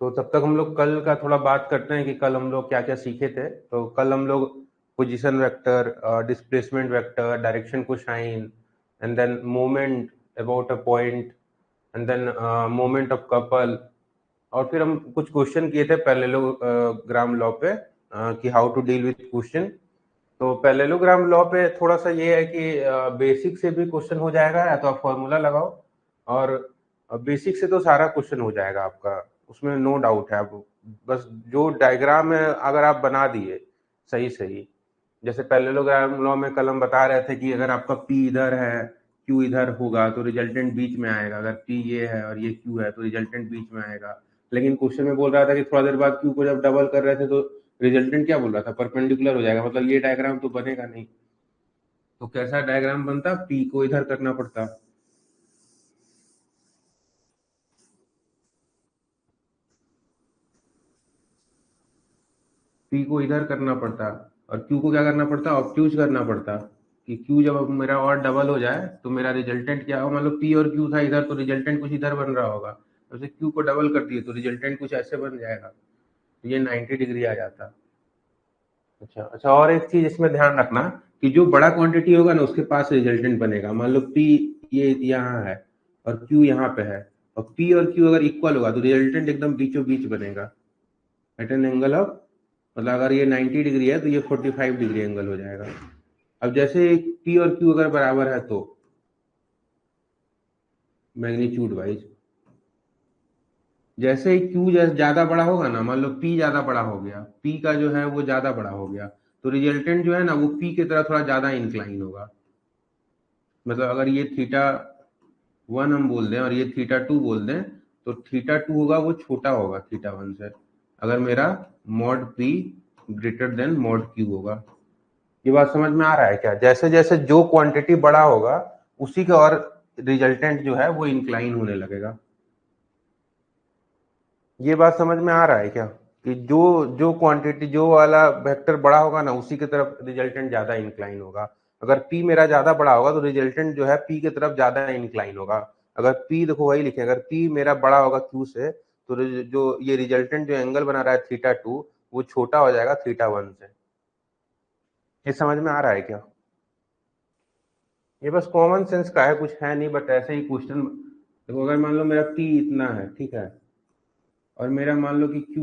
तो तब तक हम लोग कल का थोड़ा बात करते हैं कि कल हम लोग क्या क्या सीखे थे। तो कल हम लोग position vector, displacement vector, direction cosine, and then moment about a point, and then moment of couple. और फिर हम कुछ क्वेश्चन किए थे पैरेललोग्राम लॉ पे, कि how to deal with question. तो पैरेललोग्राम लॉ पे थोड़ा सा ये है कि बेसिक से भी क्वेश्चन हो जाएगा, या तो आप फॉर्मूला लगाओ, और बेसिक से तो सारा क्वेश्चन हो जाएगा आपका, उसमें नो डाउट है। आप बस जो डायग्राम है अगर आप बना दिए सही सही, जैसे पैरेललोग्राम लॉ में कल हम बता रहे थे कि अगर आपका P इधर है, Q इधर होगा तो रिजल्टेंट बीच में आएगा। अगर P ये है और ये Q है तो रिजल्टेंट बीच में आएगा। लेकिन क्वेश्चन में बोल रहा था कि थोड़ा देर बाद Q को जब डबल कर रहे थे तो रिजल्टेंट क्या बोल रहा था, परपेंडिकुलर हो जाएगा, मतलब ये डायग्राम तो बनेगा नहीं। तो कैसा डायग्राम बनता, P को इधर करना पड़ता, P को इधर करना पड़ता, और Q को क्या करना पड़ता, ऑब्ट्यूज करना पड़ता, कि Q जब मेरा और डबल हो जाए तो मेरा रिजल्टेंट क्या हो। मान लो P और Q था इधर, तो रिजल्टेंट कुछ इधर बन रहा होगा। जैसे Q को डबल कर दिए तो रिजल्टेंट कुछ ऐसे बन जाएगा, तो ये 90 डिग्री आ जाता। अच्छा अच्छा, और एक चीज इसमें ध्यान रखना कि जो बड़ा क्वांटिटी होगा ना उसके पास रिजल्टेंट बनेगा। मान लो P ये यहाँ है और Q यहाँ पे है, और P और Q अगर इक्वल होगा तो रिजल्टेंट एकदम बीचों बीच बनेगा, एट एन एंगल ऑफ, मतलब अगर ये 90 डिग्री है तो ये 45 डिग्री एंगल हो जाएगा। अब जैसे P और Q अगर बराबर है तो मैग्नीट्यूड वाइज, जैसे ही Q ज्यादा बड़ा होगा ना, मान लो P ज्यादा बड़ा हो गया, P का जो है वो ज्यादा बड़ा हो गया, तो रिजल्टेंट जो है ना वो P की तरह थोड़ा ज्यादा इंक्लाइन होगा। मतलब अगर ये थीटा 1 हम बोल दें और ये थीटा 2 बोल दें, तो थीटा 2 होगा वो छोटा होगा थीटा 1 से, अगर मेरा mod P greater than mod Q होगा। ये बात समझ में आ रहा है क्या? जैसे जैसे जो क्वांटिटी बड़ा होगा उसी का और रिजल्टेंट जो है वो इंक्लाइन होने लगेगा। ये बात समझ में आ रहा है क्या, कि जो जो क्वांटिटी जो वाला वेक्टर बड़ा होगा ना उसी की तरफ रिजल्टेंट ज्यादा इंक्लाइन होगा। अगर P मेरा ज्यादा बड़ा होगा तो रिजल्टेंट जो है P की तरफ ज्यादा इंक्लाइन होगा। अगर P देखो वही लिखे, अगर P मेरा बड़ा होगा Q से, तो जो ये रिजल्टेंट जो एंगल बना रहा है थीटा 2, वो छोटा हो जाएगा थीटा 1 से। ये समझ में आ रहा है क्या? ये बस कॉमन सेंस का है, कुछ है नहीं, बट ऐसे ही क्वेश्चन। देखो अगर मान लो मेरा P इतना है, ठीक है, और मेरा मान लो कि Q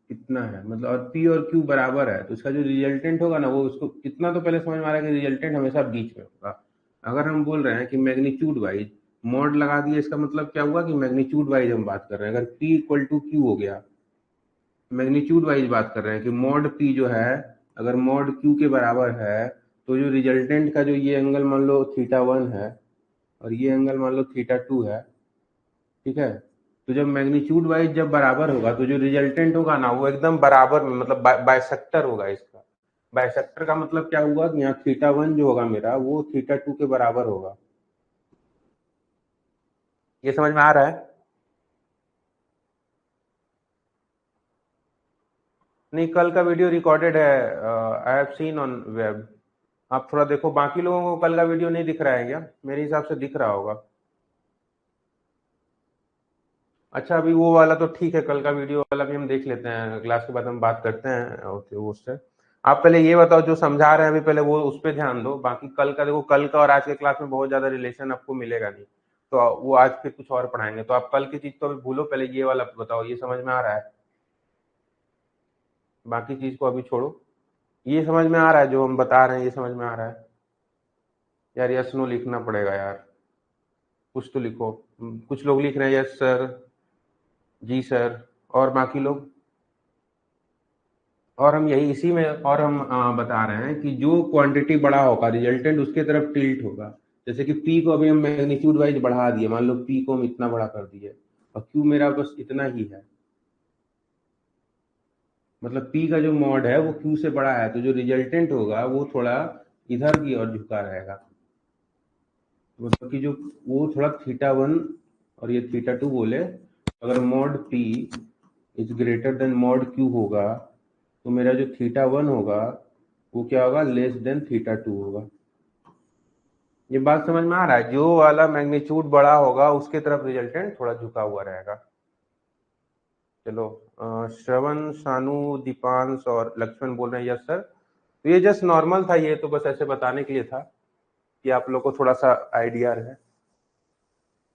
इतना है, मतलब और P और Q बराबर है, तो इसका जो रिजल्टेंट होगा ना वो, उसको इतना तो पहले समझ में आ रहा है कि रिजल्टेंट हमेशा बीच में होगा। अगर हम बोल रहे हैं कि मैग्नीट्यूड वाइज मॉड लगा दिए, इसका मतलब क्या हुआ कि मैग्नीट्यूड वाइज हम बात कर रहे हैं। अगर P इक्वल टू Q हो गया, मैग्नीट्यूड वाइज बात कर रहे हैं कि मॉड P जो है अगर मॉड Q के बराबर है, तो जो रिजल्टेंट का जो ये एंगल मान लो थीटा 1 है और ये एंगल मान लो थीटा 2 है, ठीक है, तो जब मैग्नीट्यूड वाइज जब बराबर होगा तो जो रिजल्टेंट होगा ना वो एकदम बराबर में, मतलब बाइसेक्टर होगा इसका। बाइसेक्टर का मतलब क्या हुआ कि यहाँ थीटा 1 जो होगा मेरा वो थीटा 2 के बराबर होगा। ये समझ में आ रहा है? नहीं, कल का वीडियो रिकॉर्डेड है, I have seen on web. आप थोड़ा देखो, बाकी लोगों को कल का वीडियो नहीं दिख रहा है क्या? मेरे हिसाब से दिख रहा होगा। अच्छा, अभी वो वाला तो ठीक है, कल का वीडियो वाला भी हम देख लेते हैं, क्लास के बाद हम बात करते हैं उससे। आप पहले ये बताओ, जो समझा रहे हैं अभी पहले वो उस पर ध्यान दो। बाकी कल का देखो, कल का और आज के क्लास में बहुत ज्यादा रिलेशन आपको मिलेगा नहीं, तो वो आज फिर कुछ और पढ़ाएंगे। तो आप कल की चीज तो अभी भूलो, पहले ये वाला बताओ, ये समझ में आ रहा है? बाकी चीज को अभी छोड़ो, ये समझ में आ रहा है जो हम बता रहे हैं, ये समझ में आ रहा है? यार यस नो लिखना पड़ेगा यार, कुछ तो लिखो। कुछ लोग लिख रहे हैं यस सर, जी सर, और बाकी लोग। और हम यही इसी में और हम बता रहे हैं कि जो क्वांटिटी बड़ा होगा रिजल्टेंट उसके तरफ टिल्ट होगा। जैसे कि P को अभी हम मैग्नीट्यूड वाइज बढ़ा दिए, मान लो P को हम इतना बड़ा कर दिए और Q मेरा बस इतना ही है, मतलब P का जो मॉड है वो Q से बड़ा है, तो जो रिजल्टेंट होगा वो थोड़ा इधर की ओर झुका रहेगा। मतलब कि जो वो थोड़ा थीटा 1 और ये थीटा 2 बोले, अगर mod P is greater than mod Q होगा, तो मेरा जो थीटा 1 होगा वो क्या होगा, लेस देन थीटा 2 होगा। ये बात समझ में आ रहा है? जो वाला मैग्नीट्यूड बड़ा होगा उसके तरफ रिजल्टेंट थोड़ा झुका हुआ रहेगा। चलो श्रवण, शानू, दीपांश और लक्ष्मण बोल रहे हैं यस सर। तो ये जस्ट नॉर्मल था, ये तो बस ऐसे बताने के लिए था कि आप लोग को थोड़ा सा आइडिया रहे।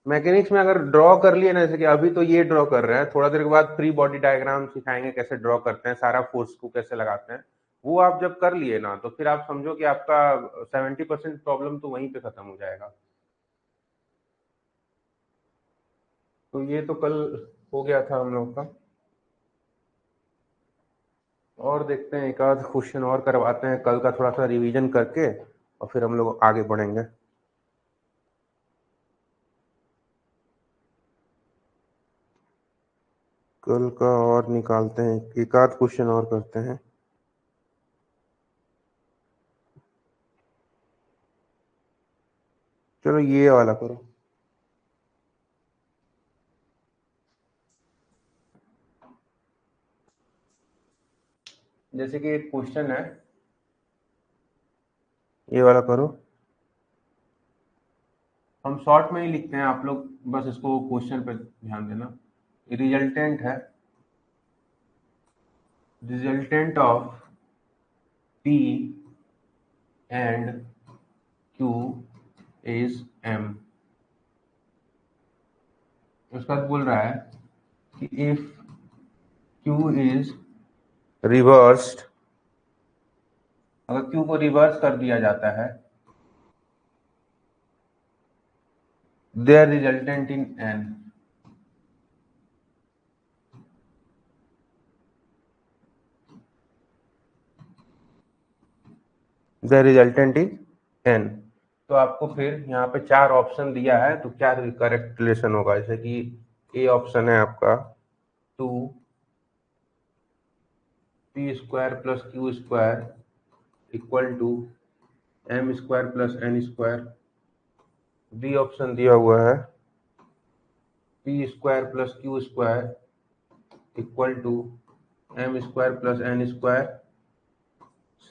मैकेनिक्स में अगर ड्रॉ कर लिए ना, जैसे कि अभी तो ये ड्रॉ कर रहे हैं, थोड़ा देर के बाद फ्री बॉडी डायग्राम सिखाएंगे कैसे ड्रॉ करते हैं, सारा फोर्स को कैसे लगाते हैं। वो आप जब कर लिए ना तो फिर आप समझो कि आपका 70% प्रॉब्लम तो वहीं पे खत्म हो जाएगा। तो ये तो कल हो गया था हम लोग का, और देखते हैं एक आध क्वेश्चन और करवाते हैं कल का, थोड़ा सा रिवीजन करके और फिर हम लोग आगे बढ़ेंगे। कल का और निकालते हैं, एक आध क्वेश्चन और करते हैं। चलो ये वाला करो। जैसे कि एक क्वेश्चन है, ये वाला करो। हम शॉर्ट में ही लिखते हैं, आप लोग बस इसको क्वेश्चन पे ध्यान देना। रिजल्टेंट है, resultant of P and Q is M। उसका बोल रहा है कि इफ Q इज रिवर्स्ड, अगर Q को रिवर्स कर दिया जाता है, there resultant in N। The resultant in N। तो आपको फिर यहाँ पे 4 ऑप्शन दिया है, तो क्या करेक्ट रिलेशन होगा? जैसे कि ए ऑप्शन है आपका 2 P square plus Q square equal to M square plus N square. B option दिया हुआ है P square plus Q square equal to M square plus N square.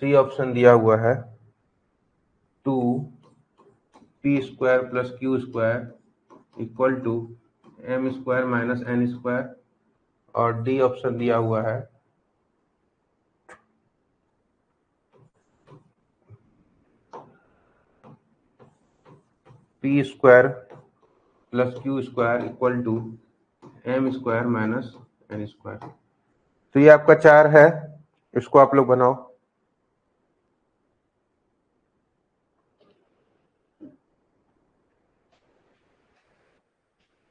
C option दिया हुआ है 2 P square plus Q square equal to M square minus N square. और D option दिया हुआ है P square plus Q square equal to M square minus N square. तो ये आपका 4 है, इसको आप लोग बनाओ।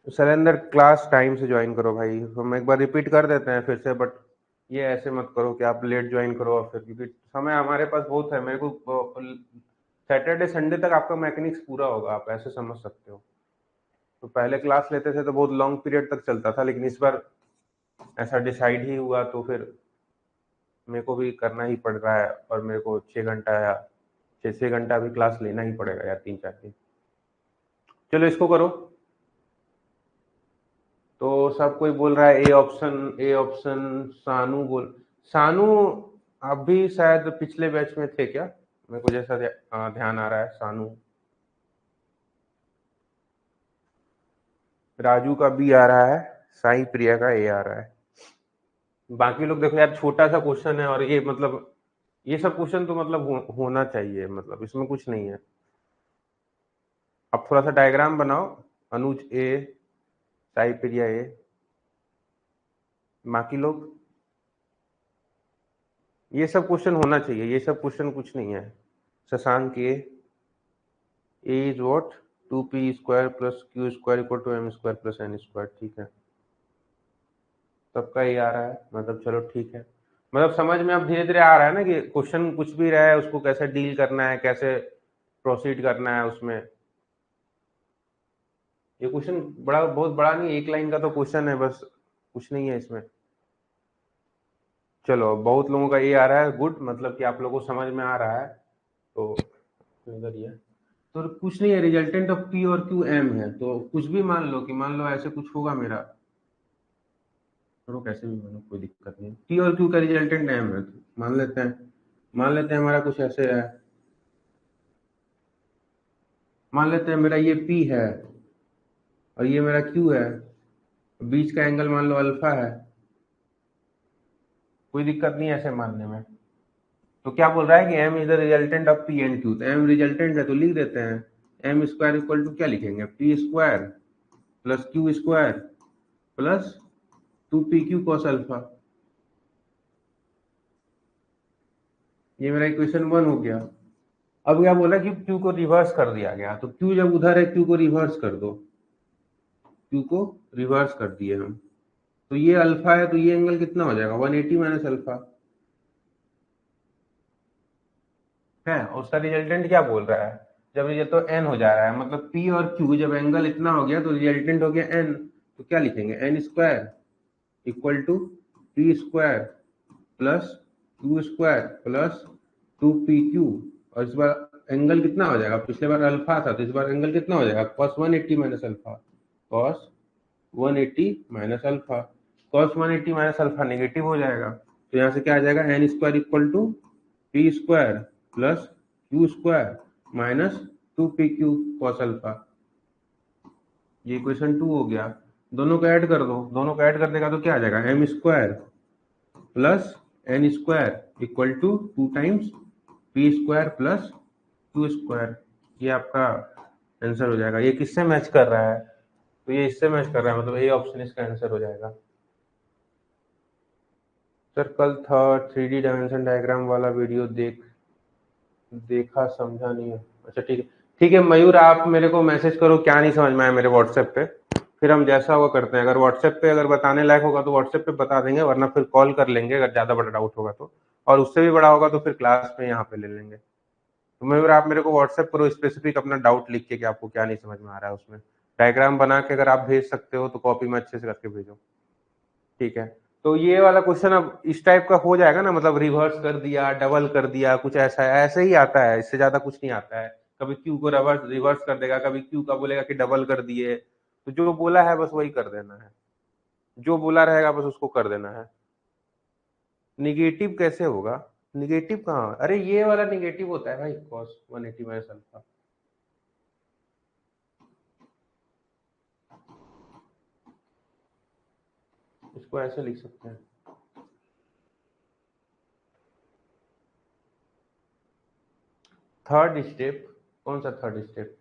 शैलेंद्र क्लास टाइम से ज्वाइन करो भाई, हम एक बार रिपीट कर देते हैं फिर से, बट ये ऐसे मत करो कि आप लेट ज्वाइन करो और फिर, क्योंकि समय हमारे पास बहुत है। मेरे को सैटरडे संडे तक आपका मैकेनिक्स पूरा होगा, आप ऐसे समझ सकते हो। तो पहले क्लास लेते थे तो बहुत लॉन्ग पीरियड तक चलता था, लेकिन इस बार ऐसा डिसाइड ही हुआ तो फिर मेरे को भी करना ही पड़ रहा है, और मेरे को 6 घंटा या 6 घंटा भी क्लास लेना ही पड़ेगा यार, 3-4 दिन। चलो इसको करो। तो सब कोई बोल रहा है ए ऑप्शन, ए ऑप्शन। सानू बोल, सानू आप भी शायद पिछले बैच में थे क्या? मेरे को जैसा ध्यान आ रहा है सानू। राजू का बी आ रहा है, साई प्रिया का ए आ रहा है। बाकी लोग देखो यार, छोटा सा क्वेश्चन है और ये मतलब ये सब क्वेश्चन तो मतलब होना चाहिए, मतलब इसमें कुछ नहीं है। अब थोड़ा सा डायग्राम बनाओ। अनुज ए, साई प्रिया ए, बाकी लोग। ये सब क्वेश्चन होना चाहिए, ये सब क्वेश्चन कुछ नहीं है। Shashank A is what 2p square plus Q square equal to M square plus N square. ठीक है, सबका ये आ रहा है, मतलब चलो ठीक है। मतलब समझ में अब धीरे धीरे आ रहा है ना कि क्वेश्चन कुछ भी रहा है उसको कैसे डील करना है, कैसे प्रोसीड करना है उसमें। ये क्वेश्चन बड़ा, बहुत बड़ा नहीं, एक लाइन का तो क्वेश्चन है बस, कुछ नहीं है इसमें। चलो बहुत लोगों का ये आ रहा है, गुड, मतलब कि आप लोगों को समझ में आ रहा है। तो इधर ही है, तो कुछ नहीं है। रिजल्टेंट ऑफ पी और क्यू एम है, तो कुछ भी मान लो कि मान लो ऐसे कुछ होगा मेरा, चलो कैसे भी मानो कोई दिक्कत नहीं। पी और क्यू का रिजल्टेंट एम है, तो मान लेते हैं, मान लेते हैं हमारा कुछ ऐसे है। मान लेते हैं मेरा ये पी है और ये मेरा क्यू है, बीच का एंगल मान लो अल्फा है, कोई दिक्कत नहीं है ऐसे मानने में। तो क्या बोल रहा है कि m is the resultant of p and q, तो m रिजल्टेंट है तो लिख देते हैं m स्क्वायर इक्वल टू क्या लिखेंगे, p square plus q square plus 2pq cos alpha. ये मेरा इक्वेशन 1 हो गया। अब क्या बोला कि q को रिवर्स कर दिया गया, तो q जब उधर है q को रिवर्स कर दो, q को रिवर्स कर दिए हम, तो ये अल्फा है तो ये एंगल कितना हो जाएगा 180 माइनस अल्फा है। उसका रिजल्टेंट क्या बोल रहा है, जब रिजल्ट तो n हो जा रहा है, मतलब p और q जब एंगल इतना हो गया तो रिजल्टेंट हो गया n, तो क्या लिखेंगे n square equal to p square plus q square plus 2pq, और इस बार एंगल कितना हो जाएगा, पिछले बार अल्फा था तो इस बार एंगल कितना हो जाएगा cos 180 minus alpha, cos 180 minus alpha, cos 180 minus alpha negative हो जाएगा, तो यहाँ से क्या आ जाएगा n square equal to P square plus Q square minus 2pq cos alpha. ये इक्वेशन 2 हो गया। दोनों को ऐड कर दो, दोनों को ऐड कर देगा तो क्या आ जाएगा m square plus n square equal to 2 times P square plus Q square. ये आपका आंसर हो जाएगा। ये किससे मैच कर रहा है, तो ये इससे मैच कर रहा है, मतलब ये ऑप्शन इसका आंसर हो जाएगा। सर कल था 3D डायमेंशन डायग्राम वाला वीडियो देखा, समझा नहीं है। अच्छा ठीक है, ठीक है मयूर, आप मेरे को मैसेज करो क्या नहीं समझ में आया मेरे व्हाट्सएप पे, फिर हम जैसा वो करते हैं। अगर व्हाट्सएप पे अगर बताने लायक होगा तो व्हाट्सएप पे बता देंगे, वरना फिर कॉल कर लेंगे अगर ज्यादा बड़ा डाउट होगा तो, और उससे भी बड़ा होगा तो फिर क्लास में यहाँ पे ले लेंगे। तो मयूर आप मेरे को व्हाट्सएप करो स्पेसिफिक अपना डाउट लिख के कि आपको क्या नहीं समझ में आ रहा है उसमें, डायग्राम बना के अगर आप भेज सकते हो तो कॉपी में अच्छे से करके भेजो, ठीक है। तो ये वाला क्वेश्चन अब इस टाइप का हो जाएगा ना, मतलब रिवर्स कर दिया, डबल कर दिया, कुछ ऐसा ऐसे ही आता है, इससे ज्यादा कुछ नहीं आता है। कभी क्यू को रिवर्स रिवर्स कर देगा, कभी क्यू का बोलेगा कि डबल कर दिए, तो जो बोला है बस वही कर देना है, जो बोला रहेगा बस उसको कर देना है। निगेटिव कैसे होगा, निगेटिव कहाँ, अरे ये वाला निगेटिव होता है भाई cos 180 माइनस अल्फा। इसको ऐसे लिख सकते हैं। थर्ड स्टेप, कौन सा थर्ड स्टेप,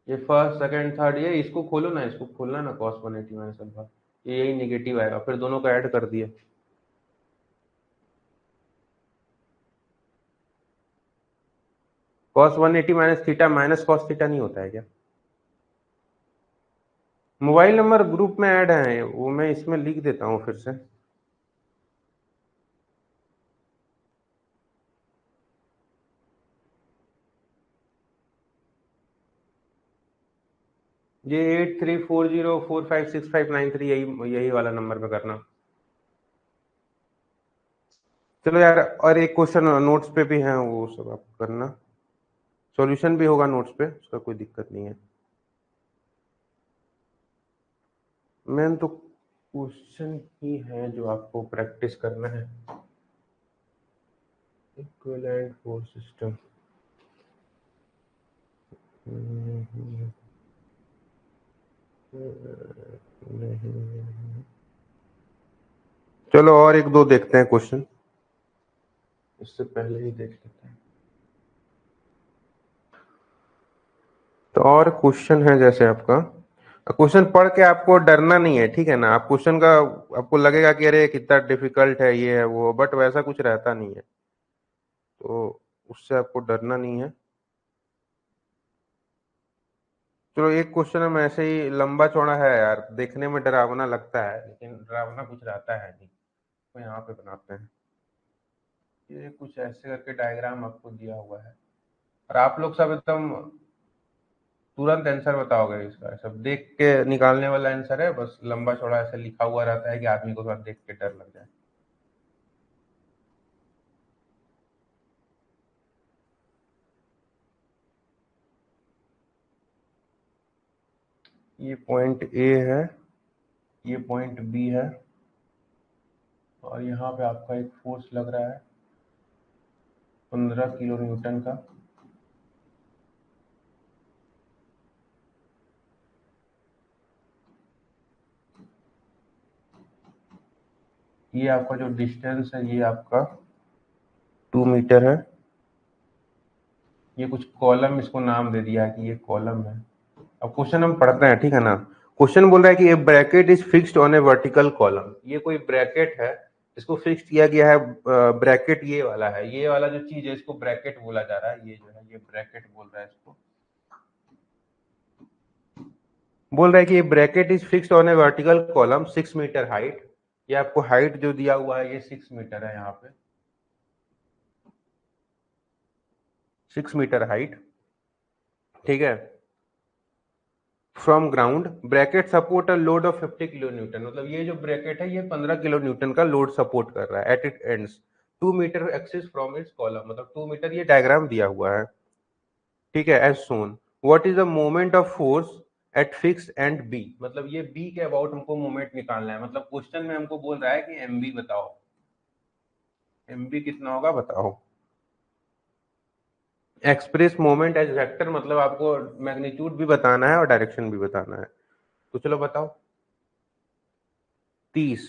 ये फर्स्ट सेकंड थर्ड, ये इसको खोलो ना, इसको खोलना ना cos 180 माइनस अल्फा, ये यही नेगेटिव आएगा, फिर दोनों को ऐड कर दिए। cos 180 minus theta minus cos theta नहीं होता है क्या। मोबाइल नंबर ग्रुप में ऐड है, वो मैं इसमें लिख देता हूँ फिर से। ये 8340456593, यही यही वाला नंबर पे करना। चलो यार, और एक क्वेश्चन नोट्स पे भी है, वो सब आप करना, सॉल्यूशन भी होगा नोट्स पे, उसका कोई दिक्कत नहीं है। मेन तो क्वेश्चन ही है जो आपको प्रैक्टिस करना है। इक्विवेलेंट फोर्स सिस्टम, नहीं, चलो और एक दो देखते हैं क्वेश्चन, इससे पहले ही देख लेते हैं। तो और क्वेश्चन है जैसे आपका, क्वेश्चन पढ़ के आपको डरना नहीं है, ठीक है ना। आप क्वेश्चन का आपको लगेगा कि अरे कितना डिफिकल्ट है ये है वो, बट वैसा कुछ रहता नहीं है, तो उससे आपको डरना नहीं है। चलो एक क्वेश्चन हम ऐसे ही, लंबा चौड़ा है यार, देखने में डरावना लगता है लेकिन डरावना कुछ रहता है नहीं, तो यहाँ पे बनाते हैं। ये कुछ ऐसे करके डायग्राम आपको दिया हुआ है, और आप लोग सब एकदम तुरंत आंसर बताओगे इसका, सब देख के निकालने वाला आंसर है, बस लंबा चौड़ा ऐसे लिखा हुआ रहता है कि आदमी को थोड़ा देख के डर लग जाए। ये पॉइंट ए है, ये पॉइंट बी है, और यहाँ पे आपका एक फोर्स लग रहा है 15 किलो न्यूटन का। ये आपका जो डिस्टेंस है ये आपका 2 मीटर है। ये कुछ कॉलम इसको नाम दे दिया है कि ये कॉलम है। अब क्वेश्चन हम पढ़ते हैं, ठीक है ना। क्वेश्चन बोल रहा है कि a bracket is fixed on a vertical column. ये कोई ब्रैकेट है, इसको फिक्स किया गया है। ब्रैकेट ये वाला है, ये वाला जो चीज है इसको ब्रैकेट बोला जा रहा है। ये जो है ये ब्रैकेट बोल रहा है इसको। बोल रहा है कि ये bracket is fixed on a vertical column 6 metre height. ये आपको हाइट जो दिया हुआ है ये 6 मीटर है, यहाँ पे 6 मीटर हाइट, ठीक है। From ground bracket support a load of 50 kilo newton. मतलब ये जो ब्रैकेट है ये 15 किलो न्यूटन का लोड सपोर्ट कर रहा है at it ends 2 metre axis from its column. मतलब 2 मीटर, ये डायग्राम दिया हुआ है, ठीक है। As soon what is the moment of force at fix end B. मतलब ये बी के अबाउट हमको मोमेंट निकालना है। मतलब क्वेश्चन में हमको बोल रहा है कि एम बी बताओ, एम बी कितना होगा बताओ। एक्सप्रेस मोमेंट एज वेक्टर, मतलब आपको मैग्नीट्यूड भी बताना है और डायरेक्शन भी बताना है। तो चलो बताओ। 30,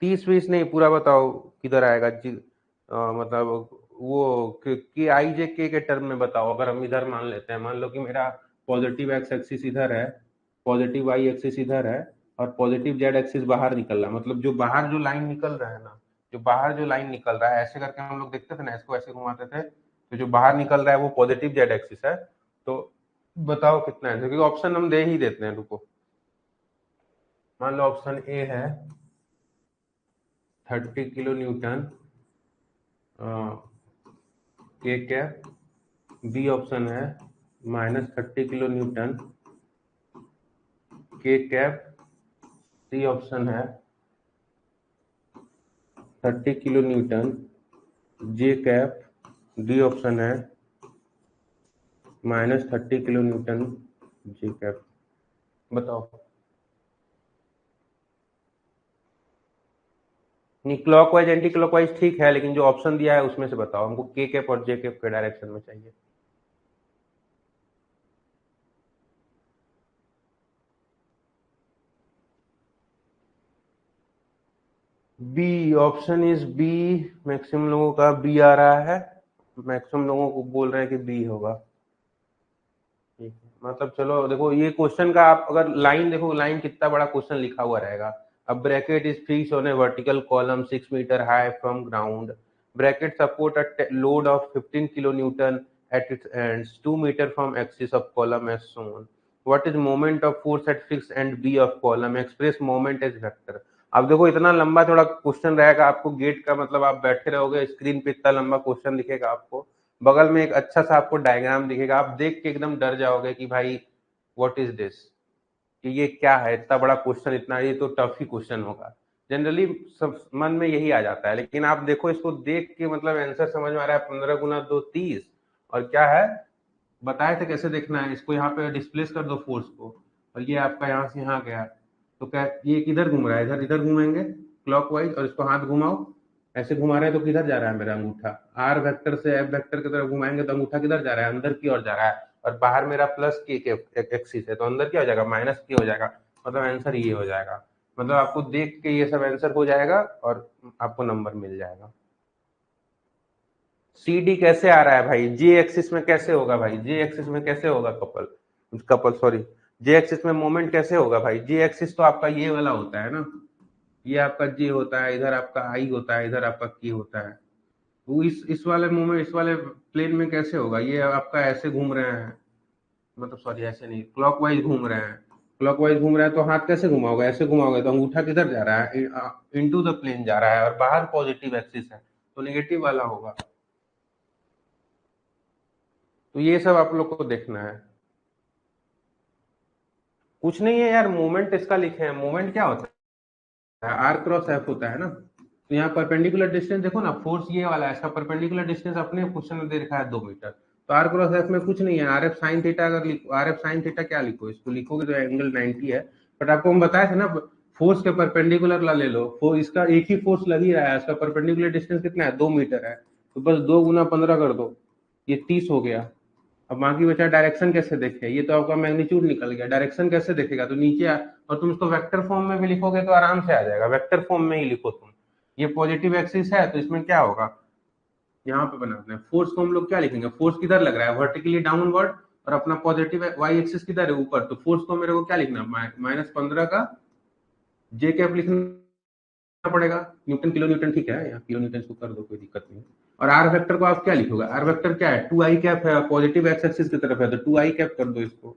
30-20 नहीं, पूरा बताओ किधर आएगा जी। मतलब वो के आई जे के टर्म में बताओ। अगर हम इधर मान लेते हैं, मान लो कि मेरा पॉजिटिव एक्स एक्सिस इधर है, पॉजिटिव वाई एक्सिस इधर है और पॉजिटिव जेड एक्सिस बाहर निकल रहा है। मतलब जो बाहर जो लाइन निकल रहा है ना, जो बाहर जो लाइन निकल रहा है, ऐसे करके हम लोग देखते थे ना, इसको ऐसे घुमाते थे, तो जो बाहर निकल रहा है वो पॉजिटिव जेड एक्सिस है। तो बताओ कितना है, क्योंकि ऑप्शन हम दे ही देते हैं। रुको, मान लो ऑप्शन ए है 30 किलो न्यूटन के कैप, बी ऑप्शन है -30 किलो न्यूटन के कैप, सी ऑप्शन है 30 किलो न्यूटन जे कैप, डी ऑप्शन है -30 किलो न्यूटन जे कैप। बताओ। नहीं, क्लॉकवाइज एंटी क्लॉकवाइज ठीक है, लेकिन जो ऑप्शन दिया है उसमें से बताओ हमको, के कैप और जे कैप के डायरेक्शन में चाहिए। B option is B. Maximum लोगों का बी आ रहा है, मैक्सिमम लोगों को बोल रहे हैं कि बी होगा। ठीक है, मतलब चलो देखो ये क्वेश्चन का आप अगर लाइन देखो, लाइन कितना बड़ा क्वेश्चन लिखा हुआ रहेगा। अब bracket is fixed on a vertical column 6 metre high from ground, bracket support a load of 15 kilo newton at its ends 2 meter from axis of column as shown. What is moment of force at fixed end B of column? Express moment as vector. अब देखो इतना लंबा थोड़ा question रहेगा, आपको gate का मतलब आप बैठे रहोगे स्क्रीन पे, इतना लंबा क्वेश्चन दिखेगा आपको, बगल में एक अच्छा सा आपको डायग्राम दिखेगा, आप देख के एकदम डर जाओगे कि भाई व्हाट इज दिस, कि ये क्या है, इतना बड़ा क्वेश्चन, इतना ये तो टफ ही क्वेश्चन होगा। जनरली सब मन में यही आ जाता है, लेकिन आप देखो इसको देख के मतलब आंसर समझ में आ रहा है। 15 गुना 2 30, और क्या है बताए थे कैसे देखना है इसको, यहाँ पे डिस्प्लेस कर दो फोर्स को, और ये आपका यहाँ से यहाँ गया, तो क्या ये किधर घूम रहा है, इधर इधर घूमेंगे क्लॉकवाइज, और इसको हाथ घुमाओ, ऐसे घुमा रहे हैं तो किधर जा रहा है मेरा अंगूठा, आर वेक्टर से एफ वेक्टर की तरफ घुमाएंगे तो अंगूठा किधर जा रहा है, अंदर की ओर जा रहा है, और बाहर मेरा प्लस के एक्सिस है तो अंदर क्या हो जाएगा, माइनस के हो जाएगा। मतलब आंसर ये हो जाएगा। मतलब आपको देख के ये सब आंसर हो जाएगा और आपको नंबर मिल जाएगा। सी डी कैसे आ रहा है भाई, जे एक्सिस में कैसे होगा भाई, जे एक्सिस में कैसे होगा कपल, कपल सॉरी, जे एक्सिस में मोमेंट कैसे होगा भाई। जे एक्सिस तो आपका ये वाला होता है ना, ये आपका जे होता है, इधर आपका आई होता है, इधर आपका के होता है। वो इस वाले मूवमेंट, इस वाले प्लेन में कैसे होगा, ये आपका ऐसे घूम रहे हैं, मतलब सॉरी ऐसे नहीं, क्लॉकवाइज घूम रहे हैं, क्लॉकवाइज घूम रहा है तो हाथ कैसे घुमाओगे, ऐसे घुमाओगे तो अंगूठा किधर जा रहा है, इनटू द प्लेन जा रहा है, और बाहर पॉजिटिव एक्सिस है तो नेगेटिव वाला होगा। तो ये सब आप लोग को देखना है। कुछ नहीं है यार, मोमेंट इसका लिखे हैं, मोमेंट क्या होता है, आर क्रॉस एफ होता है ना। तो यहाँ परपेंडिकुलर डिस्टेंस देखो ना, फोर्स ये वाला है, इसका परपेंडिकुलर डिस्टेंस अपने क्वेश्चन में दे रखा है 2 मीटर, तो आर क्रॉस एफ में कुछ नहीं है, आर एफ साइन थीटा, अगर लिखो आर एफ साइन थीटा क्या लिखो, इसको लिखोगे तो एंगल 90 है। बट आपको हम बताए थे ना, फोर्स के परपेंडिकुलर ला ले लो, इसका एक ही फोर्स लग ही रहा है, इसका परपेंडिकुलर डिस्टेंस कितना है, 2 मीटर है, तो बस 2 गुना 15 कर दो, ये 30 हो गया। अब बाकी बचा डायरेक्शन कैसे देखे, ये तो आपका मैग्नीट्यूड निकल गया, डायरेक्शन कैसे देखेगा, तो नीचे और तुम इसको वेक्टर फॉर्म में भी लिखोगे तो आराम से आ जाएगा, वेक्टर फॉर्म में ही लिखो तुम, ये पॉजिटिव एक्सिस है तो इसमें क्या होगा, यहाँ पे बनाते हैं फोर्स को हम लोग क्या लिखेंगे, फोर्स किधर लग रहा है वर्टिकली डाउनवर्ड, और अपना पॉजिटिव वाई एक्सिस किधर है ऊपर, तो फोर्स को मेरे को क्या लिखना है -15 का जे कैप लिखना पड़ेगा, न्यूटन किलो न्यूटन ठीक है, यहाँ किलो न्यूटन को कर दो कोई दिक्कत नहीं। और आर वेक्टर को आप क्या लिखोगे, आर वेक्टर क्या है 2 आई कैप है, पॉजिटिव एक्स एक्सिस की तरफ है तो 2 आई कैप कर दो इसको।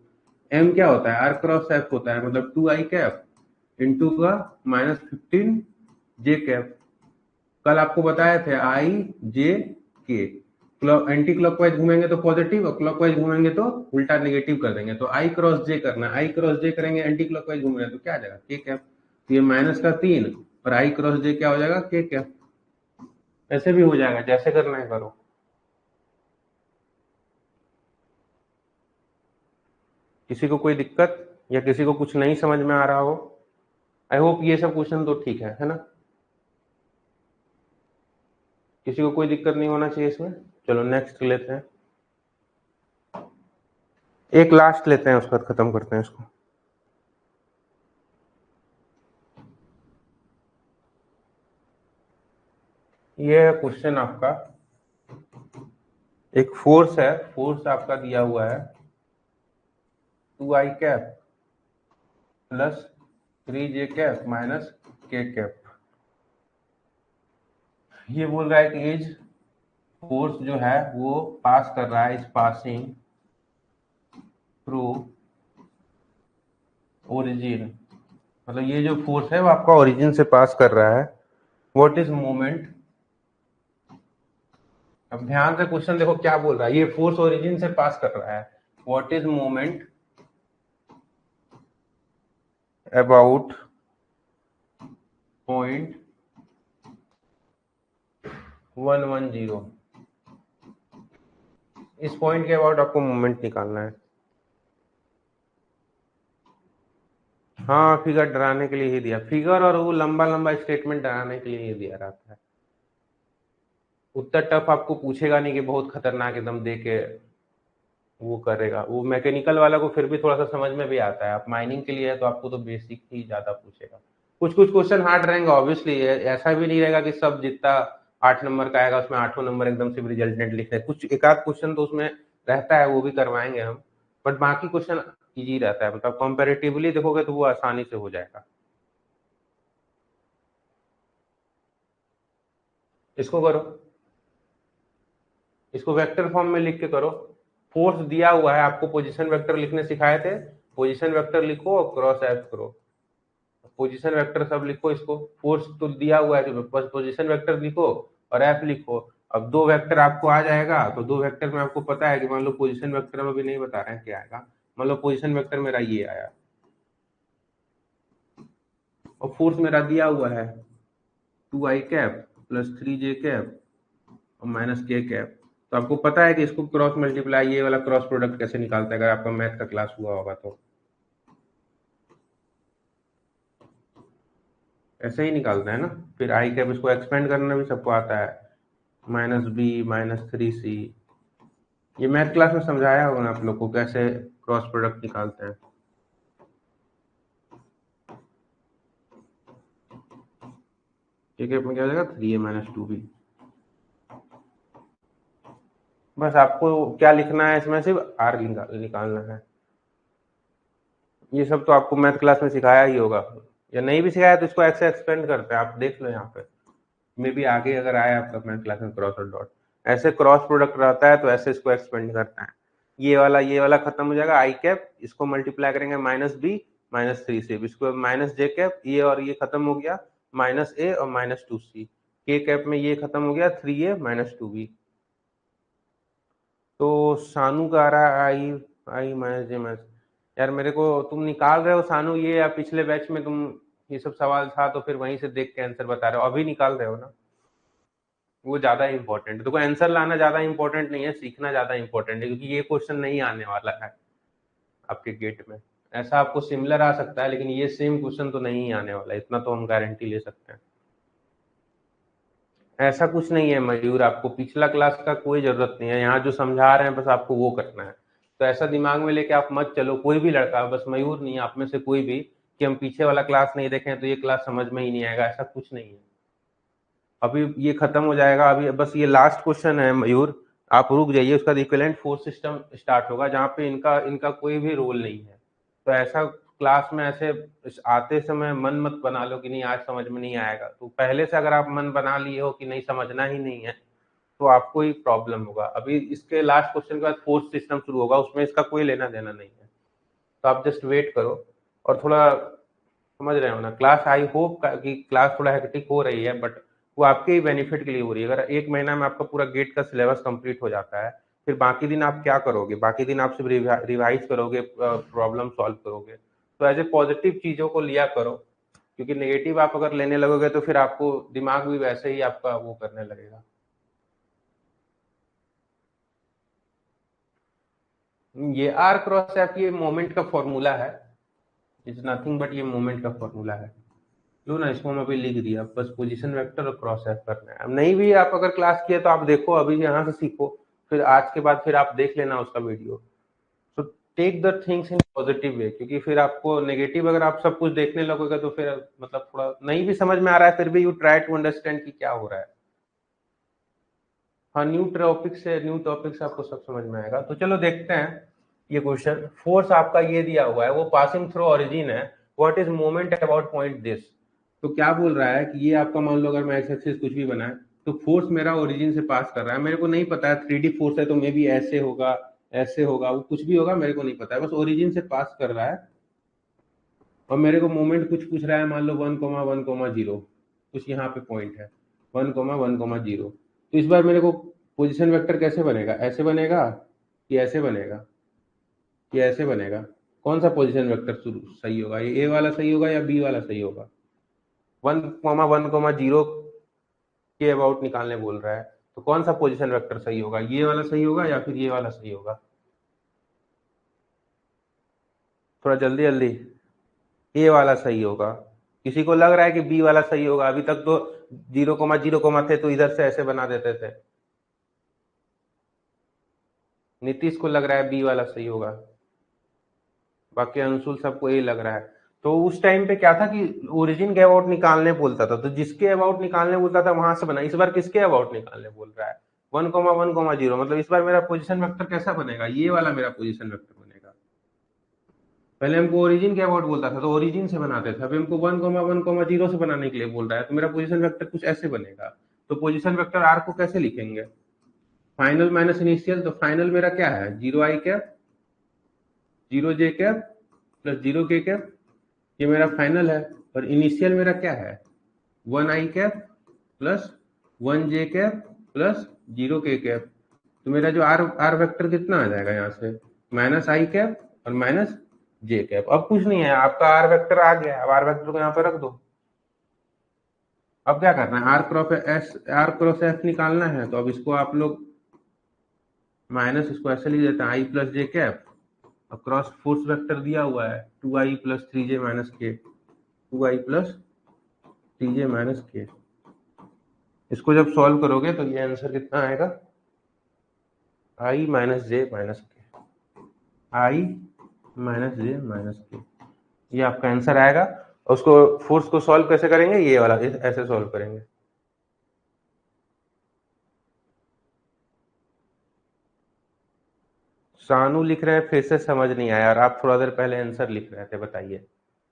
एम क्या होता है आर क्रॉस एफ होता है, मतलब 2 आई कैप इंटू का -15 जे कैप। कल आपको बताए थे आई जे के, एंटी क्लॉकवाइज घूमेंगे तो पॉजिटिव और क्लॉकवाइज घूमेंगे तो उल्टा नेगेटिव कर देंगे, तो आई क्रॉस जे करना, आई क्रॉस जे करेंगे एंटी क्लॉकवाइज घूम रहे हैं तो क्या आ जाएगा के कैप, तो ये -3 और आई क्रॉस जे क्या हो जाएगा के कैप। ऐसे भी हो जाएगा, जैसे करना है करो। किसी को कोई दिक्कत या किसी को कुछ नहीं समझ में आ रहा हो? आई होप ये सब क्वेश्चन तो ठीक है ना, किसी को कोई दिक्कत नहीं होना चाहिए इसमें। चलो नेक्स्ट लेते हैं, एक लास्ट लेते हैं उसके बाद खत्म करते हैं इसको। ये है क्वेश्चन आपका, एक फोर्स है, फोर्स आपका दिया हुआ है 2 आई कैप प्लस 3 जे कैप माइनस के कैप। ये बोल रहा है कि एज फोर्स जो है वो पास कर रहा है, इस पासिंग थ्रू ओरिजिन, मतलब ये जो फोर्स है वो आपका ओरिजिन से पास कर रहा है। व्हाट इज मोमेंट, अब ध्यान से क्वेश्चन देखो क्या बोल रहा है, ये फोर्स ओरिजिन से पास कर रहा है, what is moment about point 110, इस पॉइंट के अबाउट आपको मोमेंट निकालना है। हाँ फिगर डराने के लिए ही दिया, फिगर और वो लंबा लंबा स्टेटमेंट डराने के लिए ही दिया रहता है। उतना टफ आपको पूछेगा नहीं कि बहुत खतरनाक एकदम दे के वो करेगा, वो मैकेनिकल वाला को फिर भी थोड़ा सा समझ में भी आता है, आप माइनिंग के लिए है तो आपको तो बेसिक ही ज्यादा पूछेगा। कुछ कुछ क्वेश्चन हार्ड रहेंगे ऑब्वियसली, ऐसा भी नहीं रहेगा कि सब जितना 8 नंबर का आएगा उसमें 8 नंबर एकदम से रिजल्टेंट लिखते हैं, कुछ एक आध क्वेश्चन तो उसमें रहता है वो भी करवाएंगे हम, बट बाकी क्वेश्चन इजी रहता है, मतलब कंपेरेटिवली देखोगे तो वो आसानी से हो जाएगा। इसको करो, इसको वेक्टर फॉर्म में लिख के करो। फोर्स दिया हुआ है, आपको पोजीशन वेक्टर लिखने सिखाए थे, पोजीशन वेक्टर लिखो और क्रॉस एफ करो, पोजीशन वेक्टर सब लिखो, इसको फोर्स तो दिया हुआ है तो बस पोजीशन वेक्टर लिखो और एफ लिखो। अब दो वेक्टर आपको आ जाएगा, तो दो वेक्टर में आपको पता है कि मान लो पोजीशन वेक्टर में भी नहीं बता रहे हैं क्या आएगा, मान लो पोजीशन वेक्टर मेरा ये आया और फोर्स मेरा दिया हुआ है 2 आई कैप प्लस 3 जे कैप और माइनस के कैप, तो आपको पता है कि इसको क्रॉस मल्टीप्लाई, ये वाला क्रॉस प्रोडक्ट कैसे निकालता है, अगर आपका मैथ का क्लास हुआ होगा तो ऐसे ही निकालता है ना। फिर आई कैप इसको एक्सपेंड करना भी सबको आता है, -b-3c, ये मैथ क्लास में समझाया होगा आप लोग को कैसे क्रॉस प्रोडक्ट निकालते हैं। ठीक है, अपने क्या हो जाएगा 3a - 2b। बस आपको क्या लिखना है इसमें, सिर्फ आर निकालना है। ये सब तो आपको मैथ क्लास में सिखाया ही होगा, या नहीं भी सिखाया तो इसको ऐसे एक्सपेंड करते हैं, आप देख लो यहाँ पे मे भी आगे अगर आया आपका मैथ क्लास में क्रॉस और डॉट, ऐसे क्रॉस प्रोडक्ट रहता है तो ऐसे इसको एक्सपेंड करता है। ये वाला खत्म हो जाएगा आई कैप, इसको मल्टीप्लाई करेंगे -b-3 से, इसको माइनस जे कैप, ये और ये खत्म हो गया -a और -2c, के कैप में ये खत्म हो गया 3a - 2b। तो सानू का आ रहा है आई आई माइनस जे माइनस, यार मेरे को तुम निकाल रहे हो सानू ये, या पिछले बैच में तुम ये सब सवाल था तो फिर वहीं से देख के आंसर बता रहे हो, अभी निकाल रहे हो ना, वो ज्यादा इंपॉर्टेंट है। देखो आंसर लाना ज्यादा इंपॉर्टेंट नहीं है, सीखना ज्यादा इंपॉर्टेंट है, क्योंकि ये क्वेश्चन नहीं आने वाला है आपके गेट में। ऐसा आपको सिमिलर आ सकता है लेकिन ये सेम क्वेश्चन तो नहीं आने वाला, इतना तो हम गारंटी ले सकते हैं। ऐसा कुछ नहीं है मयूर, आपको पिछला क्लास का कोई जरूरत नहीं है, यहाँ जो समझा रहे हैं बस आपको वो करना है, तो ऐसा दिमाग में लेके आप मत चलो कोई भी लड़का, बस मयूर नहीं आप में से कोई भी, कि हम पीछे वाला क्लास नहीं देखें तो ये क्लास समझ में ही नहीं आएगा, ऐसा कुछ नहीं है। अभी ये खत्म हो जाएगा, अभी बस ये लास्ट क्वेश्चन है मयूर, आप रुक जाइए, उसका इक्विवेलेंट फोर्स सिस्टम स्टार्ट होगा जहाँ पे इनका इनका कोई भी रोल नहीं है। तो ऐसा क्लास में ऐसे आते समय मन मत बना लो कि नहीं आज समझ में नहीं आएगा, तो पहले से अगर आप मन बना लिए हो कि नहीं समझना ही नहीं है तो आपको ही प्रॉब्लम होगा। अभी इसके लास्ट क्वेश्चन के बाद फोर्स सिस्टम शुरू होगा, उसमें इसका कोई लेना देना नहीं है, तो आप जस्ट वेट करो। और थोड़ा समझ रहे हो ना, क्लास आई होप कि क्लास थोड़ा हेक्टिक हो रही है, बट वो आपके ही बेनिफिट के लिए हो रही है। अगर एक महीना में आपका पूरा गेट का सिलेबस कंप्लीट हो जाता है, फिर बाकी दिन आप क्या करोगे, बाकी दिन आप सिर्फ रिवाइज करोगे, प्रॉब्लम सॉल्व करोगे। तो ऐसे पॉजिटिव चीजों को लिया करो, क्योंकि नेगेटिव आप अगर लेने लगोगे तो फिर आपको दिमाग भी वैसे ही आपका वो करने लगेगा। ये आर क्रॉस एफ ये मोमेंट का फॉर्मूला है, इट्स नथिंग बट ये मोमेंट का फॉर्मूला है। लो ना, इसको हम अभी लिख दिया, बस पोजीशन वेक्टर और क्रॉस एफ करना है। अब नहीं भी आप अगर क्लास किए तो आप देखो, अभी यहाँ से सीखो, फिर आज के बाद फिर आप देख लेना उसका video. So take the things in positive way, क्योंकि फिर आपको नेगेटिव अगर आप सब कुछ देखने लगोगे तो फिर मतलब थोड़ा नहीं भी समझ में आ रहा है, फिर भी यू ट्राई टू अंडरस्टैंड कि क्या हो रहा है। हाँ, न्यू टॉपिक से आपको सब समझ में आएगा। तो चलो देखते हैं ये क्वेश्चन। फोर्स आपका ये दिया हुआ है, वो पासिंग थ्रू ओरिजिन है, what is moment about point this. तो क्या बोल रहा है कि ये आपका मान लो अगर मैं एक्स एक्सिस कुछ भी बनाए, तो फोर्स मेरा ओरिजिन से पास कर रहा है, मेरे को नहीं पता है 3D फोर्स है तो मे बी ऐसे होगा, वो कुछ भी होगा मेरे को नहीं पता है, बस ओरिजिन से पास कर रहा है। और मेरे को मोमेंट कुछ पूछ रहा है, मान लो 1,1,0 कुछ यहाँ पे पॉइंट है 1,1,0। तो इस बार मेरे को पोजीशन वेक्टर कैसे बनेगा, ऐसे बनेगा कि ऐसे बनेगा कि ऐसे बनेगा, कौन सा पोजीशन वेक्टर सही होगा, ये ए वाला सही होगा या बी वाला सही होगा। 1,1,0 के अबाउट निकालने बोल रहा है, तो कौन सा पोजीशन वेक्टर सही होगा, ये वाला सही होगा या फिर ये वाला सही होगा। थोड़ा जल्दी जल्दी, ए वाला सही होगा। किसी को लग रहा है कि बी वाला सही होगा, अभी तक तो 0,0 थे तो इधर से ऐसे बना देते थे। नीतीश को लग रहा है बी वाला सही होगा, बाकी अंशुल सबको यही लग रहा है। तो उस टाइम पे क्या था कि ओरिजिन के अबाउट निकालने बोलता था, तो जिसके अबाउट निकालने बोलता था वहां से बना। इस बार किसके अबाउट निकालने बोल रहा है, 1,1,0। मतलब इस बार मेरा पोजीशन वेक्टर कैसा बनेगा, ये वाला मेरा पोजीशन वेक्टर बनेगा। पहले हमको ओरिजिन के अबाउट बोलता था तो ओरिजिन से बनाते थे, अभी हमको 1,1,0 से बनाने के लिए बोल रहा है, तो मेरा पोजीशन वेक्टर कुछ ऐसे बनेगा। तो पोजीशन वेक्टर आर को कैसे लिखेंगे, फाइनल माइनस इनिशियल। तो फाइनल मेरा क्या है, 0i cap 0j cap plus 0k cap, ये मेरा फाइनल है। और इनिशियल मेरा क्या है, 1i cap plus 1j cap plus 0k cap. तो मेरा जो आर वेक्टर कितना आ जाएगा यहाँ से, माइनस आई कैप और माइनस जे कैप। अब कुछ नहीं है, आपका आर वेक्टर आ गया। अब आर वेक्टर को यहाँ पे रख दो। अब क्या करना है, आर क्रॉस एफ निकालना है, तो अब इसको आप लोग माइनस, इसको ऐसे लिख देते हैं आई प्लस जे कैप, और क्रॉस फोर्स वेक्टर दिया हुआ है 2i प्लस 3j माइनस के, 2i प्लस 3j माइनस के। इसको जब सॉल्व करोगे तो ये आंसर कितना आएगा, i माइनस जे माइनस के, i माइनस जे माइनस के, ये आपका आंसर आएगा। उसको फोर्स को सॉल्व कैसे करेंगे, ये वाला ऐसे सॉल्व करेंगे। शानू लिख रहे हैं फिर से समझ नहीं आया, और आप थोड़ा देर पहले आंसर लिख रहे थे, बताइए।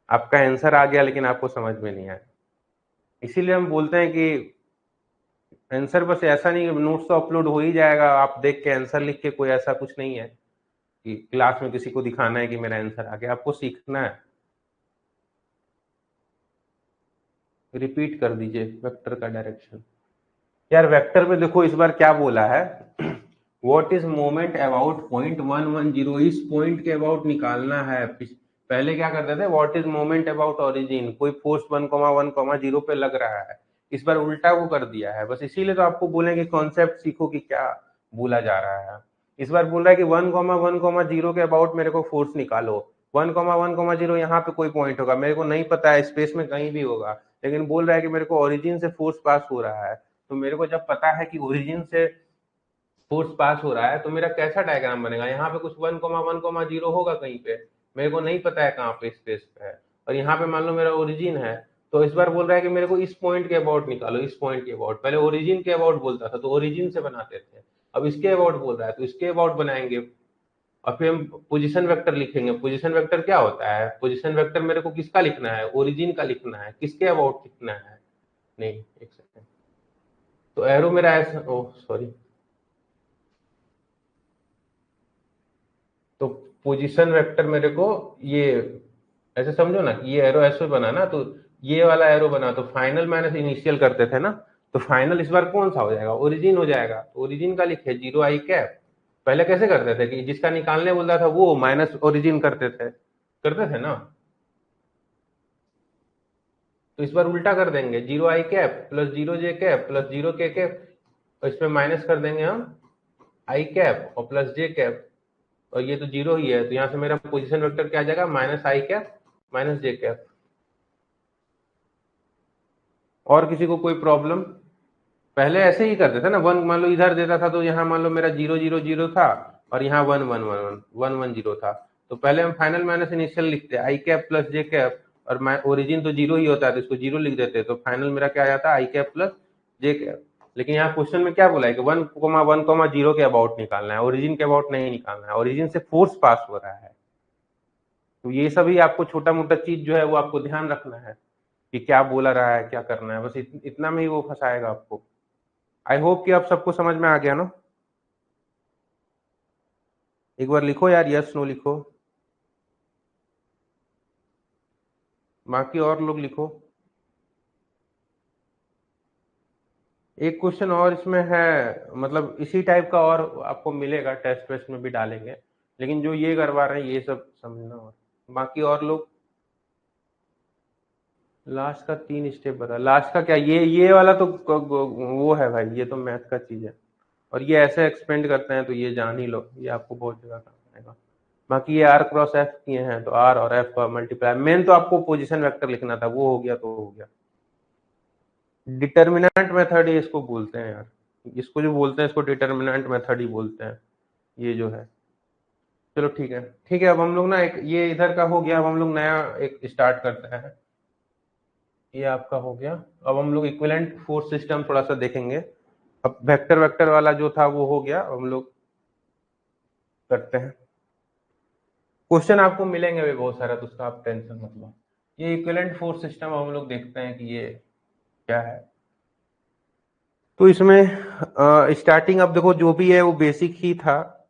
आपका आंसर आ गया लेकिन आपको समझ में नहीं आया। इसीलिए हम बोलते हैं कि आंसर बस ऐसा नहीं, नोट्स तो अपलोड हो ही जाएगा, आप देख के आंसर लिख के, कोई ऐसा कुछ नहीं है कि क्लास में किसी को दिखाना है कि मेरा आंसर आ गया, आपको सीखना है। रिपीट कर दीजिए वेक्टर का डायरेक्शन। यार वेक्टर में देखो इस बार क्या बोला है, what is moment about point 1,1,0, इस पॉइंट के अबाउट निकालना है। पहले क्या करते थे, what is moment about origin, कोई फोर्स 1,1,0 पे लग रहा है। इस बार उल्टा वो कर दिया है, बस इसीलिए तो आपको बोलेंगे कॉन्सेप्ट सीखो कि क्या बोला जा रहा है। इस बार बोल रहा है कि 1,1,0 के अबाउट मेरे को फोर्स निकालो। 1,1,0 यहाँ पे कोई पॉइंट होगा, मेरे को नहीं पता है, स्पेस में कहीं भी होगा, लेकिन बोल रहा है कि मेरे को ओरिजिन से फोर्स पास हो रहा है। तो मेरे को जब पता है कि ओरिजिन से फोर्स पास हो रहा है तो मेरा कैसा डायग्राम बनेगा, यहाँ पे कुछ 1,1,0 होगा कहीं पे, मेरे को नहीं पता है कहाँ पे स्पेस पे है। और यहाँ पे मान लो मेरा ओरिजिन है, तो इस बार बोल रहा है कि मेरे को इस पॉइंट के अबाउट निकालो, इस पॉइंट के अबाउट। पहले ओरिजिन के अबाउट बोलता था तो ओरिजिन से बनाते थे, अब इसके अबाउट बोल रहा है तो इसके अबाउट बनाएंगे। और फिर हम पोजीशन वेक्टर लिखेंगे। पोजीशन वेक्टर क्या होता है? पोजीशन वेक्टर मेरे को किसका लिखना है? ओरिजिन का लिखना है, किसके अबाउट लिखना है? नहीं, एक सेकंड। तो एरो मेरा ऐसा, ओह सॉरी, तो पोजीशन वेक्टर मेरे को ये ऐसे समझो ना, ये एरो ऐसे बना ना, तो ये वाला एरो बना तो फाइनल माइनस इनिशियल करते थे ना, तो फाइनल इस बार कौन सा हो जाएगा? ओरिजिन हो जाएगा। तो ओरिजिन का लिखे 0 i कैप। पहले कैसे करते थे कि जिसका निकालने बोलता था वो माइनस ओरिजिन करते थे ना। तो इस बार उल्टा कर देंगे, 0 i cap plus 0 j cap plus 0 k cap, और इसमें माइनस कर देंगे हम i कैप और प्लस j कैप, और ये तो 0 ही है, तो यहां से मेरा पोजीशन वेक्टर क्या आ जाएगा? -i cap minus j cap. और किसी को कोई प्रॉब्लम? पहले ऐसे ही करते थे ना, वन मान लो इधर देता था तो यहाँ मान लो मेरा 0 0 0 था, और यहाँ 1 1 1 1 1 1 0 था। तो पहले हम फाइनल माइनस इनिशियल लिखते i cap plus j cap, और ओरिजिन तो 0 ही होता है तो इसको 0 लिख देते, तो फाइनल मेरा क्या आ जाता है? i cap plus j cap. लेकिन यहाँ क्वेश्चन में क्या बोला है कि 1 1 0 के अबाउट निकालना है, ओरिजिन के अबाउट नहीं निकालना है, ओरिजिन से फोर्स पास हो रहा है। तो ये सभी आपको छोटा मोटा चीज जो है वो आपको ध्यान रखना है कि क्या बोला रहा है, क्या करना है, बस इतना में ही वो फंसाएगा आपको। आई होप कि आप सबको समझ में आ गया ना। एक बार लिखो यार, यस नो लिखो, बाकी और लोग लिखो। एक क्वेश्चन और इसमें है, मतलब इसी टाइप का और आपको मिलेगा, टेस्ट वेस्ट में भी डालेंगे, लेकिन जो ये करवा रहे हैं ये सब समझना। और बाकी और लोग, लास्ट का 3 स्टेप बता। लास्ट का क्या? ये वाला तो वो है भाई, ये तो मैथ का चीज है, और ये ऐसे एक्सपेंड करते हैं तो ये जान ही लो, ये आपको बहुत जगह काम आएगा। बाकी ये आर क्रॉस एफ किए हैं तो आर और एफ का मल्टीप्लाई, मेन तो आपको पोजीशन वेक्टर लिखना था, वो हो गया तो हो गया। डिटर्मिनेंट मेथड ही इसको बोलते हैं यार, इसको जो बोलते हैं इसको डिटर्मिनेंट मेथड ही बोलते हैं, ये जो है। चलो ठीक है, ठीक है। अब हम लोग ना एक ये इधर का हो गया, अब हम लोग नया एक स्टार्ट करते हैं। ये आपका हो गया। अब हम लोग इक्विवेलेंट फोर्स सिस्टम थोड़ा सा देखेंगे। अब वेक्टर वेक्टर वाला जो था वो हो गया, अब हम लोग करते हैं। क्वेश्चन आपको मिलेंगे भी बहुत सारा, तो उसका आप टेंशन मत लो। ये इक्विवेलेंट फोर्स सिस्टम हम लोग देखते हैं कि ये क्या है। तो इसमें स्टार्टिंग अब देखो जो भी है वो बेसिक ही था,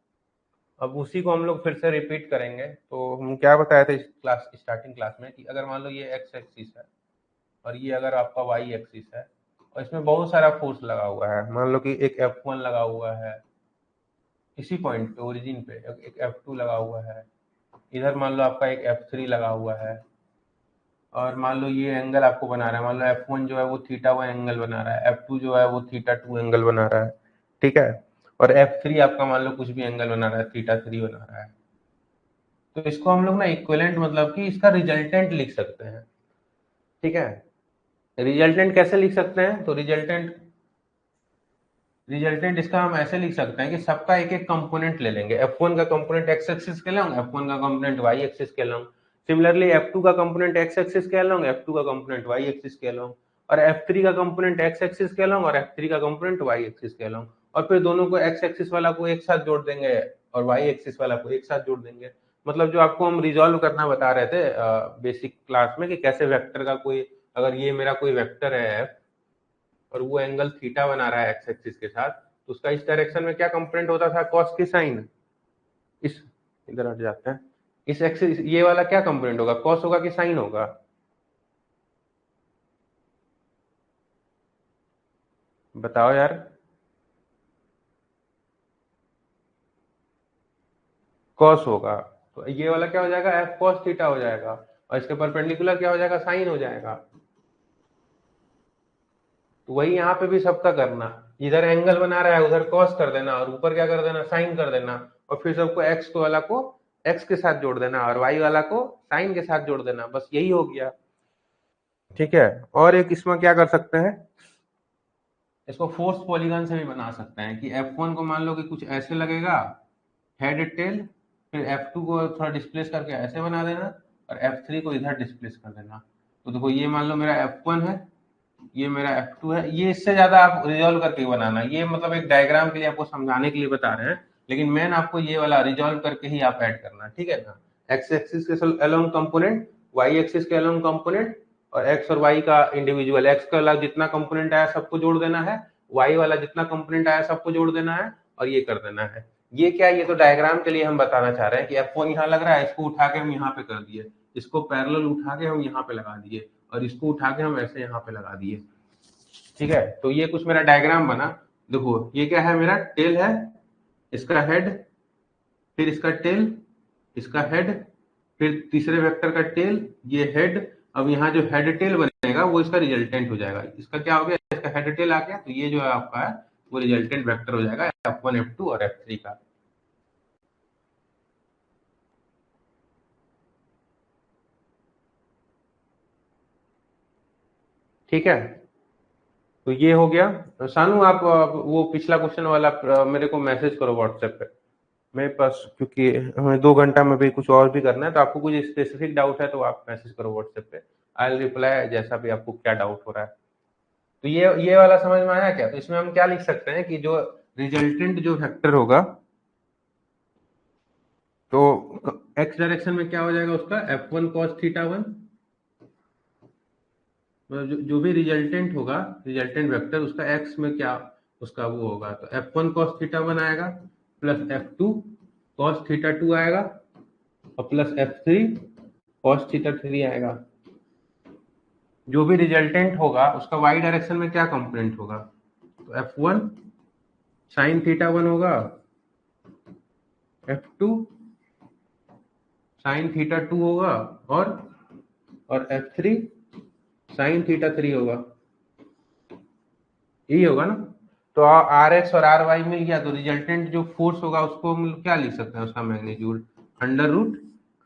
अब उसी को हम लोग फिर से रिपीट करेंगे। तो हम क्या बताए थे इस क्लास स्टार्टिंग क्लास में कि अगर मान लो ये एक्स एक्सिस है और ये अगर आपका वाई एक्सिस है, और इसमें बहुत सारा फोर्स लगा हुआ है, मान लो कि एक F1 लगा हुआ है इसी पॉइंट पे ओरिजिन पे, एक F2 लगा हुआ है, इधर मान लो आपका एक F3 लगा हुआ है, और मान लो ये एंगल आपको बना रहा है, मान लो F1 जो है वो θ1 एंगल बना रहा है, F2 जो है वो θ2 एंगल बना रहा है, ठीक है, और F3 आपका मान लो कुछ भी एंगल बना रहा है, θ3 बना रहा है। तो इसको हम लोग ना इक्विवेलेंट मतलब कि इसका रिजल्टेंट लिख सकते हैं, ठीक है। रिजल्टेंट कैसे लिख सकते हैं? तो रिजल्टेंट इसका हम ऐसे लिख सकते हैं कि सबका एक एक कंपोनेंट ले लेंगे। F1 का कंपोनेंट x एक्सिस के लूंगा, F1 का कंपोनेंट y एक्सिस के लूंगा, सिमिलरली F2 का कंपोनेंट x एक्सिस के लूंगा, F2 का कंपोनेंट y एक्सिस के लूंगा, और F3 का कंपोनेंट x एक्सिस के लूंगा और F3 का कंपोनेंट y एक्सिस के लूंगा, और फिर दोनों को x एक्सिस वाला को एक साथ जोड़ देंगे और y एक्सिस वाला को एक साथ जोड़ देंगे। मतलब जो आपको हम रिजॉल्व करना बता रहे थे बेसिक क्लास में कि कैसे वेक्टर का कोई, अगर ये मेरा कोई वेक्टर है f और वो एंगल थीटा बना रहा है एक्स एक्सिस के साथ, तो उसका इस डायरेक्शन में क्या कंपोनेंट होता था? कॉस की साइन। इस इधर हट जाते हैं, इस एक्सिस ये वाला क्या कंपोनेंट होगा? कॉस होगा कि साइन होगा? बताओ यार। कॉस होगा, तो ये वाला क्या हो जाएगा? एफ कॉस थीटा हो जाएगा, और इसके परपेंडिकुलर क्या हो जाएगा? साइन हो जाएगा। तो वही यहाँ पे भी सबका करना, इधर एंगल बना रहा है उधर कॉस कर देना, और ऊपर क्या कर देना? साइन कर देना, और फिर सबको एक्स को वाला को एक्स के साथ जोड़ देना और वाई वाला को साइन के साथ जोड़ देना, बस यही हो गया, ठीक है। और एक इसमें क्या कर सकते हैं, इसको फोर्स पॉलीगन से भी बना सकते हैं कि F1 को मान लो कि कुछ ऐसे लगेगा, हेड टेल, फिर F2 को थोड़ा डिस्प्लेस करके ऐसे बना देना, और F3 को इधर डिस्प्लेस कर देना। तो देखो ये मान लो मेरा F1 है, ये मेरा F2 है, ये इससे ज्यादा आप रिजॉल्व करके बनाना, ये मतलब एक डायग्राम के लिए आपको समझाने के लिए बता रहे हैं, लेकिन मेन आपको ये वाला रिजॉल्व करके ही आप ऐड करना, ठीक है ना। एक्स एक्सिस के अलोंग कंपोनेंट, वाई एक्सिस के अलोंग कंपोनेंट, और एक्स और वाई का इंडिविजुअल, एक्स का अलग जितना कंपोनेंट आया सबको जोड़ देना है, वाई वाला जितना कंपोनेंट आया सबको जोड़ देना है, और ये कर देना है। ये क्या है, ये तो डायग्राम के लिए हम बताना चाह रहे हैं कि F1 यहाँ लग रहा है, इसको उठा के हम यहाँ पे कर दिए, इसको पैरेलल उठा के हम यहाँ पे लगा दिए, और इसको उठा के हम ऐसे यहाँ पे लगा दिए, ठीक है। तो ये कुछ मेरा डायग्राम बना। देखो ये क्या है, मेरा टेल है, इसका हेड, फिर इसका टेल, इसका हेड, फिर तीसरे वेक्टर का टेल, ये हेड। अब यहाँ जो हेड टेल बनेगा वो इसका रिजल्टेंट हो जाएगा, इसका क्या हो गया, इसका हेड टेल आ गया, तो ये जो है आपका है वो रिजल्टेंट वेक्टर हो जाएगा F1 F2 और F3 का। ठीक है, तो ये हो गया। सानू आप वो पिछला क्वेश्चन वाला मेरे को मैसेज करो व्हाट्सएप पे मेरे पास, क्योंकि हमें 2 घंटा में भी कुछ और भी करना है, तो आपको कुछ स्पेसिफिक डाउट है तो आप मैसेज करो व्हाट्सएप पे, आई विल रिप्लाई जैसा भी आपको क्या डाउट हो रहा है। तो ये वाला समझ में आया क्या। तो इसमें हम क्या लिख सकते हैं कि जो रिजल्टेंट जो वेक्टर होगा, तो एक्स डायरेक्शन में क्या हो जाएगा उसका F1 cos θ1, जो भी रिजल्टेंट होगा, रिजल्टेंट वेक्टर उसका एक्स में क्या उसका वो होगा, तो F1 cos θ1 आएगा, प्लस F2 cos θ2 आएगा, और प्लस F3 cos θ3 आएगा। जो भी रिजल्टेंट होगा उसका वाई डायरेक्शन में क्या कंपोनेंट होगा, तो F1 sin θ1 होगा, F2 sin θ2 होगा, और F3 sin θ3 होगा, यही होगा ना। तो आर एक्स और आर वाई मिल गया, तो रिजल्टेंट जो फोर्स होगा उसको हम क्या लिख सकते हैं, उसका magnitude under root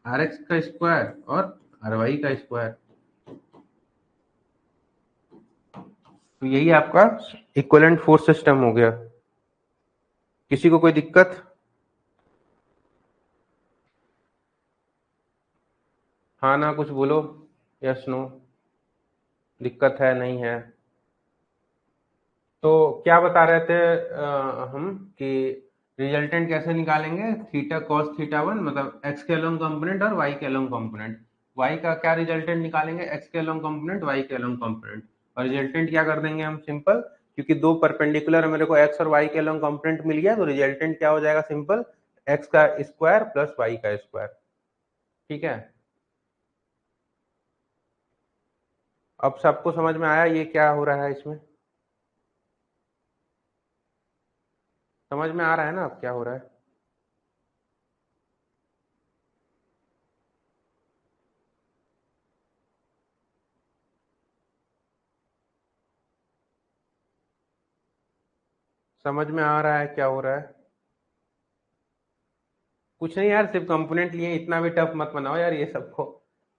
R X का स्क्वायर और आर वाई का स्क्वायर। तो यही आपका इक्विवेलेंट फोर्स सिस्टम हो गया। किसी को कोई दिक्कत, हाँ ना कुछ बोलो, यस नो, दिक्कत है नहीं है। तो क्या बता रहे थे हम कि रिजल्टेंट कैसे निकालेंगे, थीटा कॉस θ1 मतलब एक्स के अलोंग कंपोनेंट और वाई के अलोंग कंपोनेंट, वाई का क्या रिजल्टेंट निकालेंगे, एक्स के अलोंग कंपोनेंट वाई के अलोंग कंपोनेंट, और रिजल्टेंट क्या कर देंगे हम सिंपल, क्योंकि दो परपेंडिकुलर मेरे को एक्स और वाई के अलोंग कंपोनेंट मिल गया, तो रिजल्टेंट क्या हो जाएगा सिंपल, एक्स का स्क्वायर प्लस वाई का स्क्वायर। ठीक है, अब सबको समझ में आया ये क्या हो रहा है, इसमें समझ में आ रहा है ना अब क्या हो रहा है। समझ में आ रहा है क्या हो रहा है। कुछ नहीं यार, सिर्फ कंपोनेंट लिए, इतना भी टफ मत बनाओ यार ये सबको,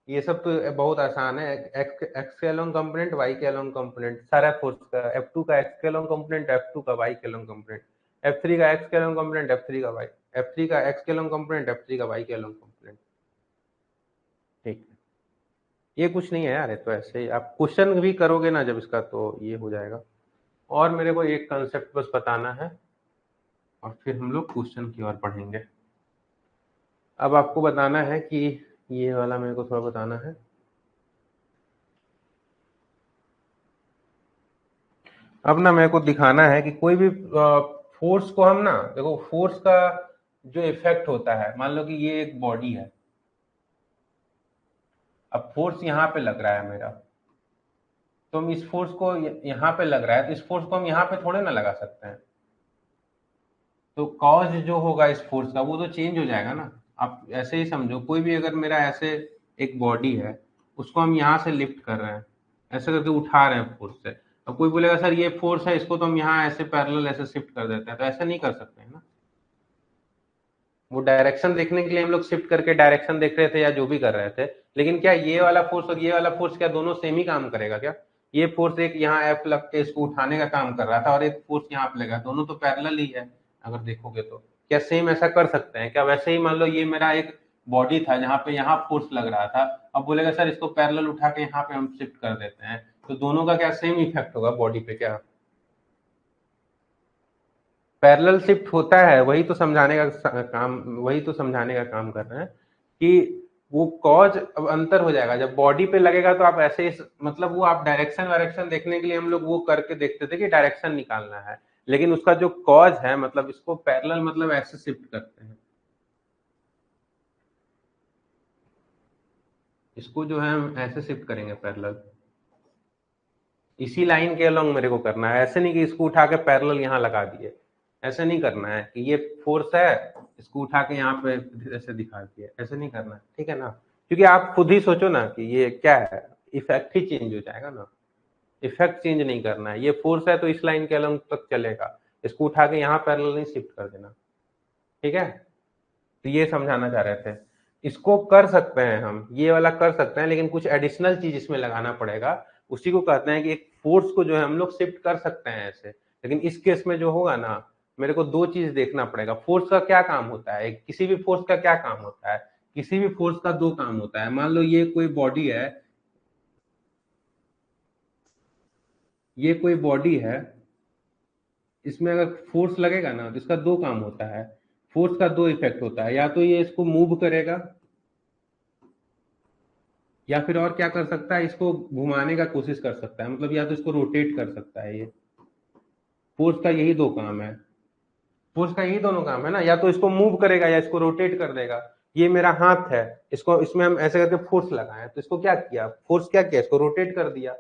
ये सब तो बहुत आसान है। एक्स के अलोंग कंपोनेंट, वाई के अलोंग कंपोनेंट, सारा फोर्स का, F2 का एक्स के अलोंग कंपोनेंट, F2 का वाई के अलोंग कंपोनेंट, F3 का एक्स के अलोंग कंपोनेंट, F3 का वाई, F3 का एक्स के अलोंग कंपोनेंट, F3 का वाई के अलोंग कंपोनेंट। ठीक है, ये कुछ नहीं है यार, ये तो ऐसे ही आप क्वेश्चन भी करोगे ना जब इसका, तो ये हो जाएगा। और मेरे को एक कंसेप्ट बस बताना है, और फिर हम लोग क्वेश्चन की ओर बढ़ेंगे। अब आपको बताना है कि ये वाला मेरे को थोड़ा बताना है। अब ना मेरे को दिखाना है कि कोई भी फोर्स को हम ना, देखो फोर्स का जो इफेक्ट होता है, मान लो कि ये एक बॉडी है, अब फोर्स यहाँ पे लग रहा है मेरा, तो हम इस फोर्स को यहाँ पे लग रहा है, तो इस फोर्स को हम यहाँ पे थोड़े ना लगा सकते हैं, तो कॉज जो होगा इस फोर्स का वो तो चेंज हो जाएगा ना। आप ऐसे ही समझो, कोई भी अगर मेरा ऐसे एक बॉडी है, उसको हम यहाँ से लिफ्ट कर रहे हैं, ऐसे करके उठा रहे हैं फोर्स से, अब कोई बोलेगा सर ये फोर्स है, इसको तो हम यहाँ ऐसे पैरेलल ऐसे शिफ्ट कर देते हैं, तो ऐसा नहीं कर सकते हैं ना। वो डायरेक्शन देखने के लिए हम लोग शिफ्ट करके डायरेक्शन देख रहे थे या जो भी कर रहे थे, लेकिन क्या ये वाला फोर्स और ये वाला फोर्स क्या दोनों सेम ही काम करेगा क्या। ये फोर्स एक यहाँ एफ लग के इसको उठाने का काम कर रहा था, और एक फोर्स यहाँ पे लगा, दोनों तो पैरेलल ही है अगर देखोगे तो, क्या सेम ऐसा कर सकते हैं क्या। वैसे ही मान लो ये मेरा एक बॉडी था जहां पे यहाँ फोर्स लग रहा था, अब बोलेगा सर इसको पैरेलल उठा के यहाँ पे हम शिफ्ट कर देते हैं, तो दोनों का क्या सेम इफेक्ट होगा बॉडी पे क्या? पैरेलल शिफ्ट होता है, वही तो समझाने का काम, वही तो समझाने का काम कर रहे हैं कि वो कॉज अब अंतर हो जाएगा जब बॉडी पे लगेगा, तो आप ऐसे मतलब वो आप डायरेक्शन वायरेक्शन देखने के लिए हम लोग वो करके देखते थे कि डायरेक्शन निकालना है, लेकिन उसका जो कॉज है मतलब इसको पैरेलल मतलब ऐसे शिफ्ट करते हैं, इसको जो है हम ऐसे शिफ्ट करेंगे पैरेलल, इसी लाइन के अलोंग मेरे को करना है, ऐसे नहीं कि इसको उठा के पैरेलल यहाँ लगा दिए, ऐसे नहीं करना है कि ये फोर्स है इसको उठा के यहाँ पे ऐसे दिखा दिए, ऐसे नहीं करना है, ठीक है ना? क्योंकि आप खुद ही सोचो ना कि ये क्या है, इफेक्ट ही चेंज हो जाएगा ना, इफेक्ट चेंज नहीं करना है, ये फोर्स है तो इस लाइन के अलोंग तक चलेगा, इसको उठा के यहाँ पैरेलल नहीं शिफ्ट कर देना, ठीक है? तो ये समझाना चाह रहे थे, इसको कर सकते हैं हम, ये वाला कर सकते हैं, लेकिन कुछ एडिशनल चीज इसमें लगाना पड़ेगा, उसी को कहते हैं कि एक फोर्स को जो है हम लोग शिफ्ट कर सकते हैं ऐसे, लेकिन इस केस में जो होगा ना, मेरे को दो चीज देखना पड़ेगा, फोर्स का क्या काम होता है, किसी भी फोर्स का क्या काम होता है, किसी भी फोर्स का दो काम होता है, मान लो ये कोई बॉडी है, ये कोई बॉडी है, इसमें अगर फोर्स लगेगा ना तो इसका दो काम होता है, फोर्स का दो इफेक्ट होता है, या तो ये इसको मूव करेगा, या फिर और क्या कर सकता है, इसको घुमाने का कोशिश कर सकता है, मतलब या तो इसको रोटेट कर सकता है, ये फोर्स का यही दो काम है, फोर्स का यही दोनों काम है ना, या तो इसको मूव करेगा या इसको रोटेट कर देगा, ये मेरा हाथ है, इसको इसमें हम ऐसे करके फोर्स लगाए तो इसको क्या किया, फोर्स क्या किया, इसको रोटेट कर दिया,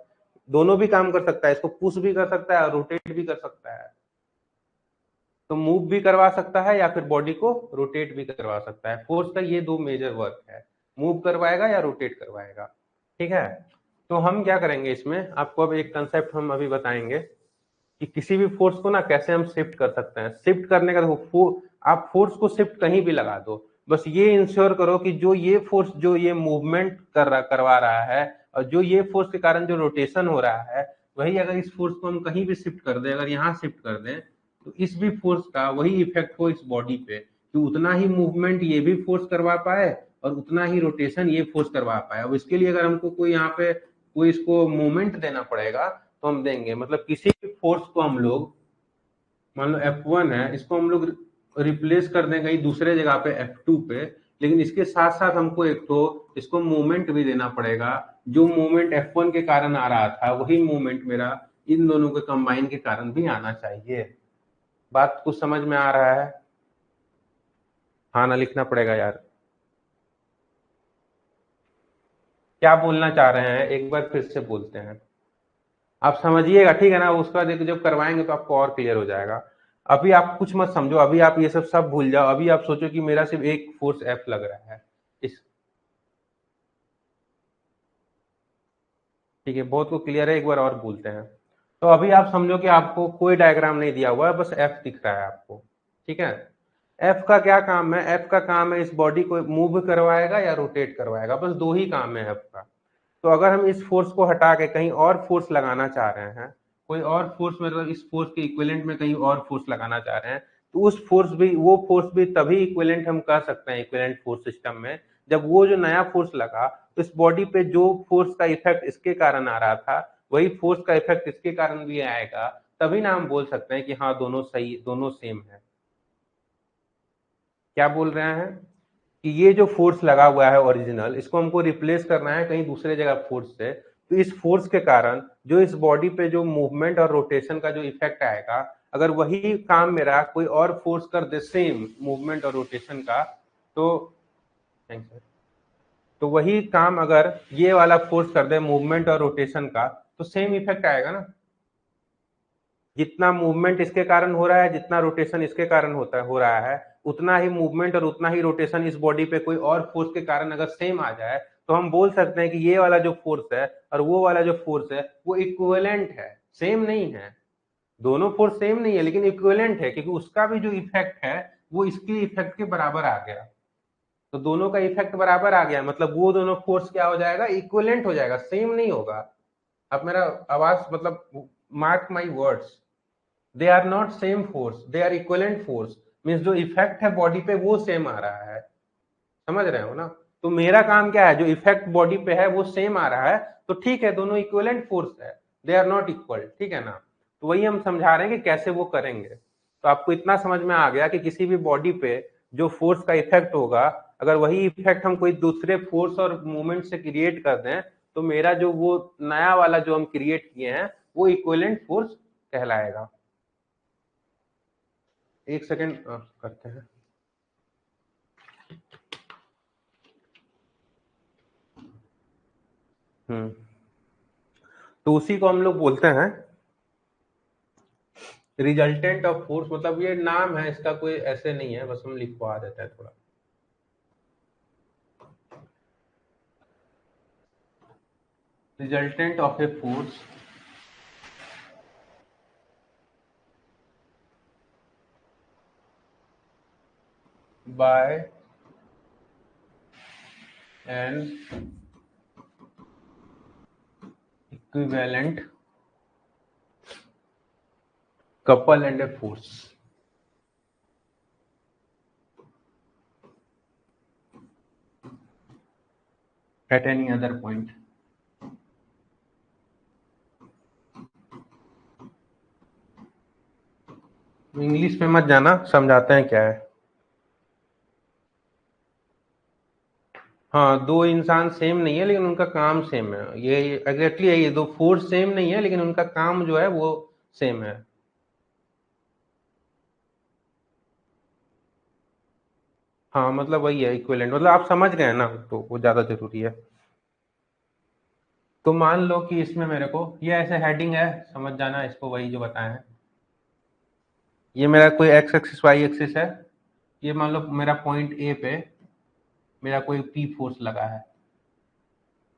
दोनों भी काम कर सकता है, इसको पुश भी कर सकता है और रोटेट भी कर सकता है, तो मूव भी करवा सकता है या फिर बॉडी को रोटेट भी करवा सकता है, फोर्स का ये दो मेजर वर्क है, मूव करवाएगा या रोटेट करवाएगा, ठीक है? तो हम क्या करेंगे इसमें, आपको अब एक कंसेप्ट हम अभी बताएंगे कि किसी भी फोर्स को ना कैसे हम शिफ्ट कर सकते हैं, शिफ्ट करने का देखो, आप फोर्स को शिफ्ट कहीं भी लगा दो, बस ये इंश्योर करो कि जो ये फोर्स जो ये मूवमेंट करवा रहा है, और जो ये फोर्स के कारण जो रोटेशन हो रहा है, वही अगर इस फोर्स को हम कहीं भी शिफ्ट कर दें, अगर यहाँ शिफ्ट कर दें, तो इस भी फोर्स का वही इफेक्ट हो इस बॉडी पे, कि उतना ही मूवमेंट ये भी फोर्स करवा पाए और उतना ही रोटेशन ये फोर्स करवा पाए। अब इसके लिए अगर हमको कोई यहाँ पे कोई इसको मोमेंट देना पड़ेगा तो हम देंगे, मतलब किसी भी फोर्स को हम लोग, मान लो F1 है, इसको हम लोग रिप्लेस कर दें कहीं दूसरे जगह पे F2 पे, लेकिन इसके साथ साथ हमको एक तो इसको मोमेंट भी देना पड़ेगा, जो मोमेंट F1 के कारण आ रहा था वही मोमेंट मेरा इन दोनों के कंबाइन के कारण भी आना चाहिए। बात कुछ समझ में आ रहा है? हाँ ना लिखना पड़ेगा यार। क्या बोलना चाह रहे हैं एक बार फिर से बोलते हैं, आप समझिएगा, ठीक है ना? उसका जब करवाएंगे तो आपको और क्लियर हो जाएगा। अभी आप कुछ मत समझो, अभी आप ये सब सब भूल जाओ, अभी आप सोचो कि मेरा सिर्फ एक फोर्स एफ लग रहा है इस, ठीक है? बहुत को क्लियर है, एक बार और बोलते हैं। तो अभी आप समझो कि आपको कोई डायग्राम नहीं दिया हुआ है, बस एफ दिख रहा है आपको, ठीक है? एफ का क्या काम है, एफ का काम है इस बॉडी को मूव करवाएगा या रोटेट करवाएगा, बस दो ही काम है एफ का। तो अगर हम इस फोर्स को हटा के कहीं और फोर्स लगाना चाह रहे हैं, कोई और फोर्स मतलब इस फोर्स के इक्विवेलेंट में कहीं और फोर्स लगाना चाह रहे हैं, तो उस फोर्स भी वो फोर्स भी तभी इक्विवेलेंट हम कह सकते हैं इक्विवेलेंट फोर्स सिस्टम में, जब वो जो नया फोर्स लगा तो इस बॉडी पे जो फोर्स का इफेक्ट इसके कारण आ रहा था वही फोर्स का इफेक्ट इसके कारण भी आएगा, तभी ना हम बोल सकते हैं कि हाँ दोनों सही, दोनों सेम है। क्या बोल रहे हैं कि ये जो फोर्स लगा हुआ है ओरिजिनल, इसको हमको रिप्लेस करना है कहीं दूसरे जगह फोर्स से, तो इस फोर्स के कारण जो इस बॉडी पे जो मूवमेंट और रोटेशन का जो इफेक्ट आएगा, अगर वही काम मेरा कोई और फोर्स कर दे सेम मूवमेंट और रोटेशन का, तो थैंक्स सर, तो वही काम अगर ये वाला फोर्स कर दे मूवमेंट और रोटेशन का, तो सेम इफेक्ट आएगा ना, जितना मूवमेंट इसके कारण हो रहा है, जितना रोटेशन इसके कारण हो रहा है, उतना ही मूवमेंट और उतना ही रोटेशन इस बॉडी पे कोई और फोर्स के कारण अगर सेम आ जाए, तो हम बोल सकते हैं कि ये वाला जो फोर्स है और वो वाला जो फोर्स है वो इक्विवेलेंट है, सेम नहीं है, दोनों फोर्स सेम नहीं है लेकिन इक्विवेलेंट है, क्योंकि उसका भी जो इफेक्ट है वो इसके इफेक्ट के बराबर आ गया, तो दोनों का इफेक्ट बराबर आ गया, मतलब वो दोनों फोर्स क्या हो जाएगा, इक्विवेलेंट हो जाएगा, सेम नहीं होगा। अब मेरा आवाज मतलब mark my words, they are not same force, they are equivalent force, means जो इफेक्ट है बॉडी पे वो सेम आ रहा है, समझ रहे हो ना? तो मेरा काम क्या है, जो इफेक्ट बॉडी पे है वो सेम आ रहा है, तो ठीक है, दोनों इक्विवेलेंट फोर्स है, दे आर नॉट इक्वल, ठीक है ना? तो वही हम समझा रहे हैं कि कैसे वो करेंगे। तो आपको इतना समझ में आ गया कि किसी भी बॉडी पे जो फोर्स का इफेक्ट होगा, अगर वही इफेक्ट हम कोई दूसरे फोर्स और मूवमेंट से क्रिएट कर दें, तो मेरा जो वो नया वाला जो हम क्रिएट किए हैं वो इक्विवेलेंट फोर्स कहलाएगा। एक सेकेंड करते हैं। तो उसी को हम लोग बोलते हैं रिजल्टेंट ऑफ फोर्स। मतलब ये नाम है इसका, कोई ऐसे नहीं है, बस हम लिखवा देते हैं थोड़ा। Resultant of a force by N equivalent couple and a force। at any other point। English में मत जाना, समझाते हैं क्या है। हाँ, दो इंसान सेम नहीं है लेकिन उनका काम सेम है, ये एग्जैक्टली यही है, दो फोर्स सेम नहीं है लेकिन उनका काम जो है वो सेम है। हाँ, मतलब वही है इक्विवेलेंट, मतलब आप समझ गए ना, तो वो ज्यादा जरूरी है। तो मान लो कि इसमें मेरे को ये ऐसे हेडिंग है, समझ जाना इसको, वही जो बताए हैं। ये मेरा कोई एक्स एक्सिस वाई एक्सिस है, ये मान लो मेरा पॉइंट ए पे मेरा कोई पी फोर्स लगा है,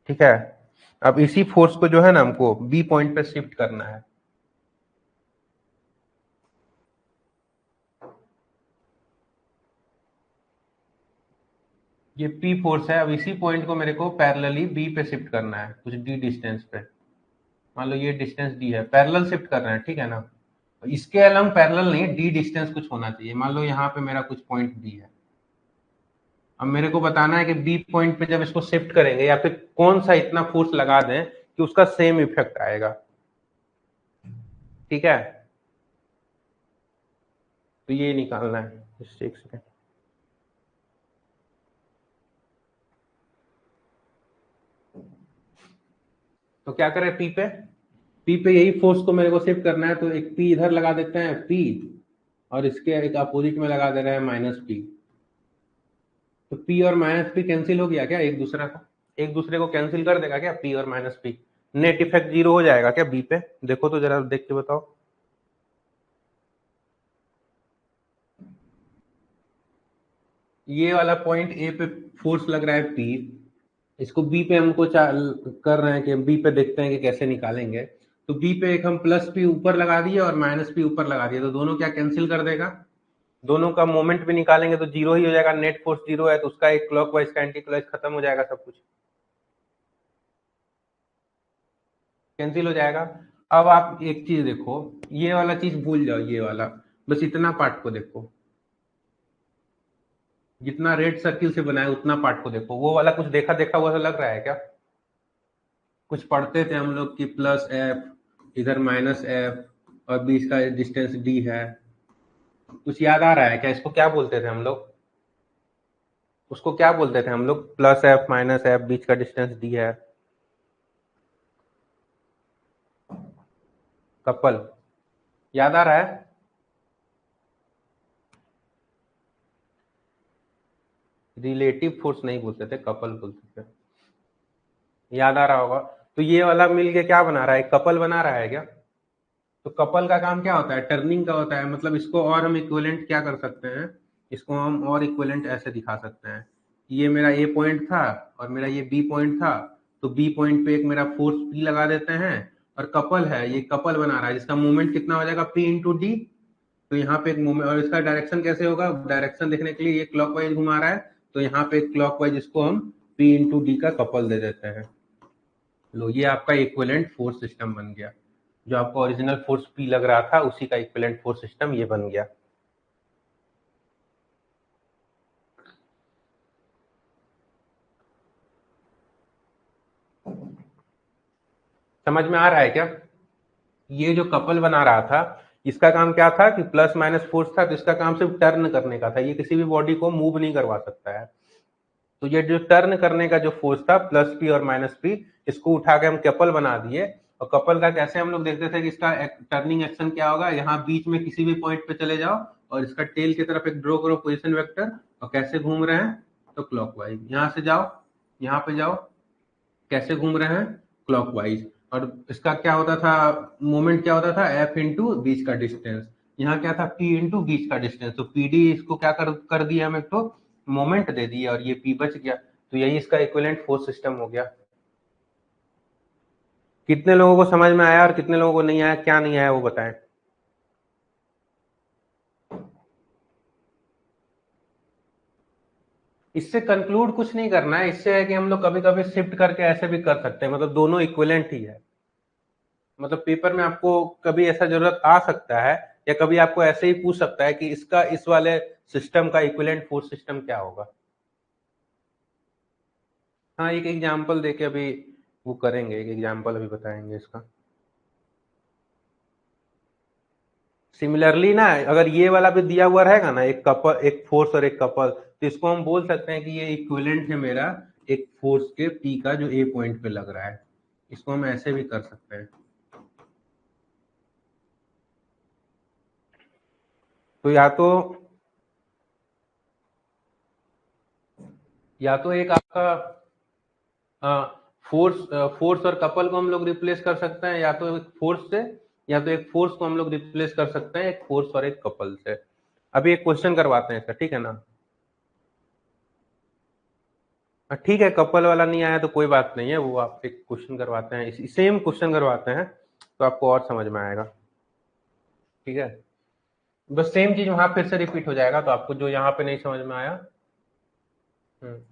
ठीक है? अब इसी फोर्स को जो है ना हमको बी पॉइंट पे शिफ्ट करना है। ये पी फोर्स है, अब इसी पॉइंट को मेरे को पैरेलली बी पे शिफ्ट करना है कुछ डी डिस्टेंस पे। मान लो ये डिस्टेंस डी है, पैरेलल शिफ्ट कर रहे हैं, ठीक है ना? इसके अलग पैरेलल नहीं, डी डिस्टेंस कुछ होना चाहिए। मान लो यहाँ पे मेरा कुछ पॉइंट बी है, अब मेरे को बताना है कि बी पॉइंट पे जब इसको शिफ्ट करेंगे या फिर कौन सा इतना फोर्स लगा दें कि उसका सेम इफेक्ट आएगा, ठीक है? तो ये निकालना है, just एक सेकेंड। तो क्या करें, पी पे यही फोर्स को मेरे को शिफ्ट करना है, तो एक पी इधर लगा देते हैं पी, और इसके एक अपोजिट में लगा दे रहे हैं माइनस पी। तो पी और माइनस पी कैंसिल हो गया क्या, एक दूसरे को कैंसिल कर देगा क्या पी और minus P? Net effect zero हो जाएगा क्या बी पे? देखो तो जरा देख के बताओ। ये वाला पॉइंट ए पे फोर्स लग रहा है पी, इसको बी पे हमको कर रहे हैं कि बी पे देखते हैं कि कैसे निकालेंगे। तो बी पे एक हम प्लस पी ऊपर लगा दिए और माइनस पी ऊपर लगा दिए, तो दोनों क्या कैंसिल कर देगा, दोनों का मोमेंट भी निकालेंगे तो जीरो ही हो जाएगा, नेट फोर्स जीरो है, तो उसका एक क्लॉकवाइज का एंटी क्लॉकवाइज खत्म हो जाएगा, सब कुछ कैंसिल हो जाएगा। अब आप एक चीज देखो, ये वाला चीज भूल जाओ, ये वाला बस इतना पार्ट को देखो, जितना रेड सर्किल से बनाया उतना पार्ट को देखो। वो वाला कुछ देखा देखा हुआ लग रहा है क्या? कुछ पढ़ते थे हम लोग कि प्लस एफ इधर माइनस एफ और बीच का डिस्टेंस डी है, कुछ याद आ रहा है क्या? इसको क्या बोलते थे हम लोग? उसको क्या बोलते थे हम लोग? प्लस एफ माइनस एफ, बीच का डिस्टेंस डी है, कपल। याद आ रहा है? रिलेटिव फोर्स नहीं बोलते थे, कपल बोलते थे, याद आ रहा होगा। तो ये वाला मिल के क्या बना रहा है, कपल बना रहा है क्या? तो कपल का काम क्या होता है, टर्निंग का होता है। मतलब इसको और हम इक्विवेलेंट क्या कर सकते हैं, इसको हम और इक्विवेलेंट ऐसे दिखा सकते हैं, ये मेरा ए पॉइंट था और मेरा ये बी पॉइंट था, तो बी पॉइंट पे एक मेरा फोर्स पी लगा देते हैं, और कपल है, ये कपल बना रहा है जिसका मूवमेंट कितना हो जाएगा, पी इंटू डी। तो यहाँ पे एक मूवमेंट, और इसका डायरेक्शन कैसे होगा, डायरेक्शन देखने के लिए ये क्लॉकवाइज घुमा रहा है, तो यहाँ पे क्लॉकवाइज इसको हम पी इंटू डी का कपल दे देते हैं। लो, ये आपका इक्विवेलेंट फोर्स सिस्टम बन गया, जो आपका ओरिजिनल फोर्स पी लग रहा था उसी का इक्विवेलेंट फोर्स सिस्टम ये बन गया। समझ में आ रहा है क्या? ये जो कपल बना रहा था, इसका काम क्या था कि प्लस माइनस फोर्स था, तो इसका काम सिर्फ टर्न करने का था, ये किसी भी बॉडी को मूव नहीं करवा सकता है। तो ये जो टर्न करने का जो फोर्स था प्लस पी और माइनस पी, इसको उठा के हम कपल बना दिए। और कपल का कैसे हम लोग देखते थे कि इसका टर्निंग एक्शन क्या होगा, यहाँ बीच में किसी भी पॉइंट पे चले जाओ और इसका टेल की तरफ एक ड्रॉ करो पोजीशन वेक्टर, और कैसे घूम रहे हैं तो क्लॉकवाइज, यहाँ से जाओ यहाँ पे जाओ, कैसे घूम रहे हैं क्लॉकवाइज। और इसका क्या होता था, मोमेंट क्या होता था, एफ इंटू बीच का डिस्टेंस, यहाँ क्या था पी इंटू बीच का डिस्टेंस, तो पी डी इसको क्या कर दिया हम एक तो मोमेंट दे दिया और ये पी बच गया, तो यही इसका इक्विवेलेंट फोर्स सिस्टम हो गया। कितने लोगों को समझ में आया और कितने लोगों को नहीं आया, क्या नहीं आया वो बताएं। इससे कंक्लूड कुछ नहीं करना है, इससे है कि हम लोग कभी कभी शिफ्ट करके ऐसे भी कर सकते हैं, मतलब दोनों इक्विवेलेंट ही है। मतलब पेपर में आपको कभी ऐसा जरूरत आ सकता है, या कभी आपको ऐसे ही पूछ सकता है कि इसका इस वाले सिस्टम का इक्विवेलेंट फोर्स सिस्टम क्या होगा। हाँ, एक एग्जांपल देके अभी वो करेंगे, एक एग्जांपल अभी बताएंगे इसका। सिमिलरली ना, अगर ये वाला भी दिया हुआ रहेगा ना, एक कपल, एक फोर्स और एक कपल, तो इसको हम बोल सकते हैं कि ये इक्विवेलेंट है मेरा एक फोर्स के पी का जो ए पॉइंट पे लग रहा है। इसको हम ऐसे भी कर सकते हैं। तो या तो एक आपका फोर्स फोर्स और कपल को हम लोग रिप्लेस कर सकते हैं, या तो एक फोर्स से, या तो एक फोर्स को हम लोग रिप्लेस कर सकते हैं एक फोर्स और एक कपल से। अभी एक क्वेश्चन करवाते हैं इसका, ठीक है ना? ठीक है, कपल वाला नहीं आया तो कोई बात नहीं है, वो आप एक क्वेश्चन करवाते हैं, सेम क्वेश्चन करवाते हैं तो आपको और समझ में आएगा। ठीक है, बस सेम चीज वहां फिर से रिपीट हो जाएगा, तो आपको जो यहाँ पे नहीं समझ में आया,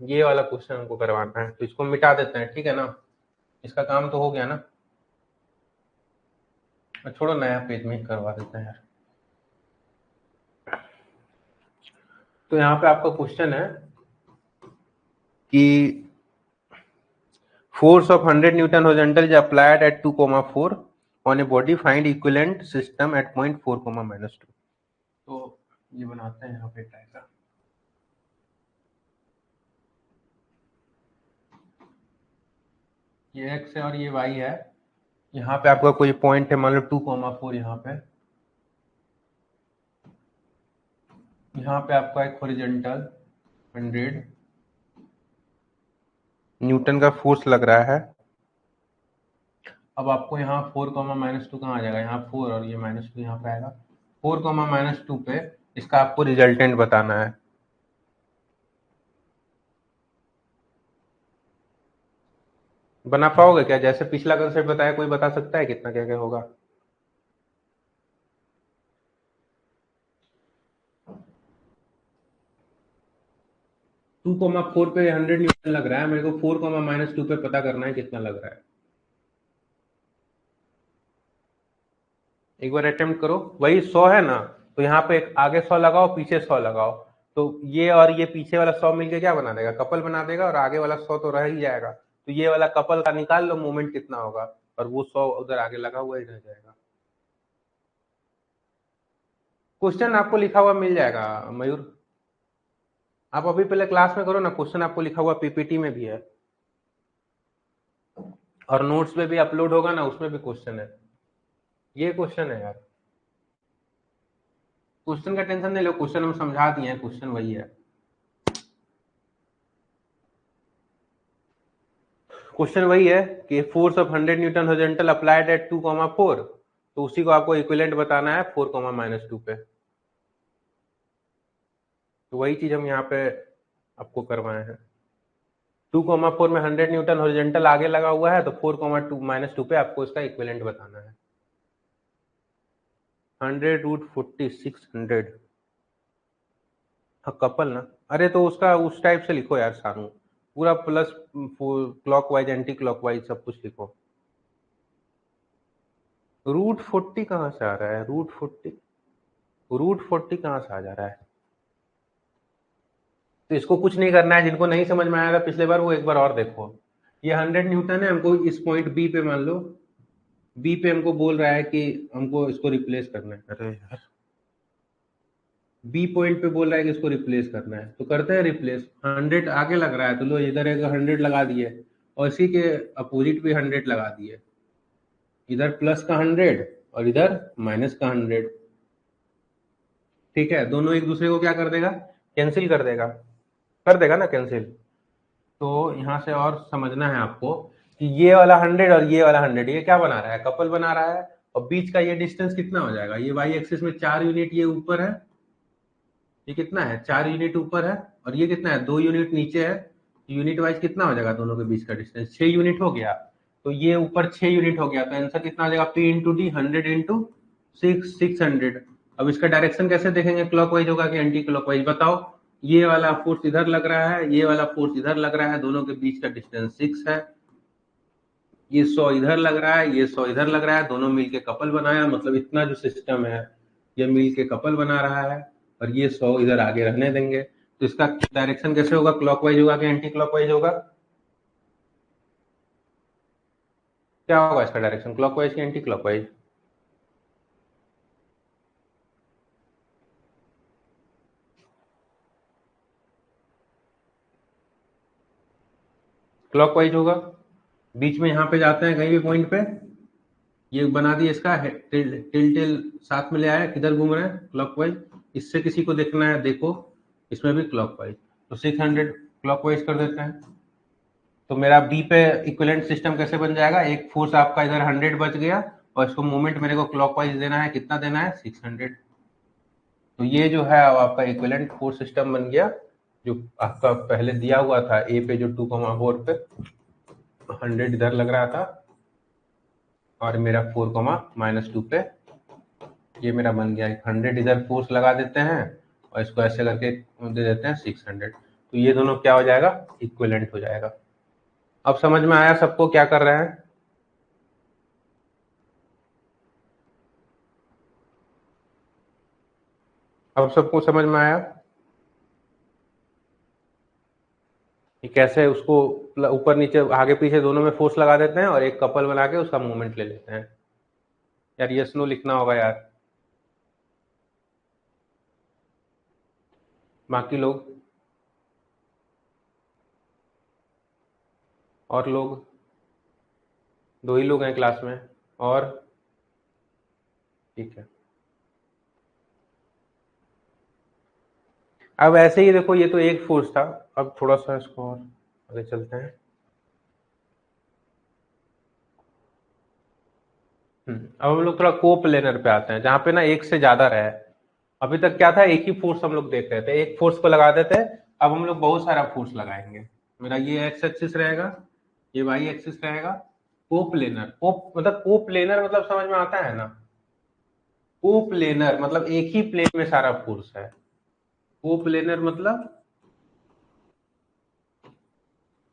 ये वाला क्वेश्चन हमको करवाना है, तो इसको मिटा देते हैं, ठीक है ना? इसका काम तो हो गया ना, छोड़ो नया पेज में ही करवा देते हैं यार। तो यहाँ पे आपका क्वेश्चन है कि force of 100 Newton horizontal is applied at 2,4 on a body, find equivalent system at point 4, -2। तो ये बनाते हैं यहाँ पे डायग्राम। ये x है और ये y है, यहाँ पे आपका कोई पॉइंट है, मान लो 2,4, यहाँ पे आपका एक हॉरिजॉन्टल 100 न्यूटन का फोर्स लग रहा है। अब आपको यहाँ 4, -2 कहाँ आ जाएगा, यहाँ 4 और ये -2 यहाँ पे आएगा, 4, -2 पे इसका आपको रिजल्टेंट बताना है। बना पाओगे क्या? जैसे पिछला कंसेप्ट बताया, कोई बता सकता है कितना क्या क्या होगा? टू कोमा फोर पे 100 न्यूटन लग रहा है, मेरे को 4, -2 पे पता करना है कितना लग रहा है। एक बार अटेम्प्ट करो, वही 100 है ना, तो यहाँ पे एक आगे 100 लगाओ, पीछे 100 लगाओ, तो ये और ये पीछे वाला 100 मिलके क्या बना देगा, कपल बना देगा, और आगे वाला 100 तो रह ही जाएगा, तो ये वाला कपल का निकाल लो मोमेंट कितना होगा, और वो 100 उधर आगे लगा हुआ ही रह जाएगा। क्वेश्चन आपको लिखा हुआ मिल जाएगा मयूर, आप अभी पहले क्लास में करो ना, क्वेश्चन आपको लिखा हुआ पीपीटी में भी है, और नोट्स में भी अपलोड होगा ना, उसमें भी क्वेश्चन है। ये क्वेश्चन है यार, क्वेश्चन का टेंशन नहीं लो, क्वेश्चन हम समझा दिए हैं, क्वेश्चन वही है। क्वेश्चन वही है कि force of 100 Newton horizontal applied at 2,4, तो उसी को आपको इक्विवेलेंट बताना है 4, -2 पे। तो वही चीज हम यहाँ पे आपको करवाए हैं। 2,4 में 100 न्यूटन हॉरिजॉन्टल आगे लगा हुआ है, तो 4, -2 पे आपको इसका इक्विवेलेंट बताना है। 100√40 600, हाँ कपल ना, अरे तो उसका उस टाइप से लिखो यार सानू, पूरा प्लस क्लॉकवाइज एंटी क्लॉकवाइज सब कुछ लिखो। √40 कहाँ से आ रहा है, √40 कहाँ से आ जा रहा है? तो इसको कुछ नहीं करना है, जिनको नहीं समझ में आया था पिछले बार वो एक बार और देखो। ये 100 न्यूटन है, हमको इस पॉइंट बी पे मान लो बी पे हमको बोल रहा है कि हमको इसको रिप्लेस करना है। अरे यार, बी पॉइंट पे बोल रहा है कि इसको रिप्लेस करना है, तो करते हैं रिप्लेस। 100 आगे लग रहा है तो लो इधर एक 100 लगा दिए, और इसी के अपोजिट भी 100 लगा दिए, इधर प्लस का 100 और इधर माइनस का 100। ठीक है, दोनों एक दूसरे को क्या कर देगा, कैंसिल कर देगा ना कैंसिल। तो यहाँ से और समझना है आपको कि ये वाला 100 और ये वाला 100 ये क्या बना रहा है, कपल बना रहा है। और बीच का ये डिस्टेंस कितना हो जाएगा, ये वाई एक्सिस में 4 यूनिट ये ऊपर है, ये कितना है 4 यूनिट ऊपर है, और ये कितना है 2 यूनिट नीचे है। यूनिट वाइज कितना हो जाएगा दोनों के बीच का डिस्टेंस, 6 यूनिट हो गया। तो ये ऊपर 6 यूनिट हो गया, तो आंसर कितना हो जाएगा, P इंटू डी, 100 इंटू 600। अब इसका डायरेक्शन कैसे देखेंगे, क्लॉकवाइज होगा कि एंटी क्लॉकवाइज, बताओ। ये वाला फोर्स इधर लग रहा है, ये वाला फोर्स इधर लग रहा है, दोनों के बीच का डिस्टेंस 6 है। ये 100 इधर लग रहा है, ये 100 इधर लग रहा है, दोनों मिलके कपल बनाया, मतलब इतना जो सिस्टम है ये मिलके कपल बना रहा है। और ये 100 इधर आगे रहने देंगे, तो इसका डायरेक्शन कैसे होगा, क्लॉकवाइज होगा कि एंटी क्लॉकवाइज होगा, क्या होगा इसका डायरेक्शन, क्लॉकवाइज कि एंटी क्लॉकवाइज। क्लॉकवाइज होगा। बीच में यहाँ पे जाते हैं कहीं भी पॉइंट पे, ये बना दिए इसका टिल टिल टिल साथ में ले आया, किधर घूम रहे हैं, क्लॉकवाइज। इससे किसी को देखना है, देखो इसमें भी क्लॉकवाइज, तो 600 क्लॉकवाइज कर देते हैं। तो मेरा बी पे इक्विवेलेंट सिस्टम कैसे बन जाएगा, एक फोर्स आपका इधर 100 बच गया, और इसको मोमेंट मेरे को क्लॉकवाइज देना है, कितना देना है 600। तो ये जो है अब आपका इक्विवेलेंट फोर्स सिस्टम बन गया, जो आपका पहले दिया हुआ था ए पे, जो 2,4 पे 100 इधर लग रहा था, और मेरा 4,-2 पे ये मेरा बन गया 100 इधर फोर्स लगा देते हैं, और इसको ऐसे करके दे देते हैं 600। तो ये दोनों क्या हो जाएगा, इक्विवेलेंट हो जाएगा। अब समझ में आया सबको क्या कर रहे हैं, अब सबको समझ में आया कि कैसे उसको ऊपर नीचे आगे पीछे दोनों में फोर्स लगा देते हैं, और एक कपल बना के उसका मूवमेंट ले लेते हैं। यार यस नो लिखना होगा यार, बाकी लोग और लोग, 2 ही लोग हैं क्लास में, और ठीक है। अब ऐसे ही देखो, ये तो एक फोर्स था, अब थोड़ा सा इसको और आगे चलते हैं। अब हम लोग थोड़ा कोप्लेनर पे आते हैं, जहां पे ना एक से ज्यादा रहे। अभी तक क्या था, एक ही फोर्स हम लोग देख रहे थे, एक फोर्स को लगा देते। अब हम लोग बहुत सारा फोर्स लगाएंगे। मेरा ये एक्स एक्सिस रहेगा, ये वाई एक्सिस रहेगा। कोप्लेनर, कोप मतलब कोप्लेनर मतलब समझ में आता है ना, कोप्लेनर मतलब एक ही प्लेन में सारा फोर्स है। कोप्लेनर मतलब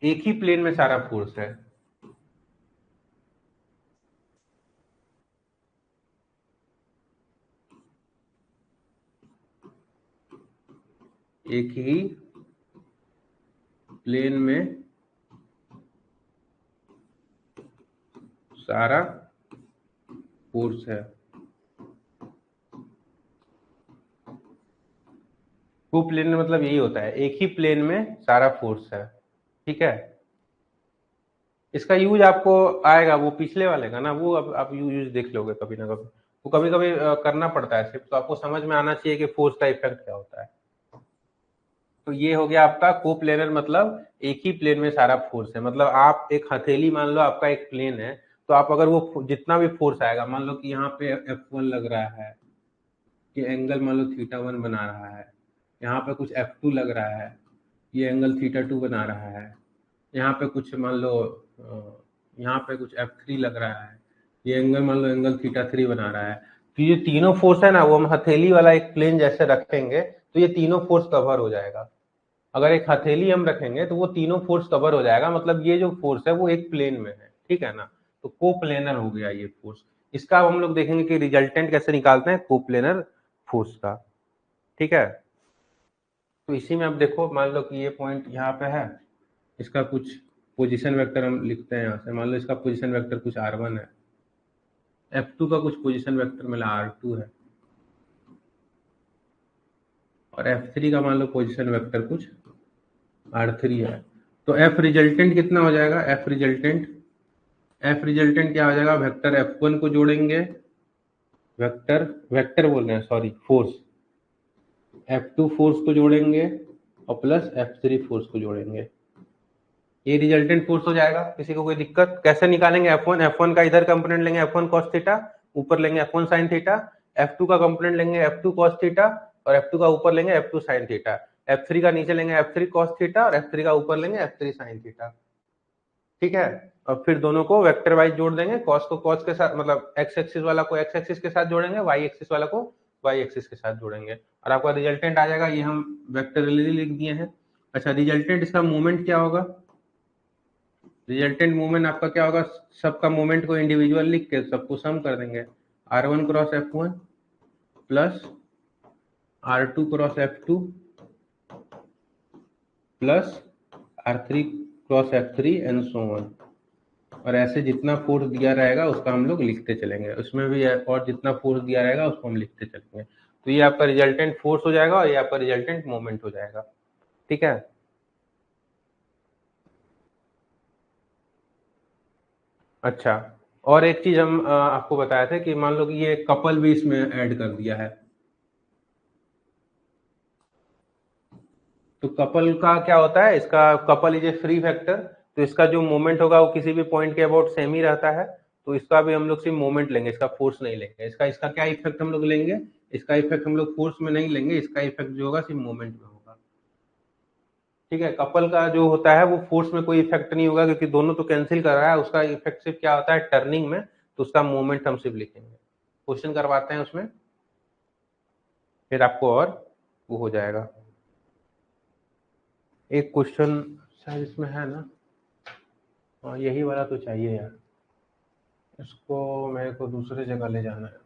एक ही प्लेन में सारा फोर्स है। एक ही प्लेन में सारा फोर्स है। कोप्लेनर मतलब यही होता है, एक ही प्लेन में सारा फोर्स है। ठीक है, इसका यूज आपको आएगा वो पिछले वाले का ना, वो अब आप यूज देख लोगे कभी ना कभी, वो कभी कभी करना पड़ता है सिर्फ, तो आपको समझ में आना चाहिए कि फोर्स का इफेक्ट क्या होता है। तो ये हो गया आपका कोप्लेनर, मतलब एक ही प्लेन में सारा फोर्स है। मतलब आप एक हथेली मान लो, आपका एक प्लेन है, तो आप अगर वो जितना भी फोर्स आएगा, मान लो कि यहाँ पे F1 लग रहा है, ये एंगल मान लो θ1 बना रहा है, यहाँ पे कुछ F2 लग रहा है, ये एंगल θ2 बना रहा है, यहाँ पे कुछ मान लो यहाँ पे कुछ F3 लग रहा है, ये एंगल मान लो एंगल θ3 बना रहा है। तो ये तीनों फोर्स है ना, वो हम हथेली वाला एक प्लेन जैसे रखेंगे, तो ये तीनों फोर्स कवर हो जाएगा। अगर एक हथेली हम रखेंगे तो वो तीनों फोर्स कवर हो जाएगा, मतलब ये जो फोर्स है वो एक प्लेन में है। ठीक है ना, तो कोप्लेनर हो गया ये फोर्स। इसका अब हम लोग देखेंगे कि रिजल्टेंट कैसे निकालते हैं कोप्लेनर फोर्स का। ठीक है, तो इसी में अब देखो, मान लो कि ये पॉइंट यहाँ पे है, इसका कुछ पोजीशन वेक्टर हम लिखते हैं यहाँ से। मान लो इसका पोजीशन वेक्टर कुछ r1 है, F2 का कुछ पोजीशन वेक्टर मिला R2 है, और F3 का मान लो पोजीशन वेक्टर कुछ R3 है। तो F रिजल्टेंट कितना हो जाएगा? F रिजल्टेंट क्या हो जाएगा? वेक्टर F1 को जोड़ेंगे, वेक्टर बोल रहे हैं, सॉरी, फोर्स, F2 फोर्स को जोड़ेंगे और प्लस F3 फोर्स को जोड़ेंगे। ये रिजल्टेंट फोर्स हो जाएगा। किसी को कोई दिक्कत? कैसे निकालेंगे? F1 का इधर कंपोनेंट लेंगे F1 cos थीटा, ऊपर लेंगे F1 sin थीटा, F2 का कंपोनेंट लेंगे F2 cos थीटा और F2 का ऊपर लेंगे F2 sin थीटा, F3 का नीचे लेंगे F3 cos थीटा और F3 का ऊपर लेंगे F3 sin थीटा। ठीक है, और फिर दोनों को वेक्टर वाइज जोड़ देंगे, cos को cos के साथ, मतलब x एक्सिस वाला को x एक्सिस के साथ जोड़ेंगे, y एक्सिस वाला को y एक्सिस के साथ जोड़ेंगे, और आपका रिजल्टेंट आ जाएगा। ये हम वेक्टरली लिख दिए हैं। अच्छा, रिजल्टेंट इसका मूवमेंट क्या होगा? रिजल्टेंट मूवमेंट आपका क्या होगा? सबका मूवमेंट को इंडिविजुअल लिख के सबको सम कर देंगे। R1 cross F1 plus R2 cross F2 plus R3 cross F3 and so on. और ऐसे जितना फोर्स दिया रहेगा उसका हम लोग लिखते चलेंगे, उसमें भी और जितना फोर्स दिया रहेगा उसको हम लिखते चलेंगे। तो ये आपका रिजल्टेंट फोर्स हो जाएगा और ये आपका रिजल्टेंट मोमेंट हो जाएगा। ठीक है, अच्छा, और एक चीज हम आपको बताए थे कि मान लो कि ये कपल भी इसमें ऐड कर दिया है। तो कपल का क्या होता है? इसका couple is a free vector, तो इसका जो मोमेंट होगा वो किसी भी पॉइंट के अबाउट सेम ही रहता है। तो इसका भी हम लोग सिर्फ मोमेंट लेंगे, इसका फोर्स नहीं लेंगे। इसका क्या इफेक्ट हम लोग लेंगे? इसका इफेक्ट हम लोग फोर्स में नहीं लेंगे, इसका इफेक्ट जो होगा सिर्फ मोमेंट में होगा। ठीक है, कपल का जो होता है वो फोर्स में कोई इफेक्ट नहीं होगा, क्योंकि दोनों तो कैंसिल कर रहा है। उसका इफेक्ट सिर्फ क्या होता है? टर्निंग में, तो उसका मोमेंट हम सिर्फ लिखेंगे। क्वेश्चन करवाते हैं उसमें, फिर आपको और वो हो जाएगा। एक क्वेश्चन शायद इसमें है ना, हाँ यही वाला तो चाहिए यार, इसको मेरे को दूसरे जगह ले जाना है।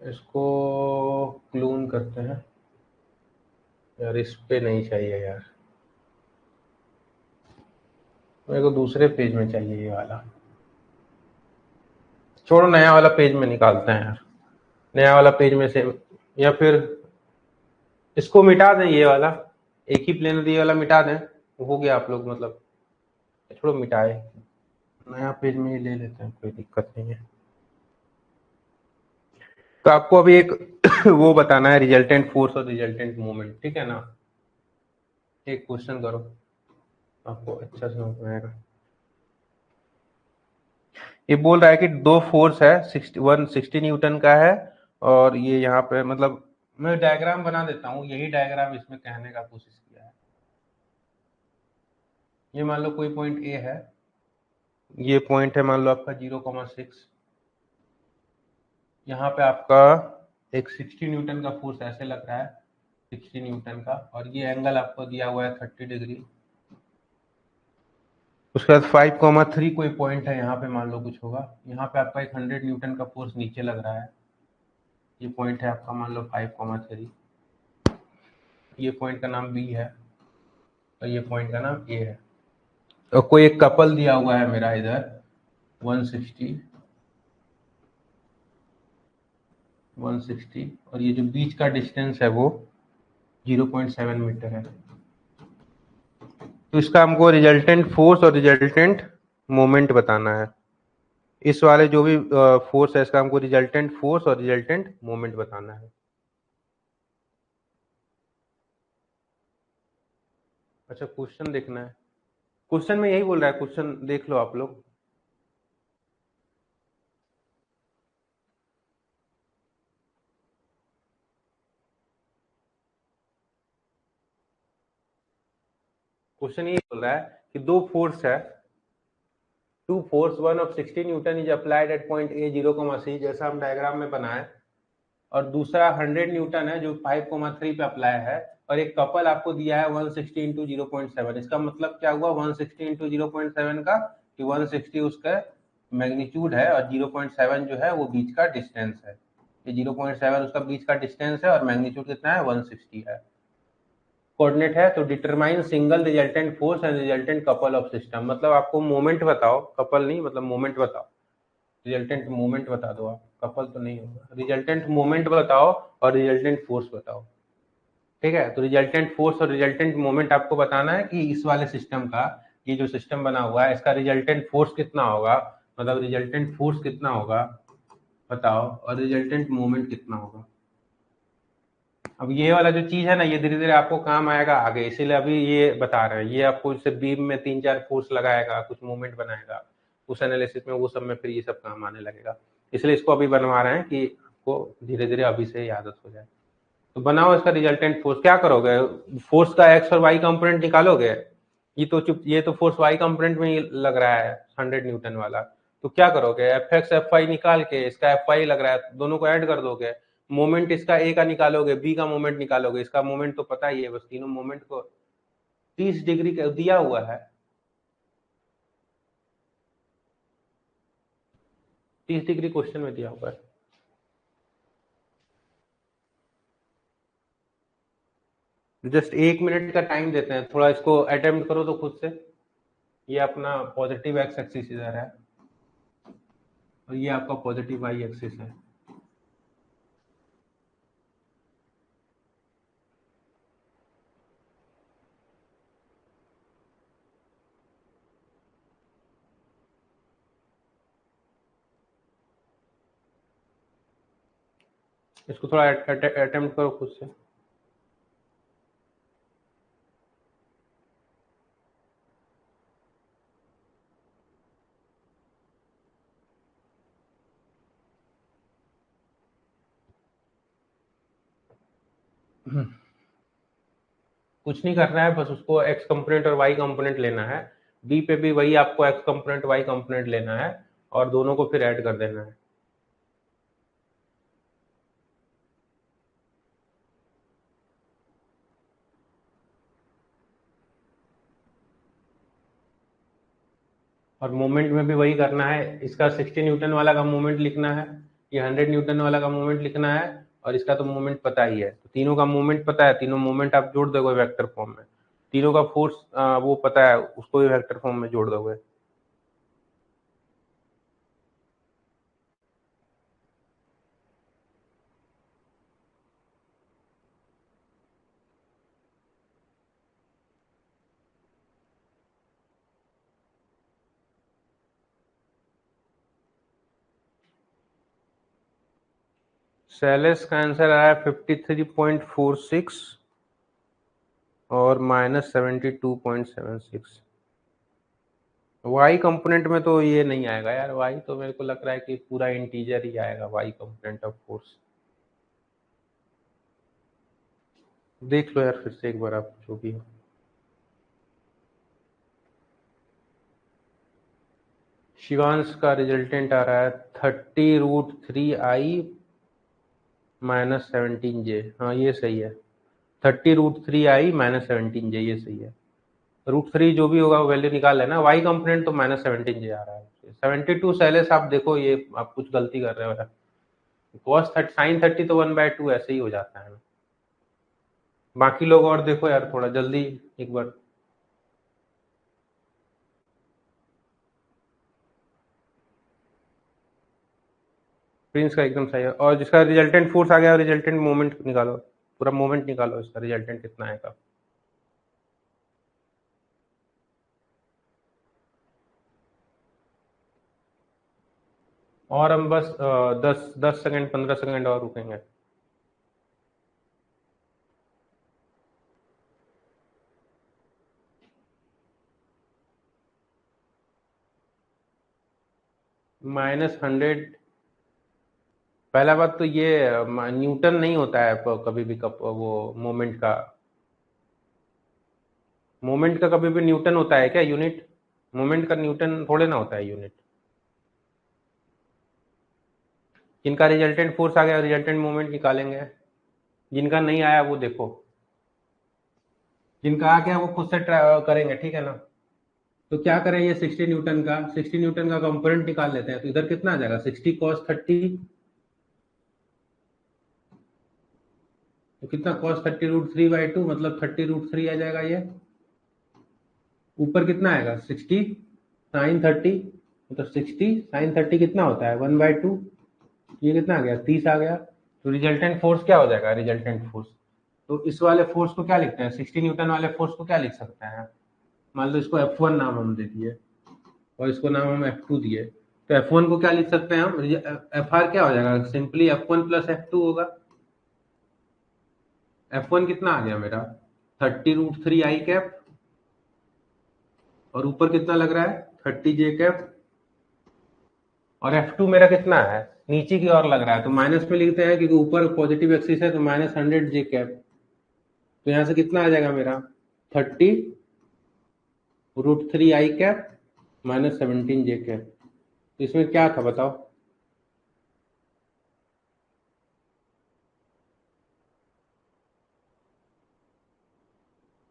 इसको क्लोन करते हैं यार, इस पे नहीं चाहिए यार, मेरे को दूसरे पेज में चाहिए ये वाला। छोड़ो, नया वाला पेज में निकालते हैं यार, नया वाला पेज में से, या फिर इसको मिटा दें, ये वाला एक ही प्लेन ये वाला मिटा दें, हो गया आप लोग, मतलब छोड़ो मिटाए, नया पेज में ही ले लेते हैं, कोई दिक्कत नहीं है। तो आपको अभी एक वो बताना है, रिजल्टेंट फोर्स और रिजल्टेंट मोमेंट, ठीक है ना? एक क्वेश्चन करो, आपको अच्छा समझ में आएगा। ये बोल रहा है कि दो फोर्स है, 160 न्यूटन का है, और ये यहाँ पे, मतलब मैं डायग्राम बना देता हूँ, यही डायग्राम इसमें कहने का कोशिश किया है। ये मान लो कोई पॉइंट ए है, ये पॉइंट है मान लो आपका 0,6, यहाँ पे आपका एक 60 न्यूटन का फोर्स ऐसे लग रहा है, 60 न्यूटन का, और ये एंगल आपको दिया हुआ है 30 डिग्री। उसके बाद 5,3 कोई पॉइंट है, यहाँ पे मान लो कुछ होगा, यहाँ पे आपका एक 100 न्यूटन का फोर्स नीचे लग रहा है, ये पॉइंट है आपका मान लो 5,3, ये पॉइंट का नाम बी है और ये पॉइंट का नाम ए है, और कोई एक कपल दिया हुआ है मेरा इधर 160, और ये जो बीच का डिस्टेंस है वो 0.7 मीटर है। तो इसका हमको रिजल्टेंट फोर्स और रिजल्टेंट मोमेंट बताना है। इस वाले जो भी फोर्स है, इसका हमको रिजल्टेंट फोर्स और रिजल्टेंट मोमेंट बताना है। अच्छा, क्वेश्चन देखना है, क्वेश्चन में यही बोल रहा है, क्वेश्चन देख लो आप लोग। क्वेश्चन यही बोल रहा है कि दो फोर्स है, two force, one of 60 newton is applied at point A 0,c, जैसा हम डायग्राम में बनाए, और दूसरा 100 न्यूटन है जो 5,3 पे अप्लाई है, और एक कपल आपको दिया है 160 इंटू 0.7। इसका मतलब क्या हुआ 160 इंटू 0.7 का, कि 160 उसका मैग्नीट्यूड है और 0.7 जो है वो बीच का डिस्टेंस है। ये 0.7 उसका बीच का डिस्टेंस है और मैग्नीट्यूड कितना है 160 है। कोऑर्डिनेट है, तो determine single resultant force and resultant couple of system, मतलब आपको मोमेंट बताओ, कपल नहीं, मतलब मोमेंट बताओ, रिजल्टेंट मोमेंट बता दो आप, कपल तो नहीं होगा, रिजल्टेंट मोमेंट बताओ और रिजल्टेंट फोर्स बताओ। ठीक है, तो रिजल्टेंट फोर्स और रिजल्टेंट मोमेंट आपको बताना है कि इस वाले सिस्टम का, ये जो सिस्टम बना हुआ है इसका रिजल्टेंट फोर्स कितना होगा, मतलब रिजल्टेंट फोर्स कितना होगा बताओ, और रिजल्टेंट मोमेंट कितना होगा। अब ये वाला जो चीज है ना, ये धीरे धीरे आपको काम आएगा आगे, इसीलिए अभी ये बता रहे हैं, ये आपको जैसे बीम में 3-4 फोर्स लगाएगा, कुछ मूवमेंट बनाएगा, उस एनालिसिस में वो सब में फिर ये सब काम आने लगेगा, इसलिए इसको अभी बनवा रहे हैं कि आपको धीरे धीरे अभी से ही आदत हो जाए। तो बनाओ इसका रिजल्टेंट फोर्स, क्या करोगे, फोर्स का एक्स और वाई कंपोनेंट निकालोगे, ये तो फोर्स वाई कंपोनेंट में ही लग रहा है 100 न्यूटन वाला, तो क्या करोगे, एफ एक्स एफ वाई निकाल के, इसका एफ वाई लग रहा है, दोनों को ऐड कर दोगे, मोमेंट इसका ए का निकालोगे, बी का मोमेंट निकालोगे, इसका मोमेंट तो पता ही है, बस तीनों मोमेंट को 30 डिग्री दिया हुआ है, 30 डिग्री क्वेश्चन में दिया हुआ है। जस्ट 1 मिनट का टाइम देते हैं, थोड़ा इसको अटेम्प्ट करो तो खुद से। ये अपना पॉजिटिव एक्स एक्सिस इधर है और ये आपका पॉजिटिव वाई एक्सिस है। इसको थोड़ा अटेम्प्ट करो खुद से। कुछ नहीं करना है, बस उसको एक्स कंपोनेंट और वाई कंपोनेंट लेना है, बी पे भी वही आपको एक्स कंपोनेंट वाई कंपोनेंट लेना है और दोनों को फिर ऐड कर देना है। और मोमेंट में भी वही करना है, इसका 60 न्यूटन वाला का मोमेंट लिखना है, ये 100 न्यूटन वाला का मोमेंट लिखना है, और इसका तो मोमेंट पता ही है, तो तीनों का मोमेंट पता है, तीनों मोमेंट आप जोड़ दोगे वेक्टर फॉर्म में, तीनों का फोर्स वो पता है, उसको भी वेक्टर फॉर्म में जोड़ दोगे। सेलेस का आंसर आया 53.46 और -72.76। वाई कंपोनेंट में तो ये नहीं आएगा यार, वाई तो मेरे को लग रहा है कि पूरा इंटीजर ही आएगा वाई कंपोनेंट ऑफ फोर्स। देख लो यार फिर से एक बार आप जो भी हो। शिवांश का रिजल्टेंट आ रहा है 30√3i -17j, हाँ ये सही है, 30√3i -17j, ये सही है। √3 जो भी होगा वो वैल्यू निकाल लेना, वाई कंपोनेंट तो -17j आ रहा है। 72 सेलेस आप देखो, ये आप कुछ गलती कर रहे हो यार, cos 30 sin 30 तो 1/2 ऐसे ही हो जाता है। बाकी लोग और देखो यार थोड़ा जल्दी एक बार। प्रिंस का एकदम सही है, और जिसका रिजल्टेंट फोर्स आ गया रिजल्टेंट मोमेंट निकालो, पूरा मोमेंट निकालो, इसका रिजल्टेंट कितना आएगा। और हम बस 10 सेकंड 15 सेकंड और रुकेंगे। -100, पहला बात तो ये न्यूटन नहीं होता है कभी भी, वो मोमेंट का कभी भी न्यूटन होता है क्या यूनिट, मोमेंट का न्यूटन थोड़े ना होता है यूनिट। जिनका रिजल्टेंट फोर्स आ गया रिजल्टेंट मोमेंट निकालेंगे, जिनका नहीं आया वो देखो, जिनका आ गया वो खुद से करेंगे, ठीक है ना। तो क्या करें, ये 60 न्यूटन का कंपोनेंट निकाल लेते हैं, तो इधर कितना आ जाएगा, 60 cos 30, तो कितना cos 30√3/2 मतलब 30√3 आ जाएगा ये। ऊपर कितना आएगा 60 sin 30 मतलब 60 sin 30 कितना होता है 1/2। ये कितना आ गया 30 आ गया। तो रिजल्टेंट फोर्स क्या हो जाएगा रिजल्टेंट फोर्स। तो इस वाले फोर्स को क्या लिखते हैं 60 न्यूटन वाले फोर्स को क्या लिख सकते हैं। मान लो इसको F1 नाम हम दे दिए और इसको नाम हम F2 दिए। तो F1 को क्या लिख सकते हैं हम FR क्या हो जाएगा सिंपली F1 + F2 होगा। F1 कितना आ गया मेरा 30√3 I कैप और ऊपर कितना लग रहा है 30 J कैप और F2 मेरा कितना है नीचे की ओर लग रहा है तो माइनस में लिखते हैं क्योंकि ऊपर पॉजिटिव एक्सिस है तो -100 J कैप। तो यहाँ से कितना आ जाएगा मेरा 30√3 I कैप -17 J कैप। तो इसमें क्या था बताओ।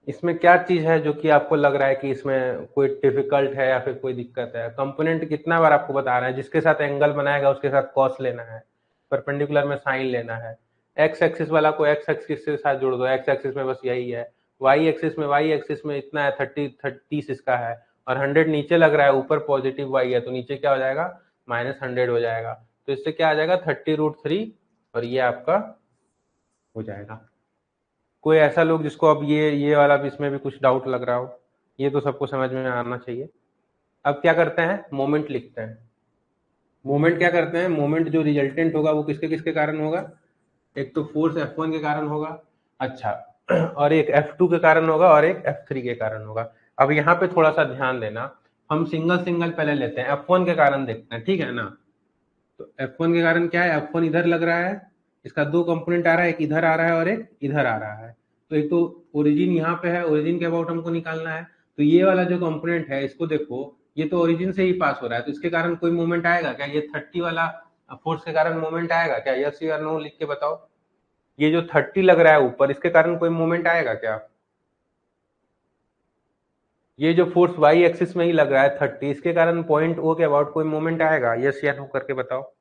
इसमें क्या चीज है जो कि आपको लग रहा है कि इसमें कोई डिफिकल्ट है या फिर कोई दिक्कत है। कंपोनेंट कितना बार आपको बता रहे हैं जिसके साथ एंगल बनाएगा उसके साथ कॉस लेना है परपेंडिकुलर में साइन लेना है। एक्स एक्सिस वाला को एक्स एक्सिस के साथ जोड़ दो एक्स एक्सिस में बस यही है। वाई एक्सिस में इतना है 30 इसका है और 100 नीचे लग रहा है ऊपर पॉजिटिव वाई है तो नीचे क्या हो जाएगा -100 हो जाएगा। तो इससे क्या आ जाएगा 30√3 और ये आपका हो जाएगा। कोई ऐसा लोग जिसको अब ये वाला भी इसमें भी कुछ डाउट लग रहा हो। ये तो सबको समझ में आना चाहिए। अब क्या करते हैं मोमेंट लिखते हैं। मोमेंट क्या करते हैं मोमेंट जो रिजल्टेंट होगा वो किसके किसके कारण होगा। एक तो फोर्स F1 के कारण होगा अच्छा और एक F2 के कारण होगा और एक F3 के कारण होगा। अब यहाँ पे थोड़ा सा ध्यान देना हम सिंगल सिंगल पहले लेते हैं F1 के कारण देखते हैं ठीक है ना। तो F1 के कारण क्या है F1 इधर लग रहा है इसका दो कंपोनेंट आ रहा है एक इधर आ रहा है और एक इधर आ रहा है। तो एक तो ओरिजिन यहाँ पे है ओरिजिन के अबाउट हमको निकालना है। तो ये वाला जो कंपोनेंट है इसको देखो ये तो ओरिजिन से ही पास हो रहा है तो इसके कारण कोई मूवमेंट आएगा क्या। ये 30 वाला फोर्स के कारण मूवमेंट आएगा क्या यस या नो लिख के बताओ। ये जो 30 लग रहा है ऊपर इसके कारण कोई मूवमेंट आएगा क्या। ये जो फोर्स वाई एक्सिस में ही लग रहा है 30 इसके कारण पॉइंट ओ के अबाउट कोई मूवमेंट आएगा यस या नो करके बताओ।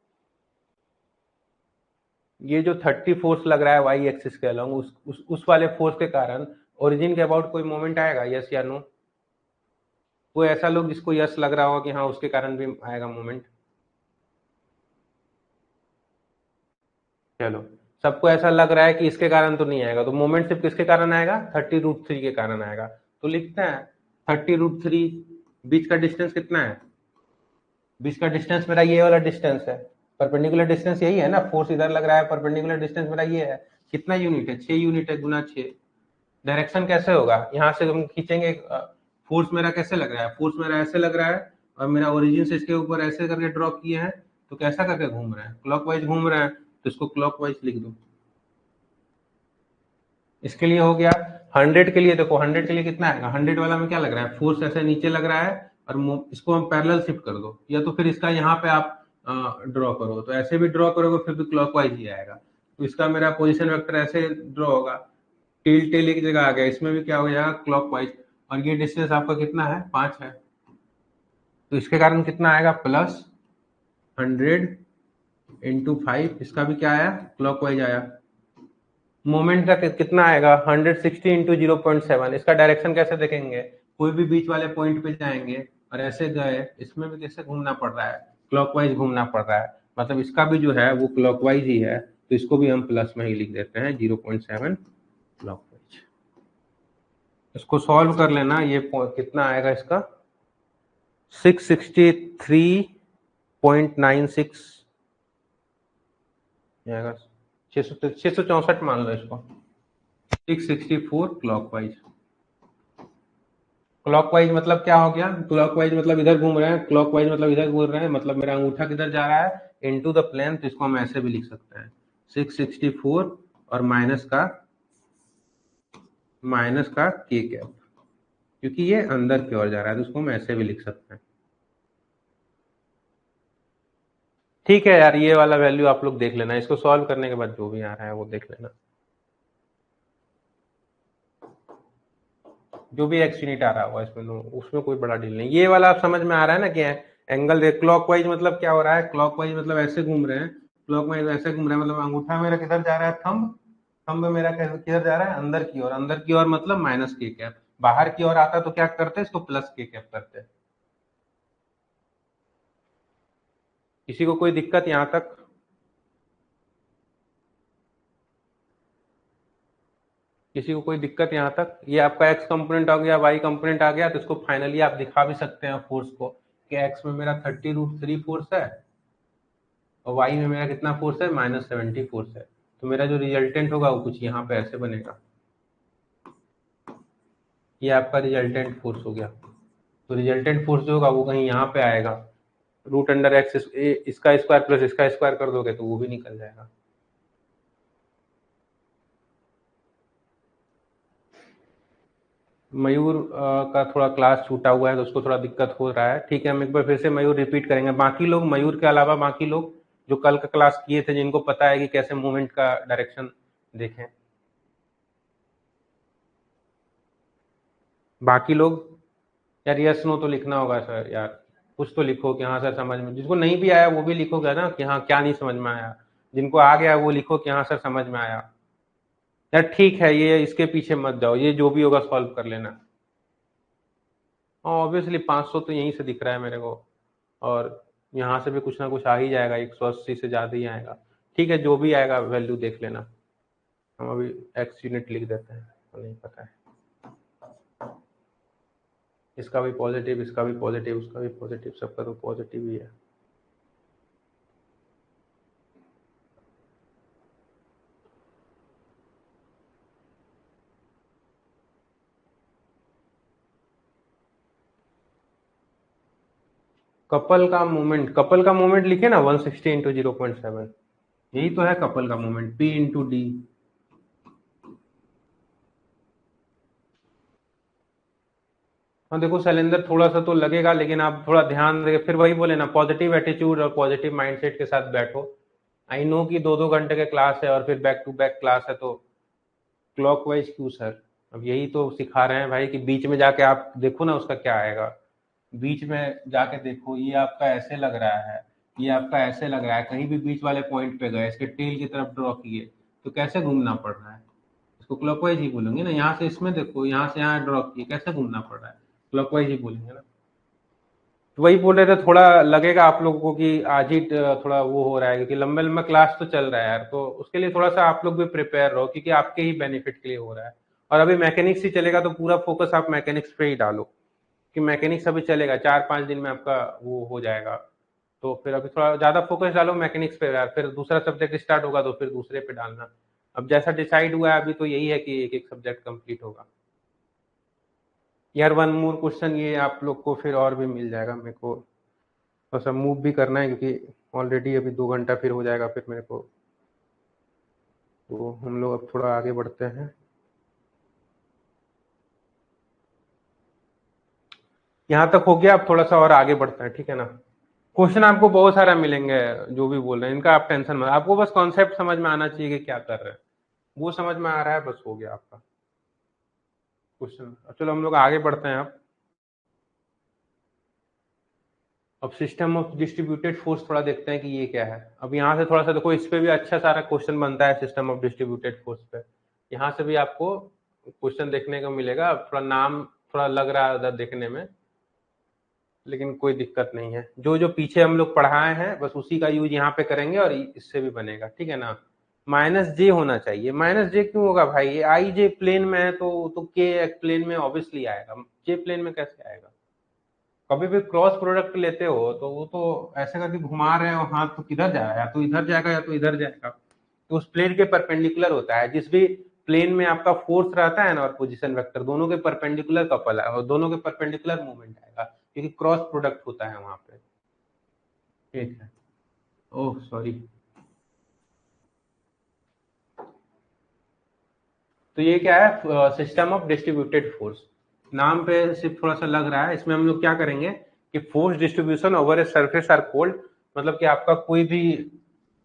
ये जो 30 फोर्स लग रहा है वाई एक्सिस के अलॉन्ग उस वाले फोर्स के कारण ओरिजिन के अबाउट कोई मोमेंट आएगा यस या नो। कोई ऐसा लोग जिसको यस लग रहा होगा कि हाँ उसके कारण भी आएगा मोमेंट। चलो सबको ऐसा लग रहा है कि इसके कारण तो नहीं आएगा तो मोमेंट सिर्फ किसके कारण आएगा 30√3 के कारण आएगा। तो लिखते हैं 30√3 बीच का डिस्टेंस कितना है। बीच का डिस्टेंस मेरा ये वाला डिस्टेंस है परपेंडिकुलर डिस्टेंस यही है ना फोर्स इधर लग रहा है परपेंडिकुलर डिस्टेंस मेरा ये है कितना यूनिट है 6 यूनिट है गुना 6। डायरेक्शन कैसे होगा यहाँ से हम खींचेंगे फोर्स मेरा कैसे लग रहा है फोर्स मेरा ऐसे लग रहा है और मेरा ओरिजिन से इसके ऊपर ऐसे करके ड्रॉ किए हैं तो कैसा करके घूम रहा है क्लॉकवाइज घूम रहा है तो इसको क्लॉकवाइज लिख दो। इसके लिए हो गया 100 के लिए देखो 100 के लिए कितना आएगा 100 वाला में क्या लग रहा है फोर्स ऐसे नीचे लग रहा है और इसको हम पैरेलल शिफ्ट कर दो या तो फिर इसका यहाँ पे आप ड्रॉ करो तो ऐसे भी ड्रॉ करोगे फिर भी क्लॉकवाइज ही आएगा। तो इसका मेरा पोजीशन वेक्टर ऐसे ड्रॉ होगा टेल टेल एक जगह आ गया इसमें भी क्या हो जाएगा क्लॉकवाइज और ये डिस्टेंस आपका कितना है 5 है तो इसके कारण कितना आएगा +100 × 5 इसका भी क्या आया क्लॉकवाइज आया। मोमेंट का कितना आएगा 160 × 0.7 इसका डायरेक्शन कैसे देखेंगे कोई भी बीच वाले पॉइंट पे जाएंगे और ऐसे गए इसमें भी कैसे घूमना पड़ रहा है क्लॉकवाइज घूमना पड़ रहा है मतलब इसका भी जो है वो क्लॉकवाइज ही है तो इसको भी हम प्लस में ही लिख देते हैं 0.7 क्लॉकवाइज। इसको सॉल्व कर लेना ये कितना आएगा इसका 663.96 आएगा 664 मान लो इसको 664 क्लॉकवाइज। क्लॉकवाइज मतलब क्या हो गया क्लॉकवाइज मतलब इधर घूम रहे हैं क्लॉकवाइज मतलब इधर घूम रहे हैं मतलब मेरा अंगूठा किधर जा रहा है इनटू द प्लेन तो इसको हम ऐसे भी लिख सकते हैं 664 और माइनस का के कैप क्योंकि ये अंदर की ओर जा रहा है तो उसको हम ऐसे भी लिख सकते हैं। ठीक है यार ये वाला वैल्यू आप लोग देख लेना इसको सॉल्व करने के बाद जो भी आ रहा है वो देख लेना जो भी एक्स यूनिट आ रहा होगा इसमें उसमें कोई बड़ा डील नहीं। ये वाला आप समझ में आ रहा है ना कि एंगल देख क्लॉकवाइज मतलब क्या हो रहा है क्लॉकवाइज मतलब ऐसे घूम रहे हैं क्लॉकवाइज ऐसे घूम रहे हैं मतलब अंगूठा मेरा किधर जा रहा है थंब थंब मेरा किधर जा रहा है, अंदर की ओर। अंदर की ओर मतलब माइनस के कैप, बाहर की ओर आता तो क्या करते हैं, इसको प्लस के कैप करते हैं। किसी को कोई दिक्कत यहां तक? किसी को कोई दिक्कत यहाँ तक? ये आपका एक्स कंपोनेंट आ गया, वाई कंपोनेंट आ गया, तो इसको फाइनली आप दिखा भी सकते हैं फोर्स को कि एक्स में मेरा 30√3 फोर्स है और वाई में मेरा कितना फोर्स है, -70 फोर्स है। तो मेरा जो रिजल्टेंट होगा वो कुछ यहाँ पे ऐसे बनेगा। ये आपका रिजल्टेंट फोर्स हो गया। तो रिजल्टेंट फोर्स जो होगा वो कहीं यहाँ पे आएगा। √x इसका स्क्वायर प्लस इसका स्क्वायर कर दोगे तो वो भी निकल जाएगा। मयूर का थोड़ा क्लास छूटा हुआ है तो उसको थोड़ा दिक्कत हो रहा है। ठीक है, हम एक बार फिर से मयूर रिपीट करेंगे। बाकी लोग, मयूर के अलावा बाकी लोग जो कल का क्लास किए थे, जिनको पता है कि कैसे मूवमेंट का डायरेक्शन देखें, बाकी लोग यार यस नो तो लिखना होगा सर यार। कुछ तो लिखो कि हाँ सर समझ में। जिसको नहीं भी आया वो भी लिखोगे ना कि हाँ क्या नहीं समझ में आया। जिनको आ गया वो लिखो कि हाँ सर समझ में आया। यार ठीक है, ये इसके पीछे मत जाओ, ये जो भी होगा सॉल्व कर लेना। हाँ ऑब्वियसली 500 तो यहीं से दिख रहा है मेरे को, और यहाँ से भी कुछ ना कुछ आ ही जाएगा, 180 से ज़्यादा ही आएगा। ठीक है, जो भी आएगा वैल्यू देख लेना। हम अभी एक्स यूनिट लिख देते हैं, तो नहीं पता है। इसका भी पॉजिटिव, इसका भी पॉजिटिव, उसका भी पॉजिटिव, सबका तो पॉजिटिव ही है। कपल का मोमेंट लिखे ना 160 इंटू 0.7, यही तो है कपल का मोमेंट, P इंटू डी। हाँ देखो शैलेंद्र, थोड़ा सा तो लगेगा, लेकिन आप थोड़ा ध्यान दें। फिर वही बोले ना, पॉजिटिव एटीट्यूड और पॉजिटिव माइंडसेट के साथ बैठो। आई नो कि 2-2 घंटे के क्लास है और फिर बैक टू बैक क्लास है, तो क्लॉकवाइज क्यों सर? अब यही तो सिखा रहे हैं भाई कि बीच में जाके आप देखो ना उसका क्या आएगा। बीच में जाके देखो, ये आपका ऐसे लग रहा है, ये आपका ऐसे लग रहा है, कहीं भी बीच वाले पॉइंट पे गए, इसके टेल की तरफ ड्रॉ किए तो कैसे घूमना पड़ रहा है? इसको क्लॉकवाइज ही बोलेंगे ना। यहाँ से इसमें देखो, यहाँ से यहाँ ड्रॉ किए, कैसे घूमना पड़ रहा है? क्लॉकवाइज ही बोलेंगे ना। तो वही बोल रहे थे, थोड़ा लगेगा आप लोगों को कि आज ही थोड़ा वो हो रहा है, क्योंकि लंबे लंबा क्लास तो चल रहा है यार, तो उसके लिए थोड़ा सा आप लोग भी प्रिपेयर रहो, क्योंकि आपके ही बेनिफिट के लिए हो रहा है। और अभी मैकेनिक्स ही चलेगा तो पूरा फोकस आप मैकेनिक्स पे ही डालो, कि मैकेनिक्स अभी चलेगा 4-5 दिन में आपका वो हो जाएगा। तो फिर अभी थोड़ा ज्यादा फोकस डालो मैकेनिक्स पे यार, फिर दूसरा सब्जेक्ट स्टार्ट होगा तो फिर दूसरे पे डालना। अब जैसा डिसाइड हुआ है अभी तो यही है कि एक एक सब्जेक्ट कंप्लीट होगा। यार वन मोर क्वेश्चन, ये आप लोग को फिर और भी मिल जाएगा। मेरे को थोड़ा सा मूव भी करना है, क्योंकि ऑलरेडी अभी 2 घंटा फिर हो जाएगा फिर मेरे को। तो हम लोग अब थोड़ा आगे बढ़ते हैं। यहाँ तक हो गया, अब थोड़ा सा और आगे बढ़ते हैं, ठीक है ना। क्वेश्चन आपको बहुत सारा मिलेंगे, जो भी बोल रहे हैं इनका आप टेंशन मत, आपको बस कॉन्सेप्ट समझ में आना चाहिए कि क्या कर रहे हैं। वो समझ में आ रहा है, बस हो गया आपका क्वेश्चन। चलो हम लोग आगे बढ़ते हैं अब सिस्टम ऑफ डिस्ट्रीब्यूटेड फोर्स थोड़ा देखते हैं कि ये क्या है। अब यहाँ से थोड़ा सा देखो, इस पे भी अच्छा सारा क्वेश्चन बनता है सिस्टम ऑफ डिस्ट्रीब्यूटेड फोर्स पे। यहाँ से भी आपको क्वेश्चन देखने को मिलेगा। अब थोड़ा नाम थोड़ा लग रहा है उधर देखने में, लेकिन कोई दिक्कत नहीं है। जो जो पीछे हम लोग पढ़ाए हैं बस उसी का यूज यहाँ पे करेंगे और इससे भी बनेगा, ठीक है ना। माइनस जे होना चाहिए। माइनस जे क्यों होगा भाई? ये आई जे प्लेन में है तो के प्लेन में ऑब्वियसली आएगा, जे प्लेन में कैसे आएगा? कभी भी क्रॉस प्रोडक्ट लेते हो तो वो तो ऐसे करके घुमा रहे हो हाथ, तो किधर जाएगा? या तो इधर जाएगा या तो इधर जाएगा। तो उस प्लेन के परपेंडिकुलर होता है। जिस भी प्लेन में आपका फोर्स रहता है ना और पोजीशन वेक्टर, दोनों के परपेंडिकुलर कपल है और दोनों के परपेंडिकुलर मूवमेंट आएगा, क्योंकि क्रॉस प्रोडक्ट होता है वहां पे। ठीक है, ओह सॉरी। तो ये क्या है? System of distributed force. नाम पे सिर्फ थोड़ा सा लग रहा है। इसमें हम लोग क्या करेंगे कि force distribution over a surface are called, मतलब कि आपका कोई भी,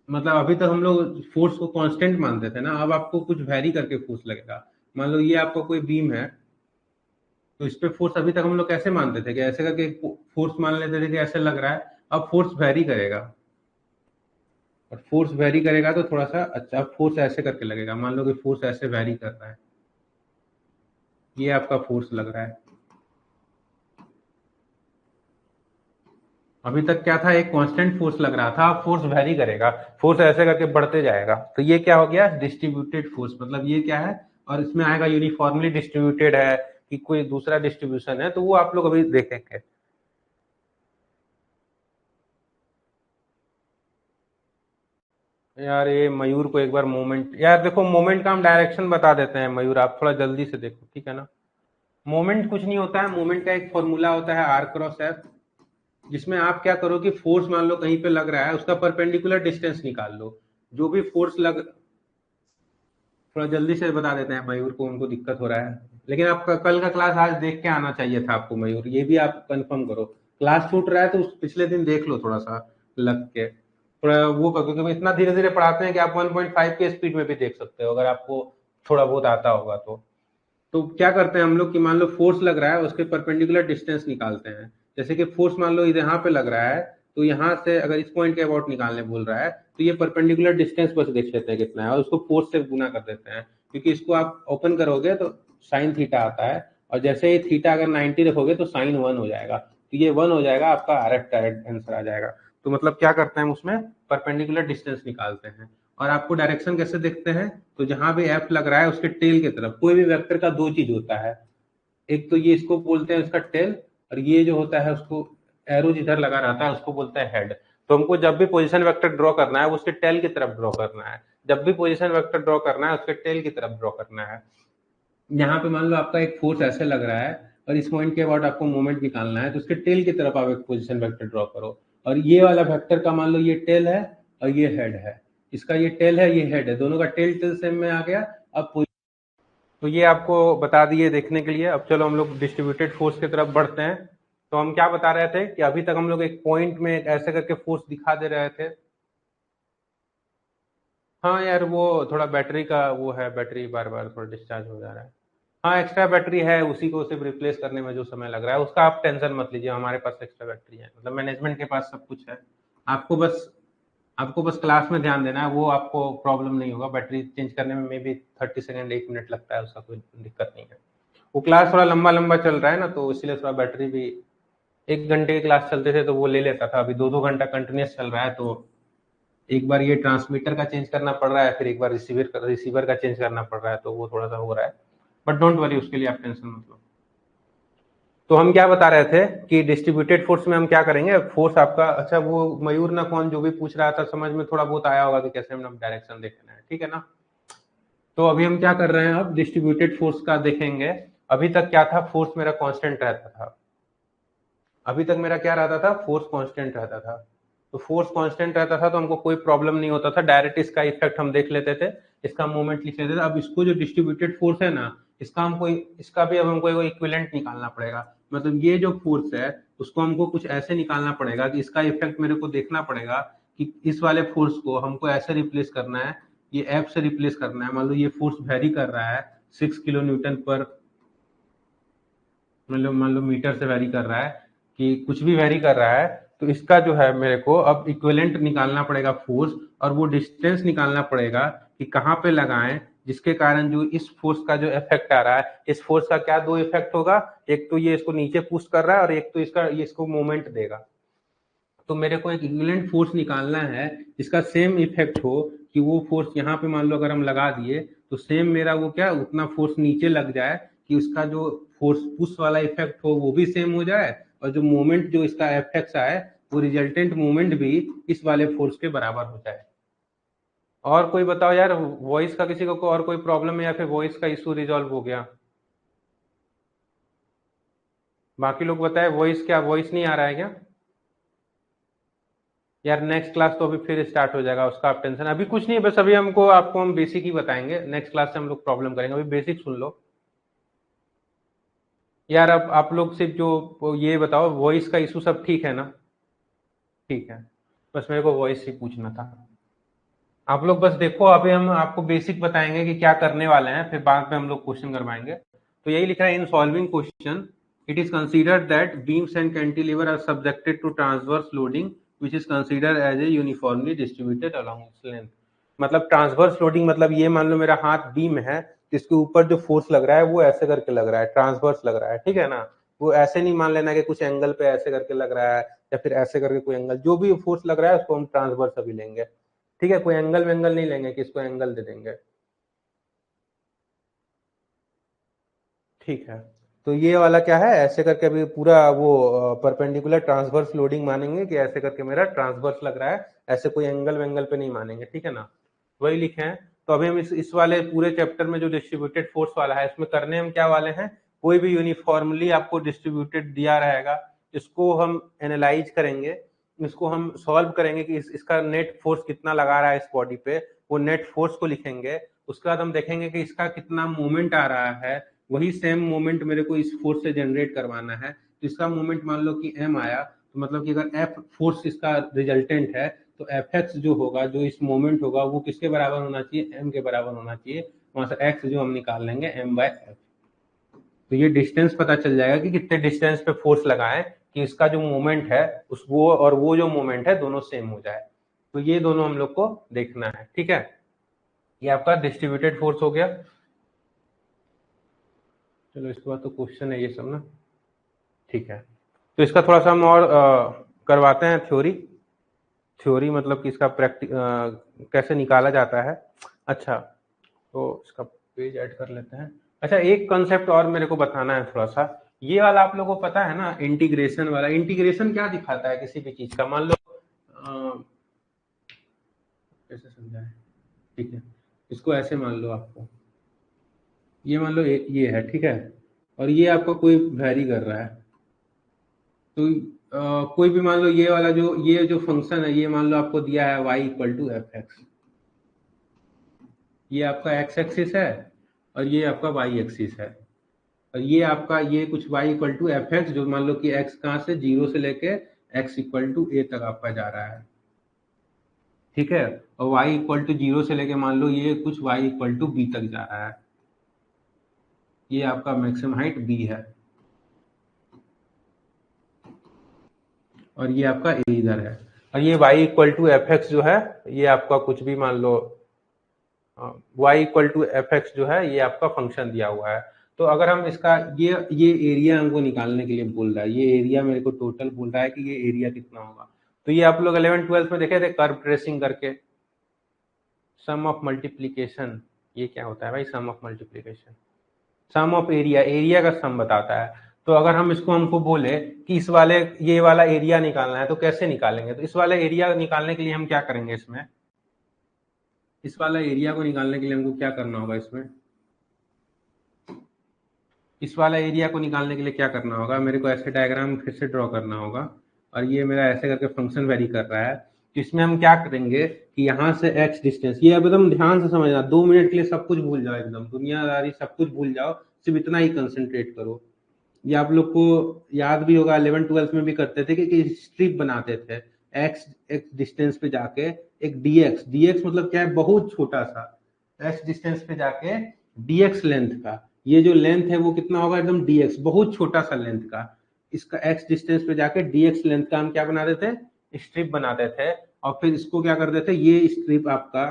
मतलब अभी तक हम लोग फोर्स को कांस्टेंट मानते थे ना, अब आपको कुछ वैरी करके फोर्स लगेगा। मान लो ये आपका कोई बीम है, तो इस पे फोर्स अभी तक हम लोग कैसे मानते थे कि ऐसे करके फोर्स मान लेते थे कि ऐसे लग रहा है। अब फोर्स वैरी करेगा। और फोर्स वेरी करेगा तो थोड़ा सा अच्छा फोर्स ऐसे करके लगेगा। मान लो कि फोर्स ऐसे वेरी कर रहा है, ये आपका फोर्स लग रहा है। अभी तक क्या था, एक कांस्टेंट फोर्स लग रहा था, अब फोर्स वेरी करेगा, फोर्स ऐसे करके बढ़ते जाएगा, तो ये क्या हो गया, डिस्ट्रीब्यूटेड फोर्स। मतलब ये क्या है, और इसमें आएगा यूनिफॉर्मली डिस्ट्रीब्यूटेड है कि कोई दूसरा डिस्ट्रीब्यूशन है, तो वो आप लोग अभी देखेंगे। यार ये मयूर को एक बार मोमेंट, यार देखो मोमेंट का हम डायरेक्शन बता देते हैं, मयूर आप थोड़ा जल्दी से देखो, ठीक है ना। मोमेंट कुछ नहीं होता है, मोमेंट का एक फॉर्मूला होता है आर क्रॉस एफ, जिसमें आप क्या करो कि फोर्स मान लो कहीं पे लग रहा है, उसका परपेंडिकुलर डिस्टेंस निकाल लो। जो भी फोर्स लग, थोड़ा जल्दी से बता देते हैं मयूर को, उनको दिक्कत हो रहा है। लेकिन आपका कल का क्लास आज देख के आना चाहिए था आपको मयूर, ये भी आप कंफर्म करो। क्लास छूट रहा है तो पिछले दिन देख लो थोड़ा सा लग के, थोड़ा वो करो, क्योंकि इतना धीरे धीरे पढ़ाते हैं कि आप 1.5 के स्पीड में भी देख सकते हो, अगर आपको थोड़ा बहुत आता होगा तो क्या करते हैं हम लोग कि मान लो फोर्स लग रहा है, उसके परपेंडिकुलर डिस्टेंस निकालते हैं। जैसे कि फोर्स मान लो यहाँ पे लग रहा है, तो यहाँ से अगर इस पॉइंट के अबाउट निकालने बोल रहा है, तो ये परपेंडिकुलर डिस्टेंस बस देख लेते हैं कितना है, और उसको फोर्स से गुना कर देते हैं, क्योंकि इसको आप ओपन करोगे तो साइन थीटा आता है, और जैसे ही थीटा अगर 90 रखोगे तो साइन 1 हो जाएगा, तो ये 1 हो जाएगा, आपका डायरेक्ट आंसर आ जाएगा। तो मतलब क्या करते हैं, उसमें परपेंडिकुलर डिस्टेंस निकालते हैं। और आपको डायरेक्शन कैसे देखते हैं, तो जहां भी एफ लग रहा है उसके टेल की तरफ, कोई भी वेक्टर का दो चीज होता है, एक तो ये इसको बोलते हैं उसका टेल, और ये जो होता है उसको एरो जिधर लगा रहता है उसको बोलते हैं हेड। तो हमको जब भी पोजीशन वेक्टर ड्रॉ करना है उसके टेल की तरफ ड्रॉ करना है, जब भी पोजीशन वेक्टर ड्रॉ करना है उसके टेल की तरफ ड्रॉ करना है। यहाँ पे मान लो आपका एक फोर्स ऐसे लग रहा है, और इस पॉइंट के बाद आपको मोमेंट निकालना है, तो उसके टेल की तरफ आप एक पोजीशन वेक्टर ड्रॉ करो, और ये वाला वेक्टर का मान लो ये टेल है और ये हेड है, इसका ये टेल है ये हेड है, दोनों का टेल टेल सेम में आ गया। अब तो ये आपको बता दिए देखने के लिए। अब चलो हम लोग डिस्ट्रीब्यूटेड फोर्स की तरफ बढ़ते हैं। तो हम क्या बता रहे थे कि अभी तक हम लोग एक पॉइंट में ऐसे करके फोर्स दिखा दे रहे थे। हाँ यार वो थोड़ा बैटरी का वो है, बैटरी बार बार थोड़ा डिस्चार्ज हो जा रहा है। हाँ एक्स्ट्रा बैटरी है, उसी को सिर्फ रिप्लेस करने में जो समय लग रहा है उसका आप टेंशन मत लीजिए, हमारे पास एक्स्ट्रा बैटरी है, मतलब मैनेजमेंट के पास सब कुछ है। आपको बस आपको बस क्लास में ध्यान देना है, वो आपको प्रॉब्लम नहीं होगा, बैटरी चेंज करने में मे बी 30 सेकेंड 1 मिनट लगता है, उसका कोई दिक्कत नहीं है। वो क्लास थोड़ा लंबा लंबा चल रहा है ना, तो इसलिए थोड़ा बैटरी भी, 1 घंटे की क्लास चलते थे तो वो ले लेता था, अभी 2-2 घंटा कंटिन्यूस चल रहा है, तो एक बार ये ट्रांसमीटर का चेंज करना पड़ रहा है, फिर एक बार रिसीवर का चेंज करना पड़ रहा है, तो वो थोड़ा सा हो रहा है। बट डोंट वरी, उसके लिए आप टेंशन मत लो। तो हम क्या बता रहे थे कि डिस्ट्रीब्यूटेड फोर्स में हम क्या करेंगे, फोर्स आपका, अच्छा वो मयूर ना कौन जो भी पूछ रहा था, समझ में थोड़ा बहुत आया होगा कि कैसे हम डायरेक्शन देखना है, ठीक है ना। तो अभी हम क्या कर रहे हैं, अब डिस्ट्रीब्यूटेड फोर्स का देखेंगे। अभी तक क्या था, फोर्स मेरा कांस्टेंट रहता था, अभी तक मेरा क्या रहता था, फोर्स कांस्टेंट रहता था। तो फोर्स कांस्टेंट रहता था तो हमको कोई प्रॉब्लम नहीं होता था, डायरेक्ट इसका इफेक्ट हम देख लेते थे, इसका मूवमेंट लिख लेते थे। अब इसको जो डिस्ट्रीब्यूटेड फोर्स है ना, इसका भी अब हमको इक्विवेलेंट निकालना पड़ेगा। मतलब ये जो फोर्स है उसको हमको कुछ ऐसे निकालना पड़ेगा कि इसका इफेक्ट मेरे को देखना पड़ेगा कि इस वाले फोर्स को हमको ऐसे रिप्लेस करना है, ये एफ से रिप्लेस करना है। मान लो ये फोर्स वेरी कर रहा है 6 किलो न्यूटन पर, मतलब मान लो मीटर से वेरी कर रहा है, कि कुछ भी वेरी कर रहा है, तो इसका जो है मेरे को अब इक्विवेलेंट निकालना पड़ेगा फोर्स, और वो डिस्टेंस निकालना पड़ेगा कि कहाँ पे लगाएं, जिसके कारण जो इस फोर्स का जो इफेक्ट आ रहा है, इस फोर्स का क्या दो इफेक्ट होगा, एक तो ये इसको नीचे पुश कर रहा है, और एक तो ये इसको मूवमेंट देगा। तो मेरे को एक इक्विवेलेंट फोर्स निकालना है जिसका सेम इफेक्ट हो, कि वो फोर्स यहाँ पे मान लो अगर हम लगा दिए तो सेम मेरा वो क्या उतना फोर्स नीचे लग जाए, कि उसका जो फोर्स पुश वाला इफेक्ट हो वो भी सेम हो जाए, और जो मोमेंट जो इसका इफेक्ट आए वो रिजल्टेंट मोमेंट भी इस वाले फोर्स के बराबर हो जाए। और कोई बताओ यार, वॉइस का किसी को और कोई प्रॉब्लम है, या फिर वॉइस का इशू रिजॉल्व हो गया। बाकी लोग बताए, वॉइस क्या, वॉइस नहीं आ रहा है क्या। यार नेक्स्ट क्लास तो अभी फिर स्टार्ट हो जाएगा, उसका आप टेंशन, अभी कुछ नहीं है, बस अभी आपको हम बेसिक ही बताएंगे, नेक्स्ट क्लास से हम लोग प्रॉब्लम करेंगे, अभी बेसिक सुन लो। यार अब आप लोग सिर्फ जो ये बताओ, वॉइस का इशू सब ठीक है ना। ठीक है, बस मेरे को वॉइस ही पूछना था। आप लोग बस देखो, अभी हम आपको बेसिक बताएंगे कि क्या करने वाले हैं, फिर बाद में हम लोग क्वेश्चन करवाएंगे। तो यही लिखा है, in solving question it is considered that beams and cantilever are subjected to transverse loading which is considered as a uniformly distributed along its length। मतलब ट्रांसवर्स लोडिंग मतलब ये मान लो मेरा हाथ बीम है, इसके ऊपर जो फोर्स लग रहा है वो ऐसे करके लग रहा है, ट्रांसवर्स लग रहा है, ठीक है ना। वो ऐसे नहीं मान लेना कि कुछ एंगल पे ऐसे करके लग रहा है या फिर ऐसे करके कोई एंगल, जो भी फोर्स लग रहा है उसको हम ट्रांसवर्स अभी लेंगे, ठीक है। कोई एंगल वेंगल नहीं लेंगे कि इसको एंगल दे देंगे, ठीक है। तो ये वाला क्या है, ऐसे करके अभी पूरा वो परपेंडिकुलर ट्रांसवर्स लोडिंग मानेंगे कि ऐसे करके मेरा ट्रांसवर्स लग रहा है, ऐसे कोई एंगल वेंगल पे नहीं मानेंगे, ठीक है ना। वही लिखे हैं। तो अभी हम इस वाले पूरे चैप्टर में जो डिस्ट्रीब्यूटेड फोर्स वाला है इसमें करने हम क्या वाले हैं, कोई भी यूनिफॉर्मली आपको डिस्ट्रीब्यूटेड दिया रहेगा, इसको हम एनालाइज करेंगे, इसको हम सॉल्व करेंगे कि इसका नेट फोर्स कितना लगा रहा है इस बॉडी पे, वो नेट फोर्स को लिखेंगे। उसके बाद हम देखेंगे कि इसका कितना मूवमेंट आ रहा है, वही सेम मोमेंट मेरे को इस फोर्स से जनरेट करवाना है। तो इसका मोमेंट मान लो कि m आया, तो मतलब कि अगर f फोर्स इसका रिजल्टेंट है तो fx जो होगा, जो इस मोमेंट होगा वो किसके बराबर होना चाहिए, m के बराबर होना चाहिए। वहां से x जो हम निकाल लेंगे m/f। तो ये डिस्टेंस पता चल जाएगा कि कितने डिस्टेंस पे फोर्स लगाएं कि इसका जो मोमेंट है उस वो और वो जो मोमेंट है दोनों सेम हो जाए। तो ये दोनों हम लोग को देखना है, ठीक है। ये आपका डिस्ट्रीब्यूटेड फोर्स हो गया। चलो इसके बाद तो क्वेश्चन है ये सब ना, ठीक है। तो इसका थोड़ा सा हम और करवाते हैं थ्योरी मतलब कि इसका कैसे निकाला जाता है। अच्छा, तो इसका पेज ऐड कर लेते हैं। अच्छा, एक कंसेप्ट और मेरे को बताना है थोड़ा सा। ये वाला आप लोगों को पता है ना, इंटीग्रेशन वाला। इंटीग्रेशन क्या दिखाता है किसी भी चीज का, मान लो कैसे समझाएं, ठीक है। इसको ऐसे मान लो, आपको ये मान लो ये है, ठीक है, और ये आपका कोई वैरी कर रहा है। तो कोई भी मान लो ये वाला ये जो फंक्शन है, ये मान लो आपको दिया है y equal to F X. ये आपका x एक्सिस है और ये आपका y एक्सिस है, और ये आपका ये कुछ y equal to F X, जो मान लो कि x कहाँ से 0 से लेके x इक्वल टू a तक आपका जा रहा है, ठीक है। और y इक्वल टू 0 से लेके मान लो ये कुछ y इक्वल टू b तक जा रहा है। ये आपका मैक्सिमम हाइट b है, और ये आपका a इधर है। और ये y equal to F X जो है, ये आपका कुछ भी मान लो y equal to F X जो है, ये आपका फंक्शन दिया हुआ है। तो अगर हम इसका ये एरिया हमको निकालने के लिए बोल रहा है, ये एरिया मेरे को टोटल बोल रहा है कि ये एरिया कितना होगा। तो ये आप लोग 11th-12th में देखे थे कर्व ट्रेसिंग करके, सम ऑफ मल्टीप्लीकेशन। ये क्या होता है भाई, sum of multiplication, sum of area का सम बताता है। तो अगर हम इसको हमको बोले कि इस वाले ये वाला एरिया निकालना है तो कैसे निकालेंगे, तो इस वाला एरिया निकालने के लिए हम क्या करेंगे, इसमें इस वाला एरिया को निकालने के लिए हमको क्या करना होगा, इस वाला एरिया को निकालने के लिए क्या करना होगा, मेरे को ऐसे डायग्राम फिर से ड्रॉ करना होगा, और ये मेरा ऐसे करके फंक्शन वेरी कर रहा है। तो इसमें हम क्या करेंगे कि यहाँ से x डिस्टेंस, ये एकदम ध्यान से समझना, 2 मिनट के लिए सब कुछ भूल जाओ, एकदम दुनियादारी सब कुछ भूल जाओ, सिर्फ इतना ही कंसंट्रेट करो। ये आप लोग को याद भी होगा, 11th-12th में भी करते थे कि स्ट्रिप बनाते थे, x डिस्टेंस पे जाके एक dx मतलब क्या है, बहुत छोटा सा, x डिस्टेंस पे जाके dx लेंथ का, ये जो लेंथ है वो कितना होगा, एकदम dx बहुत छोटा सा लेंथ का, इसका x डिस्टेंस पे जाके dx लेंथ का हम क्या बना देते, स्ट्रिप बनाते थे। और फिर इसको क्या करते थे, ये स्ट्रिप आपका,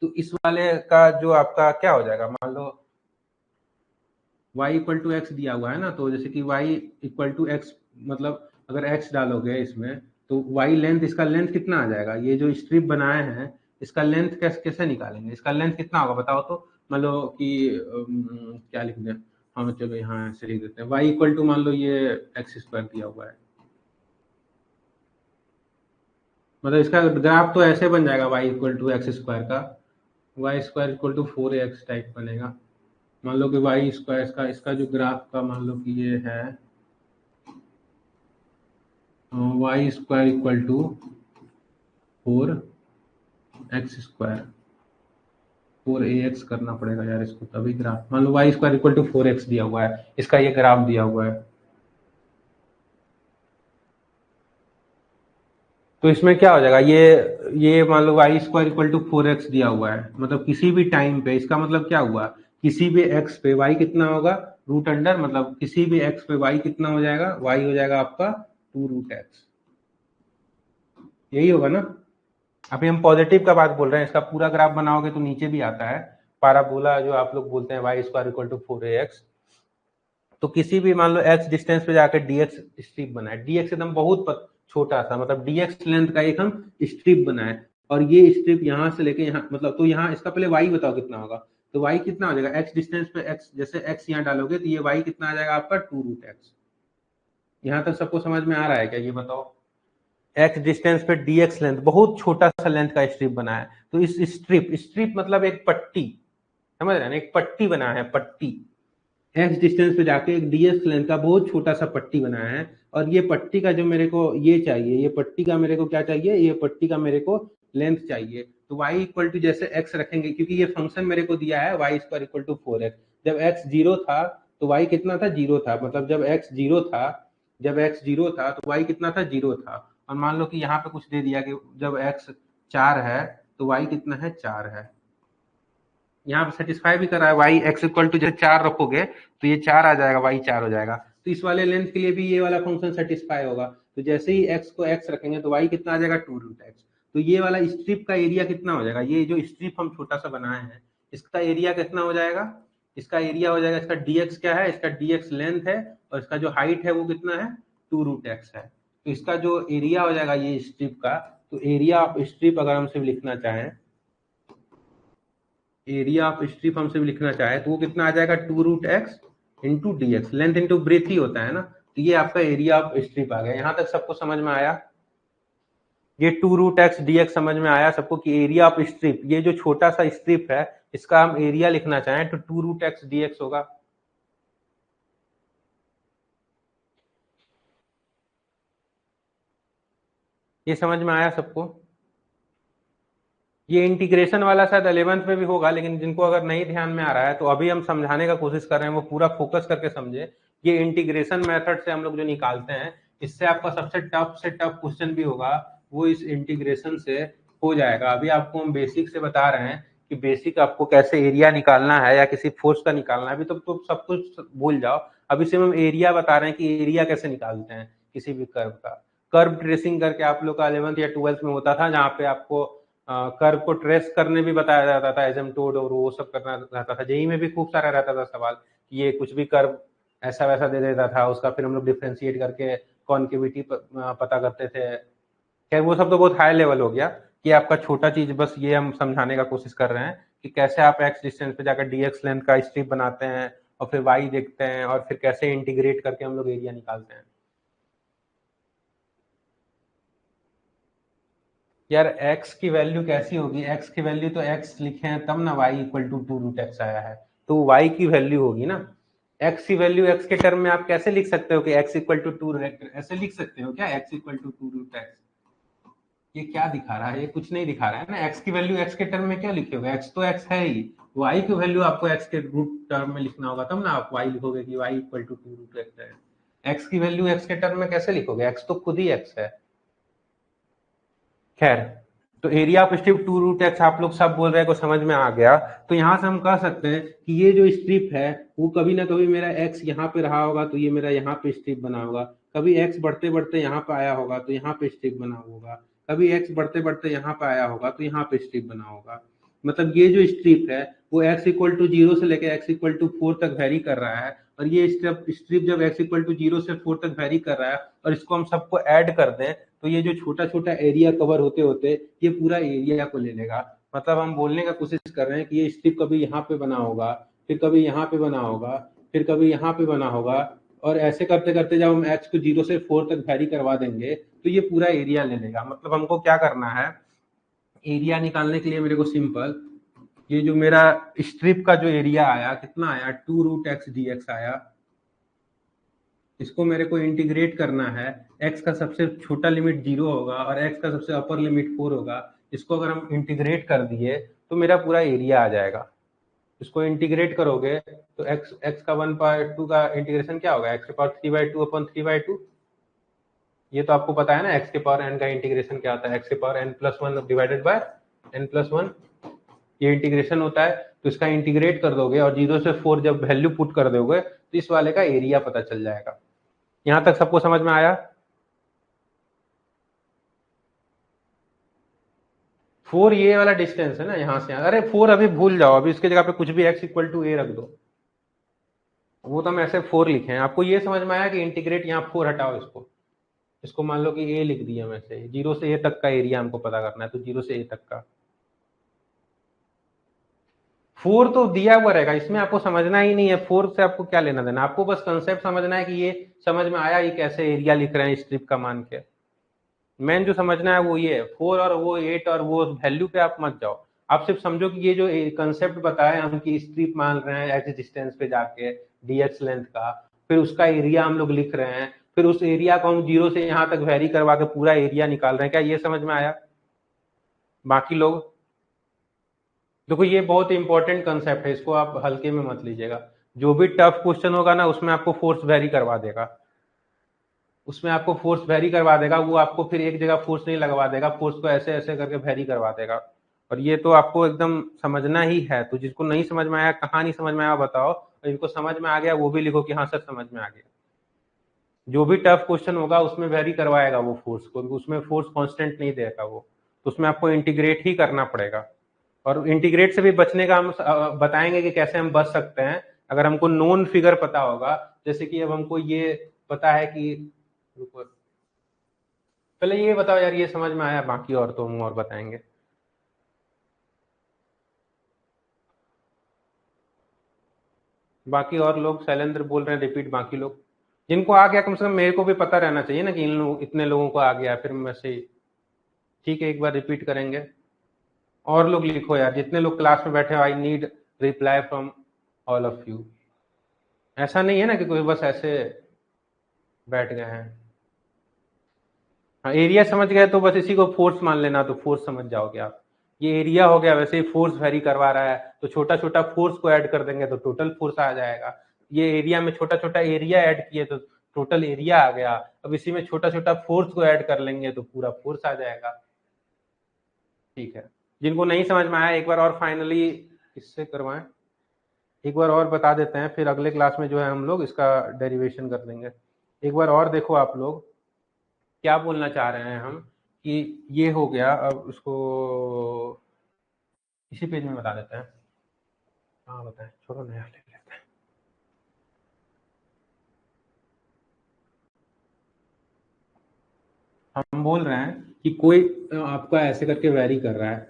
तो इस वाले का जो आपका क्या हो जाएगा, मान लो y इक्वल टू एक्स दिया हुआ है ना, तो जैसे कि y इक्वल टू एक्स, मतलब अगर x डालोगे इसमें तो y लेंथ, इसका लेंथ कितना आ जाएगा, ये जो स्ट्रिप बनाए हैं इसका लेंथ कैसे निकालेंगे, इसका लेंथ कितना होगा बताओ तो। मान लो कि क्या लिख दें हम, चलो यहाँ ऐसे लिख देते हैं, y इक्वल टू मान लो ये एक्स स्क्वायर दिया हुआ है, मतलब इसका ग्राफ तो ऐसे बन जाएगा, y equal to X square का, y square equal to 4ax type बनेगा। मान लो कि y स्क्वायर इसका जो ग्राफ का मान लो कि ये है y square equal to 4x square, 4ax करना पड़ेगा यार इसको, तभी ग्राफ, मान लो y square equal to 4x दिया हुआ है, इसका ये ग्राफ दिया हुआ है। तो इसमें क्या हो जाएगा, ये मान लो y square equal to 4x दिया हुआ है, मतलब किसी भी टाइम पे, इसका मतलब क्या हुआ, किसी भी x पे y कितना होगा, रूट अंडर, मतलब किसी भी x पे y कितना हो जाएगा, y हो जाएगा आपका 2 रूट x। यही होगा ना। अभी हम पॉजिटिव का बात बोल रहे हैं, इसका पूरा ग्राफ बनाओगे तो नीचे भी आता है पैराबोला, जो आप लोग बोलते हैं y square equal to 4ax। तो किसी भी मान लो x डिस्टेंस पे जाकर dx स्ट्रिप बनाए, dx एकदम बहुत छोटा सा, मतलब dx लेंथ का एक हम स्ट्रिप बनाए, और ये स्ट्रिप यहाँ से लेके यहाँ, मतलब तो यहाँ इसका पहले y बताओ कितना होगा। तो y कितना हो जाएगा, x डिस्टेंस पे x, जैसे x यहाँ डालोगे तो ये y कितना आ जाएगा आपका 2√x। यहाँ तक सबको समझ में आ रहा है क्या, ये बताओ। x डिस्टेंस पे dx लेंथ, बहुत छोटा सा लेंथ का स्ट्रिप बना है, तो इस स्ट्रिप मतलब एक पट्टी, समझ रहे हैं, एक पट्टी बना है, पट्टी x डिस्टेंस पे जाके एक dx लेंथ का बहुत छोटा सा पट्टी बनाया है, और ये पट्टी का जो मेरे को ये चाहिए, ये पट्टी का मेरे को क्या चाहिए, ये पट्टी का मेरे को लेंथ चाहिए। तो y इक्वल टू जैसे x रखेंगे, क्योंकि ये फंक्शन मेरे को दिया है y square equal to 4x। जब x 0 था तो y कितना था, 0 था, मतलब जब x 0 था, जब x 0 था तो y कितना था, 0 था। और मान लो कि यहाँ पे कुछ दे दिया कि जब x 4 है तो y कितना है, 4 है। यहाँ पे सेटिस्फाई भी कर रहा है, वाई एक्स इक्वल टू जैसे 4 रखोगे तो ये 4 आ जाएगा, वाई 4 हो जाएगा। तो इस वाले लेंथ के लिए भी ये वाला फंक्शन सेटिस्फाई होगा। तो जैसे ही x को x रखेंगे तो y कितना आ जाएगा, 2√x। तो ये वाला स्ट्रिप का एरिया कितना हो जाएगा, ये जो स्ट्रिप हम छोटा सा बनाए हैं इसका एरिया कितना हो जाएगा, इसका एरिया हो जाएगा, इसका dx क्या है, इसका dx लेंथ है, और इसका जो हाइट है वो कितना है, 2√x है। तो इसका जो एरिया हो जाएगा ये स्ट्रिप का, तो एरिया ऑफ स्ट्रिप अगर हम सिर्फ लिखना चाहें, एरिया ऑफ स्ट्रिप हम सिर्फ लिखना चाहे तो वो कितना आ जाएगा, 2√x into dx, length into breadth ही होता है ना। तो ये आपका एरिया ऑफ स्ट्रिप आ गया। यहाँ तक सबको समझ में आया, ये 2√x dx समझ में आया सबको कि एरिया ऑफ स्ट्रिप, ये जो छोटा सा स्ट्रिप है इसका हम एरिया लिखना चाहें तो 2√x dx होगा। ये समझ में आया सबको। ये इंटीग्रेशन वाला शायद 11th में भी होगा, लेकिन जिनको अगर नहीं ध्यान में आ रहा है तो अभी हम समझाने का कोशिश कर रहे हैं, वो पूरा फोकस करके समझे। ये इंटीग्रेशन मेथड से हम लोग जो निकालते हैं, इससे आपका सबसे टफ से टफ क्वेश्चन भी होगा वो इस इंटीग्रेशन से हो जाएगा। अभी आपको हम बेसिक से बता रहे हैं कि बेसिक आपको कैसे एरिया निकालना है या किसी फोर्स का निकालना है, अभी तो सब कुछ भूल जाओ। अभी सिर्फ हम एरिया बता रहे हैं कि एरिया कैसे निकालते हैं किसी भी कर्व का। कर्व ट्रेसिंग करके आप लोग का 11th या 12th में होता था, जहाँ पे आपको कर्व को ट्रेस करने भी बताया जाता था, एसिम्पटोट और वो सब करना रहता था। जेई में भी खूब सारा रहता था सवाल कि ये कुछ भी कर्व ऐसा वैसा दे देता था, उसका फिर हम लोग डिफ्रेंशिएट करके कॉन्केविटी पता करते थे। खैर वो सब तो बहुत हाई लेवल हो गया, कि आपका छोटा चीज बस ये हम समझाने का कोशिश कर रहे हैं कि कैसे आप एक्स डिस्टेंस पे जाकर dx लेंथ का स्ट्रिप बनाते हैं, और फिर y देखते हैं, और फिर कैसे इंटीग्रेट करके हम लोग एरिया निकालते हैं। यार x की वैल्यू कैसी होगी, x की वैल्यू तो x लिखे हैं तब ना y इक्वल टू 2√x आया है, तो y की वैल्यू होगी ना। x की वैल्यू x के टर्म में आप कैसे लिख सकते हो कि x इक्वल टू 2, ऐसे लिख सकते हो क्या, x इक्वल टू 2√x। ये क्या दिखा रहा है, ये कुछ नहीं दिखा रहा है ना। x की वैल्यू x के टर्म में क्या लिखोगे, x तो x है ही, y की वैल्यू आपको x के रूट टर्म में लिखना होगा, तब ना आप y लिखोगे कि y इक्वल टू 2√x है। x की वैल्यू x के टर्म में कैसे लिखोगे, x तो खुद ही x है। खैर, तो एरिया ऑफ स्ट्रिप 2√x आप लोग सब बोल रहे हैं को समझ में आ गया। तो यहाँ से हम कह सकते हैं कि ये जो स्ट्रिप है वो कभी ना कभी मेरा x यहाँ पे रहा होगा, तो ये मेरा यहाँ पे स्ट्रिप बना होगा। कभी x बढ़ते बढ़ते यहाँ पे आया होगा तो यहाँ पे स्ट्रिप बना होगा। कभी x बढ़ते बढ़ते यहाँ पे आया होगा तो यहाँ पे स्ट्रिप बना होगा। मतलब ये जो स्ट्रिप है वो x इक्वल टू 0 से लेकर x इक्वल टू 4 तक वेरी कर रहा है, और ये स्ट्रिप जब x इक्वल टू 0 से 4 तक वेरी कर रहा है और इसको हम सबको ऐड कर दें तो ये जो छोटा छोटा एरिया कवर होते होते ये पूरा एरिया को ले लेगा। मतलब हम बोलने का कोशिश कर रहे हैं कि ये स्ट्रिप कभी यहाँ पे बना होगा, फिर कभी यहाँ पे बना होगा, फिर कभी यहाँ पे बना होगा, और ऐसे करते करते जब हम x को 0 से 4 तक वेरी करवा देंगे तो ये पूरा एरिया ले लेगा। मतलब हमको क्या करना है, एरिया निकालने के लिए मेरे को सिंपल, ये जो मेरा स्ट्रिप का जो एरिया आया कितना आया, 2√x dx आया, इसको मेरे को इंटीग्रेट करना है। x का सबसे छोटा लिमिट 0 होगा और x का सबसे अपर लिमिट 4 होगा। इसको अगर हम इंटीग्रेट कर दिए तो मेरा पूरा एरिया आ जाएगा। इसको इंटीग्रेट करोगे तो x का 1/2 का इंटीग्रेशन क्या होगा, x के पावर 3/2 अपॉन 3/2। ये तो आपको पता है ना, x के पावर n का इंटीग्रेशन क्या होता है, x के power n+1 divided by n+1, ये इंटीग्रेशन होता है। तो इसका इंटीग्रेट कर दोगे और 0 से 4 जब वैल्यू पुट कर दोगे तो इस वाले का एरिया पता चल जाएगा। यहां तक सबको समझ में आया। 4 ये वाला डिस्टेंस है ना यहाँ से, अरे 4 अभी भूल जाओ, अभी इसके जगह पे कुछ भी x इक्वल टू ए रख दो, वो तो हम ऐसे 4 लिखे हैं। आपको ये समझ में आया कि इंटीग्रेट यहाँ 4 हटाओ, इसको इसको मान लो कि ए लिख दिया, मैं से 0 से ए तक का एरिया हमको पता करना है, तो 0 से ए तक का 4 तो दिया हुआ रहेगा, इसमें आपको समझना ही नहीं है 4 से आपको क्या लेना देना, आपको बस कंसेप्ट समझना है कि ये समझ में आया, ये कैसे एरिया लिख रहे हैं स्ट्रिप का मान के। मेन जो समझना है वो ये है, 4 और वो 8 और वो वैल्यू पे आप मत जाओ, आप सिर्फ समझो कि ये जो कंसेप्ट बताया हम कि स्ट्रिप मान रहे हैं एक्स डिस्टेंस पे जाके dx लेंथ का, फिर उसका एरिया हम लोग लिख रहे हैं, फिर उस एरिया को हम 0 से यहाँ तक वेरी करवा के पूरा एरिया निकाल रहे हैं, क्या ये समझ में आया बाकी लोग? देखो ये बहुत इंपॉर्टेंट कंसेप्ट है, इसको आप हल्के में मत लीजिएगा, जो भी टफ क्वेश्चन होगा ना उसमें आपको फोर्स वेरी करवा देगा, उसमें आपको फोर्स वेरी करवा देगा, वो आपको फिर एक जगह फोर्स नहीं लगवा देगा, फोर्स को ऐसे ऐसे करके वेरी करवा देगा, और ये तो आपको एकदम समझना ही है। तो जिसको नहीं समझ में आया, कहाँ नहीं समझ में आया बताओ, और जिनको समझ में आ गया वो भी लिखो कि हाँ सर समझ में आ गया। जो भी टफ क्वेश्चन होगा उसमें वेरी करवाएगा वो फोर्स को, उसमें फोर्स कांस्टेंट नहीं देगा वो, तो उसमें आपको इंटीग्रेट ही करना पड़ेगा। और इंटीग्रेट से भी बचने का हम बताएंगे कि कैसे हम बच सकते हैं, अगर हमको नोन फिगर पता होगा, जैसे कि अब हमको ये पता है कि, पहले ये बताओ यार ये समझ में आया, बाकी और तो हम और बताएंगे। बाकी और लोग, शैलेंद्र बोल रहे हैं रिपीट, बाकी लोग जिनको आ गया कम से कम मेरे को भी पता रहना चाहिए ना कि इन लोग इतने लोगों को आ गया, फिर मैं से ठीक है एक बार रिपीट करेंगे। और लोग लिखो यार, जितने लोग क्लास में बैठे हो, I need reply from all of you. ऐसा नहीं है ना कि कोई बस ऐसे बैठ गए हैं। हाँ एरिया समझ गए तो बस इसी को फोर्स मान लेना, तो फोर्स समझ जाओगे आप, ये एरिया हो गया, वैसे ही फोर्स वेरी करवा रहा है तो छोटा छोटा फोर्स को ऐड कर देंगे तो टोटल फोर्स आ जाएगा। ये एरिया में छोटा छोटा एरिया ऐड किए तो टोटल एरिया आ गया, अब इसी में छोटा छोटा फोर्स को ऐड कर लेंगे तो पूरा फोर्स आ जाएगा। ठीक है, जिनको नहीं समझ में आया एक बार और फाइनली इससे करवाएं, एक बार और बता देते हैं, फिर अगले क्लास में जो है हम लोग इसका डेरिवेशन कर देंगे। एक बार और देखो आप लोग क्या बोलना चाह रहे हैं हम, कि ये हो गया, अब उसको इसी पेज में बता देते हैं। हाँ बताएं, छोड़ो नया ले लेते हैं। हम बोल रहे हैं कि कोई आपका ऐसे करके वेरी कर रहा है,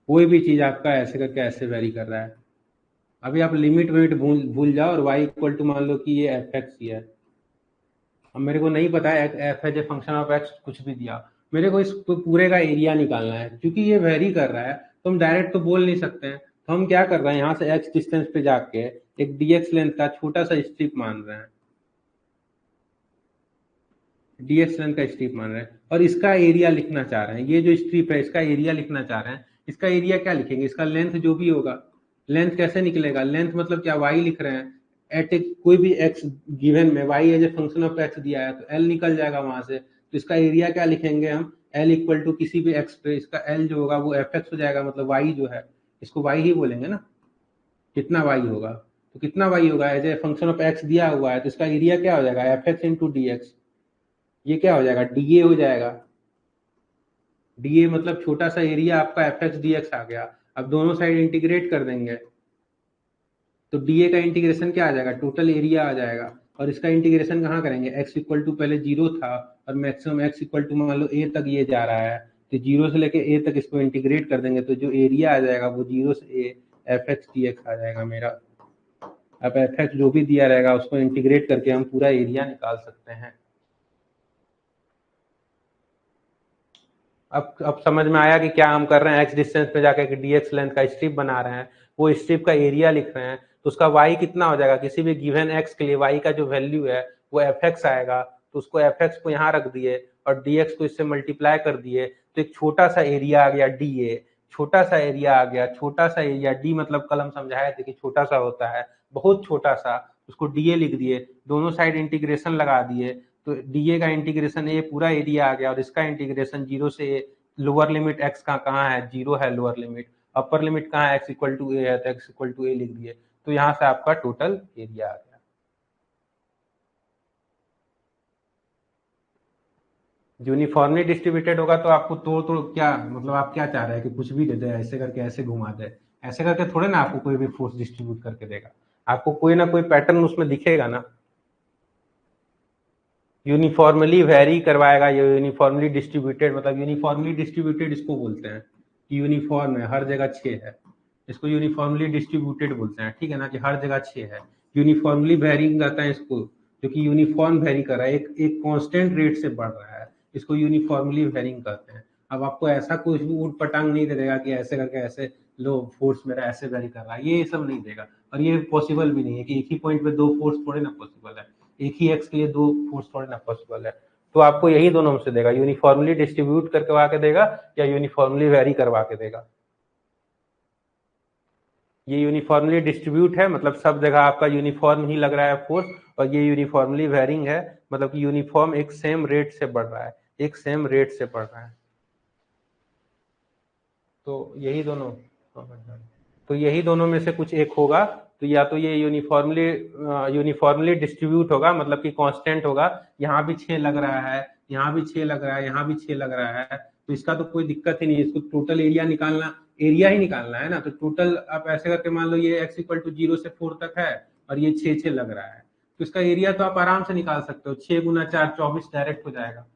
कोई भी चीज आपका ऐसे करके ऐसे वेरी कर रहा है, अभी आप लिमिट विमिट भूल भूल जाओ, और y इक्वल टू मान लो कि ये एफ एक्स ही है। अब मेरे को नहीं पता है F as a function of X कुछ भी दिया, मेरे को इस पूरे का एरिया निकालना है, क्योंकि ये वेरी कर रहा है तो हम डायरेक्ट तो बोल नहीं सकते हैं, तो हम क्या कर रहे हैं, यहाँ से एक्स डिस्टेंस पे जाके एक dx लेंथ का छोटा सा स्ट्रिप मान रहे हैं, dx लेंथ का स्ट्रिप मान रहे हैं, और इसका एरिया लिखना चाह रहे हैं, ये जो स्ट्रिप है इसका एरिया लिखना चाह रहे हैं। इसका एरिया क्या लिखेंगे, इसका लेंथ जो भी होगा, लेंथ कैसे निकलेगा, लेंथ मतलब क्या, y लिख रहे हैं, एट ए कोई भी x गिवन में y as a function of x दिया है तो l निकल जाएगा वहां से, तो इसका एरिया क्या लिखेंगे हम, l इक्वल टू किसी भी x पे इसका l जो होगा वो एफ एक्स हो जाएगा, मतलब y जो है इसको y ही बोलेंगे ना, कितना y होगा, तो कितना y होगा, as a function of x दिया हुआ है तो इसका एरिया क्या हो जाएगा, F x into D x, ये क्या हो जाएगा, डीए हो जाएगा, डीए मतलब छोटा सा एरिया आपका एफ एक्स डी एक्स आ गया। अब दोनों साइड इंटीग्रेट कर देंगे तो डीए का इंटीग्रेशन क्या आ जाएगा, टोटल एरिया आ जाएगा, और इसका इंटीग्रेशन कहाँ करेंगे, x इक्वल टू पहले 0 था और मैक्सिमम x इक्वल टू मान लो a तक ये जा रहा है, तो 0 से लेके a तक इसको इंटीग्रेट कर देंगे तो जो एरिया आ जाएगा वो 0 से a F X D X आ जाएगा मेरा। अब एफ एक्स जो भी दिया रहेगा उसको इंटीग्रेट करके हम पूरा एरिया निकाल सकते हैं। अब समझ में आया कि क्या हम कर रहे हैं, एक्स डिस्टेंस पे जाकर dx लेंथ का स्ट्रिप बना रहे हैं, वो स्ट्रिप का एरिया लिख रहे हैं, तो उसका y कितना हो जाएगा, किसी भी गिवन x के लिए y का जो वैल्यू है वो एफ एक्स आएगा, तो उसको एफ एक्स को यहाँ रख दिए और dx को इससे मल्टीप्लाई कर दिए, तो एक छोटा सा एरिया आ गया dA, छोटा सा एरिया आ गया, छोटा सा एरिया d मतलब कल हम समझाए थे कि छोटा सा होता है, बहुत छोटा सा, उसको dA लिख दिए, दोनों साइड इंटीग्रेशन लगा दिए, तो डीए का इंटीग्रेशन ए पूरा एरिया आ गया, और इसका इंटीग्रेशन 0 से ए, लोअर लिमिट एक्स का कहाँ है, 0 है लोअर लिमिट, अपर लिमिट कहाँ है, एक्स इक्वल टू ए है तो एक्स इक्वल टू ए लिख दिए, तो यहाँ से आपका टोटल एरिया आ गया। यूनिफॉर्मली डिस्ट्रीब्यूटेड होगा तो आपको तोड़ क्या मतलब आप क्या चाह रहे हैं कि कुछ भी दे दे, ऐसे करके ऐसे घुमा दे, ऐसे करके थोड़े ना आपको कोई भी फोर्स डिस्ट्रीब्यूट करके देगा, आपको कोई ना कोई पैटर्न उसमें दिखेगा ना। यूनिफॉर्मली वेरी करवाएगा, ये यूनिफॉर्मली डिस्ट्रीब्यूटेड, मतलब यूनिफॉर्मली डिस्ट्रीब्यूटेड इसको बोलते हैं कि यूनिफॉर्म है, हर जगह 6 है, इसको यूनिफॉर्मली डिस्ट्रीब्यूटेड बोलते हैं, ठीक है ना, कि हर जगह 6 है। यूनिफॉर्मली वेरिंग रहता है इसको, जो कि यूनिफॉर्म वेरी कर रहा है, एक कांस्टेंट रेट से बढ़ रहा है, इसको यूनिफॉर्मली वेरिंग कहते हैं। अब आपको ऐसा कुछ भी ऊट पटांग नहीं दे देगा कि ऐसे करके ऐसे लो फोर्स मेरा ऐसे वेरी कर रहा है, ये सब नहीं देगा, और ये पॉसिबल भी नहीं है कि एक ही पॉइंट पे 2 फोर्स थोड़े ना पॉसिबल है, एक ही एक्स के लिए 2 फोर्स थोड़े ना पॉसिबल है। तो आपको यही दोनों में से देगा, यूनिफॉर्मली डिस्ट्रीब्यूट करवा के देगा या यूनिफॉर्मली वेरी करवा के देगा। ये यूनिफॉर्मली डिस्ट्रीब्यूट है, मतलब सब जगह आपका यूनिफॉर्म ही लग रहा है फोर्स, और ये यूनिफॉर्मली वेरिंग है, मतलब कि यूनिफॉर्म एक सेम रेट से बढ़ रहा है, एक सेम रेट से बढ़ रहा है। तो यही दोनों, तो यही दोनों में से कुछ एक होगा, तो या तो ये यूनिफॉर्मली डिस्ट्रीब्यूट होगा, मतलब कि कांस्टेंट होगा, यहाँ भी 6 लग रहा है, यहाँ भी 6 लग रहा है, यहाँ भी 6 लग रहा है, तो इसका तो कोई दिक्कत ही नहीं है, इसको टोटल एरिया निकालना, एरिया ही निकालना है ना, तो टोटल आप ऐसे करके मान लो ये x इक्वल टू 0 से 4 तक है और ये 6 लग रहा है, तो इसका एरिया तो आप आराम से निकाल सकते हो, 6 गुना 4 24 डायरेक्ट हो जाएगा,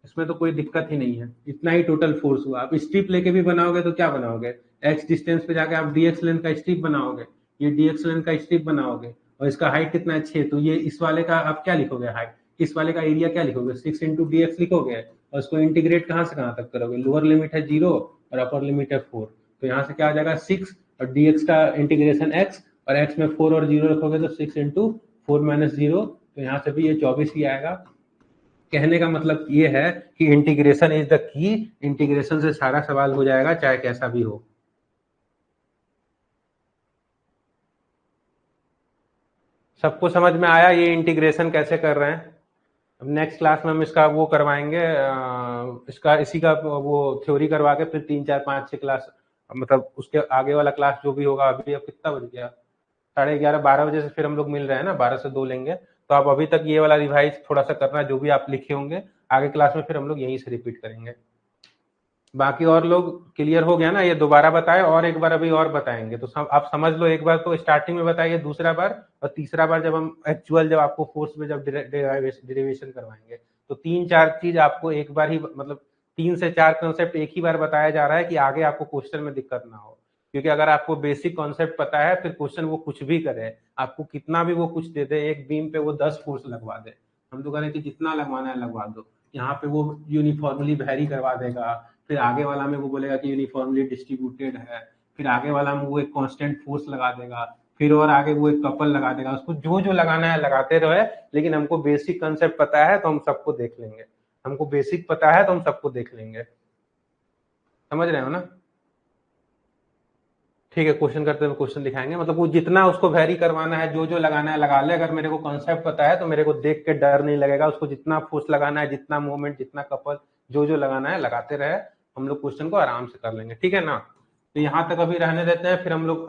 इसमें तो कोई दिक्कत ही नहीं है, इतना ही टोटल फोर्स हुआ। आप स्ट्रिप लेके भी बनाओगे तो क्या बनाओगे, x डिस्टेंस पे जाके आप dx लेंथ का स्ट्रिप बनाओगे, ये dx लेंथ का स्ट्रिप बनाओगे, और इसका हाइट कितना है 6, तो ये इस वाले का आप क्या लिखोगे हाइट, इस वाले का एरिया क्या लिखोगे 6 इंटू dx लिखोगे, और इसको इंटीग्रेट कहाँ से कहाँ तक करोगे, लोअर लिमिट है 0 और अपर लिमिट है 4, तो यहाँ से क्या आ जाएगा 6 और dx का इंटीग्रेशन x, और x में 4 और 0 रखोगे तो 6 इंटू 4 माइनस 0, तो यहाँ से भी ये 24 ही आएगा। कहने का मतलब ये है कि integration is the key, integration से सारा सवाल हो जाएगा चाहे कैसा भी हो। सबको समझ में आया ये इंटीग्रेशन कैसे कर रहे हैं? अब नेक्स्ट क्लास में हम इसका वो करवाएंगे, इसका इसी का वो थ्योरी करवा के फिर 3 4 5 6 क्लास, मतलब उसके आगे वाला क्लास जो भी होगा, अभी अब कितना बज गया, 11:30 12 बजे से फिर हम लोग मिल रहे हैं ना, 12 से 2 लेंगे, तो आप अभी तक ये वाला रिवाइज थोड़ा सा करना, जो भी आप लिखे होंगे आगे क्लास में फिर हम लोग यहीं से रिपीट करेंगे। बाकी और लोग क्लियर हो गया ना, ये दोबारा बताए और एक बार अभी और बताएंगे, तो आप समझ लो, एक बार तो स्टार्टिंग में बताइए, दूसरा बार और तीसरा बार जब हम एक्चुअल जब आपको फोर्स में जब डेरिवेशन करवाएंगे, तो 3 4 चीज आपको एक बार ही, मतलब 3 से 4 कॉन्सेप्ट एक ही बार बताया जा रहा है कि आगे आपको क्वेश्चन में दिक्कत ना हो, क्योंकि अगर आपको बेसिक कॉन्सेप्ट पता है, फिर क्वेश्चन वो कुछ भी करे, आपको कितना भी वो कुछ दे दे, एक बीम पे वो 10 फोर्स लगवा दे, हम तो कह रहे हैं कि जितना लगवाना है लगवा दो, यहाँ पे वो यूनिफॉर्मली वेरी करवा देगा, फिर आगे वाला में वो बोलेगा कि यूनिफॉर्मली डिस्ट्रीब्यूटेड है, फिर आगे वाला में वो एक कांस्टेंट फोर्स लगा देगा, फिर और आगे वो एक कपल लगा देगा, उसको जो जो लगाना है लगाते रहे, लेकिन हमको बेसिक कंसेप्ट पता है तो हम सबको देख लेंगे, हमको बेसिक पता है तो हम सबको देख लेंगे, समझ रहे हो ना? ठीक है, क्वेश्चन करते हुए क्वेश्चन दिखाएंगे, मतलब वो जितना उसको वेरी करवाना है, जो जो लगाना है लगा ले, अगर मेरे को कॉन्सेप्ट पता है तो मेरे को देख के डर नहीं लगेगा, उसको जितना फोर्स लगाना है, जितना मूवमेंट, जितना कपल, जो जो लगाना है लगाते रहे, हम लोग क्वेश्चन को आराम से कर लेंगे, ठीक है ना? तो यहाँ तक अभी रहने देते हैं, फिर हम लोग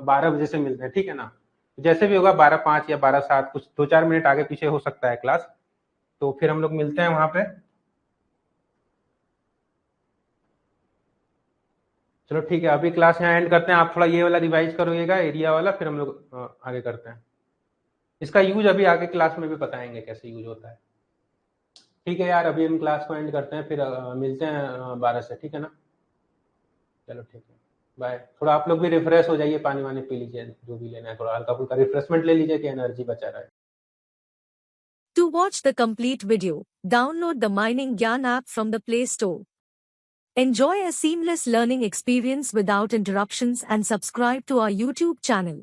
12 बजे से मिलते हैं, ठीक है ना? जैसे भी होगा 12:05 या 12:07, कुछ 2 4 मिनट आगे पीछे हो सकता है क्लास, तो फिर हम लोग मिलते हैं वहां पे। चलो ठीक है, अभी क्लास यहाँ एंड करते हैं, आप थोड़ा ये वाला रिवाइज करोगे एरिया वाला, फिर हम लोग आगे करते हैं, इसका यूज अभी आगे क्लास में भी बताएंगे कैसे यूज होता है। ठीक है यार, अभी हम क्लास को एंड करते हैं, फिर मिलते हैं 12 से, ठीक है ना? चलो ठीक है, बाय। थोड़ा आप लोग भी रिफ्रेश हो जाइए, पानी वानी पी लीजिए, जो भी लेना है, थोड़ा हल्का फुल्का रिफ्रेशमेंट ले लीजिए कि एनर्जी बचा रहे। To watch the complete video, download the Mining Gyan app from the Play Store. Enjoy a seamless learning experience without interruptions and subscribe to our YouTube channel.